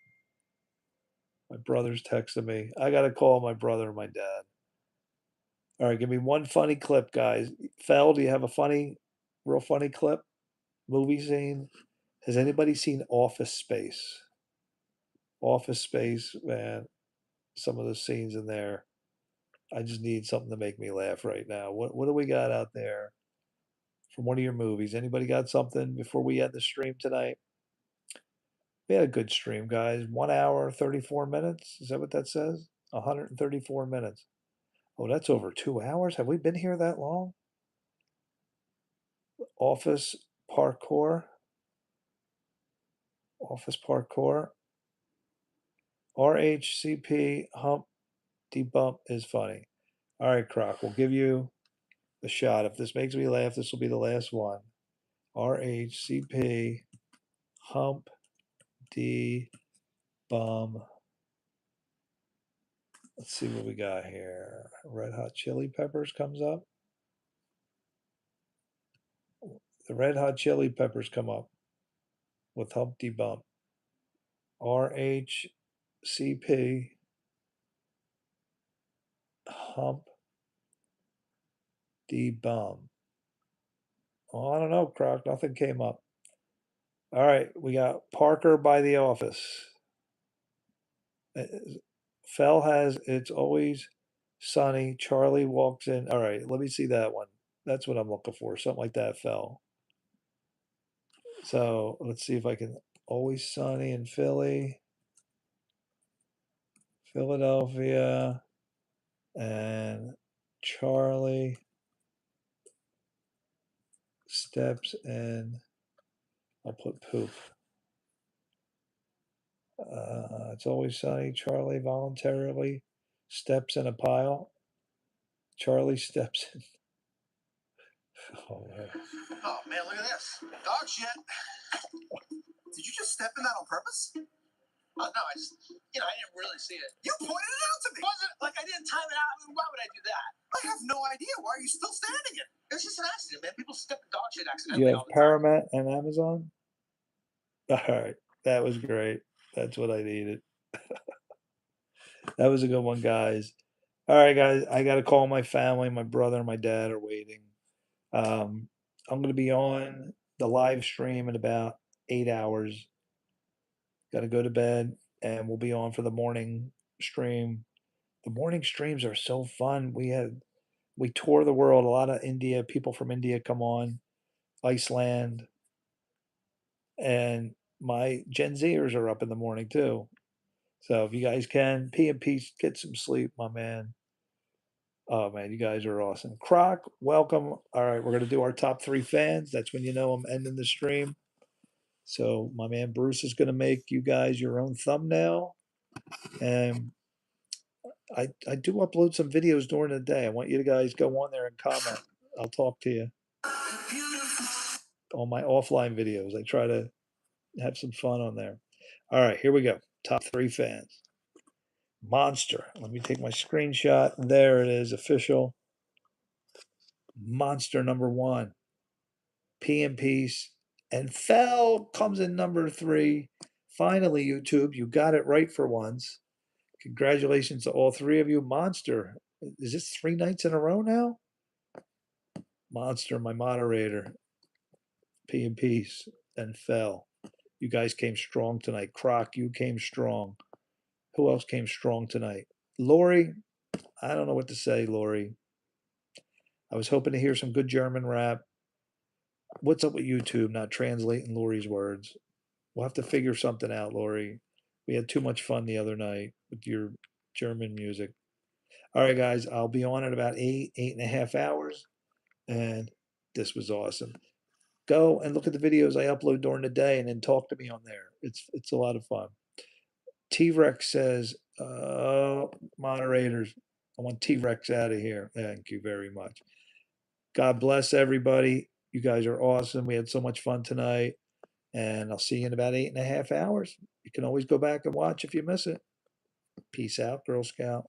My brother's texting me. I got to call my brother and my dad. All right, give me one funny clip, guys. Fel, do you have a real funny clip? Movie scene? Has anybody seen Office Space? Office Space, man. Some of the scenes in there. I just need something to make me laugh right now. What do we got out there? from one of your movies. Anybody got something before we end the stream tonight? We had a good stream, guys. 1 hour, 34 minutes. Is that what that says? 134 minutes. Oh, that's over 2 hours. Have we been here that long? Office parkour. Office parkour. RHCP hump debump is funny. All right, Croc, we'll give you a shot. If this makes me laugh, this will be the last one. RHCP hump D bum. Let's see what we got here. Red Hot Chili Peppers comes up. The Red Hot Chili Peppers come up with Humpty Bump. RHCP Hump D Bum. Oh, I don't know, Croc. Nothing came up. All right, we got Parker by the office. Fell has It's Always Sunny. Charlie walks in. All right, let me see that one. That's what I'm looking for. Something like that, Fell. So let's see if I can. Always Sunny in Philly, Philadelphia, and Charlie steps in. I'll put poop. It's Always Sunny. Charlie voluntarily steps in a pile. Charlie steps in. Oh, man. Oh man, look at this. Dog shit. Did you just step in that on purpose? No, I just, I didn't really see it. You pointed it out to me. Wasn't like I didn't time it out. I mean, why would I do that? I have no idea. Why are you still standing it? It's just an accident, man. People step in dog shit accidentally You all have the time. Paramount and Amazon? All right. That was great. That's what I needed. That was a good one, guys. All right, guys. I got to call my family. My brother and my dad are waiting. I'm going to be on the live stream in about 8 hours. Got to go to bed, and we'll be on for the morning stream. The morning streams are so fun. We tour the world. A lot of India people from India come on, Iceland, and my Gen Zers are up in the morning too. So if you guys can, P&P, get some sleep, my man. Oh man, you guys are awesome. Croc, welcome. All right, we're gonna do our top 3 fans. That's when you know I'm ending the stream. So my man Bruce is gonna make you guys your own thumbnail, and I do upload some videos during the day. I want you guys go on there and comment. I'll talk to you on my offline videos. I try to have some fun on there. All right, here we go. Top 3 fans. Monster. Let me take my screenshot. There it is, official. Monster number 1. P and Peace. And Fell comes in number 3. Finally, YouTube, you got it right for once. Congratulations to all 3 of you. Monster. Is this 3 nights in a row now? Monster, my moderator. P and Peace. And Fell. You guys came strong tonight. Croc, you came strong. Who else came strong tonight? Lori, I don't know what to say, Lori. I was hoping to hear some good German rap. What's up with YouTube not translating Lori's words? We'll have to figure something out, Lori. We had too much fun the other night with your German music. All right, guys, I'll be on in about 8.5 hours. And this was awesome. Go and look at the videos I upload during the day and then talk to me on there. It's a lot of fun. T-Rex says, moderators, I want T-Rex out of here. Thank you very much. God bless everybody. You guys are awesome. We had so much fun tonight. And I'll see you in about 8.5 hours. You can always go back and watch if you miss it. Peace out, Girl Scout.